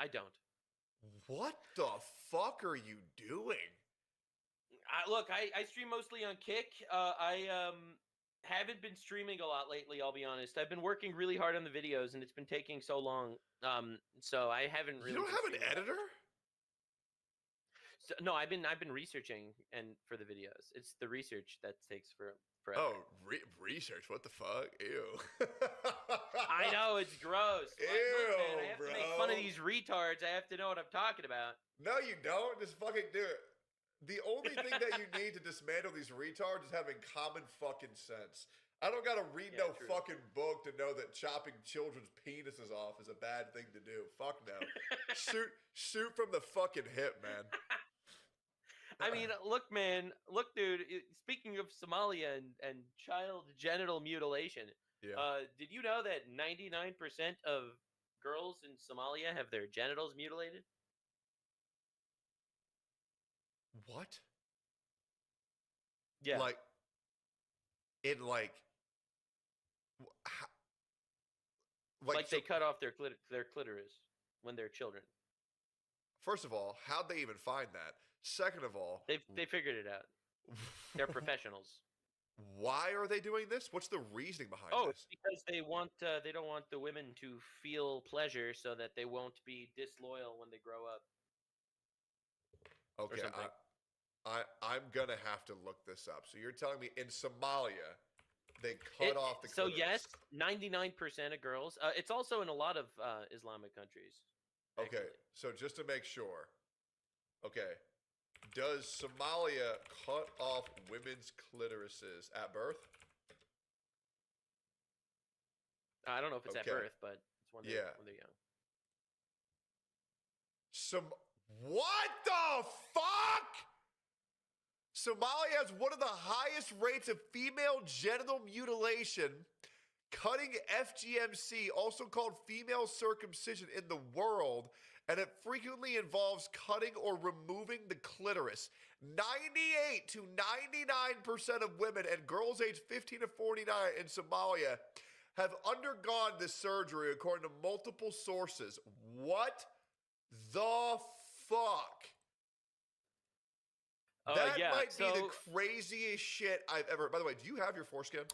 [SPEAKER 13] I don't.
[SPEAKER 14] What the fuck are you doing?
[SPEAKER 13] Look, I stream mostly on Kick. I haven't been streaming a lot lately. I'll be honest. I've been working really hard on the videos, and it's been taking so long. So I haven't really.
[SPEAKER 14] You don't
[SPEAKER 13] been
[SPEAKER 14] have an
[SPEAKER 13] streaming.
[SPEAKER 14] editor?
[SPEAKER 13] So, no, I've been researching and for the videos. It's the research that takes forever.
[SPEAKER 14] Oh, research? What the fuck? Ew.
[SPEAKER 13] I know it's gross.
[SPEAKER 14] Ew,
[SPEAKER 13] Look, man, I have
[SPEAKER 14] bro.
[SPEAKER 13] to make fun of these retards. I have to know what I'm talking about.
[SPEAKER 14] No, you don't. Just fucking do it. The only thing that you need to dismantle these retards is having common fucking sense. I don't gotta read no
[SPEAKER 13] true.
[SPEAKER 14] fucking book to know that chopping children's penises off is a bad thing to do. Fuck no. shoot from the fucking hip, man.
[SPEAKER 13] I mean, look, man. Look, dude. Speaking of Somalia and child genital mutilation,
[SPEAKER 14] Yeah.
[SPEAKER 13] did you know that 99% of girls in Somalia have their genitals mutilated?
[SPEAKER 14] What?
[SPEAKER 13] Yeah.
[SPEAKER 14] Like, in like,
[SPEAKER 13] like they cut off their clitoris when they're children.
[SPEAKER 14] First of all, how'd they even find that? Second of all,
[SPEAKER 13] They figured it out. They're professionals.
[SPEAKER 14] Why are they doing this? What's the reasoning behind
[SPEAKER 13] Oh,
[SPEAKER 14] this?
[SPEAKER 13] it's because they don't want the women to feel pleasure, so that they won't be disloyal when they grow up.
[SPEAKER 14] Okay, I'm gonna have to look this up. So you're telling me in Somalia, they cut off the
[SPEAKER 13] So
[SPEAKER 14] clitoris?
[SPEAKER 13] yes, 99% of girls. It's also in a lot of Islamic countries.
[SPEAKER 14] Okay, so just to make sure. Okay, does Somalia cut off women's clitorises at birth?
[SPEAKER 13] I don't know if it's at
[SPEAKER 14] Okay.
[SPEAKER 13] birth, but it's when they're,
[SPEAKER 14] Yeah.
[SPEAKER 13] when they're young.
[SPEAKER 14] What the fuck? Somalia has one of the highest rates of female genital mutilation, cutting FGMC, also called female circumcision, in the world, and it frequently involves cutting or removing the clitoris. 98 to 99% of women and girls aged 15 to 49 in Somalia have undergone this surgery, according to multiple sources. What the fuck? That
[SPEAKER 13] yeah,
[SPEAKER 14] might be the
[SPEAKER 13] so-
[SPEAKER 14] craziest shit I've ever. By the way, do you have your foreskin?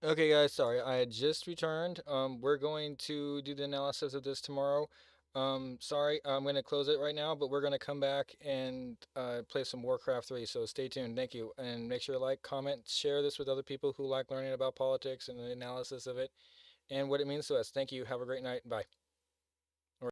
[SPEAKER 1] Okay, guys, sorry, I had just returned. We're going to do the analysis of this tomorrow. Sorry, I'm going to close it right now, but we're going to come back and play some Warcraft 3. So stay tuned. Thank you, and make sure to like, comment, share this with other people who like learning about politics and the analysis of it and what it means to us. Thank you. Have a great night. Bye.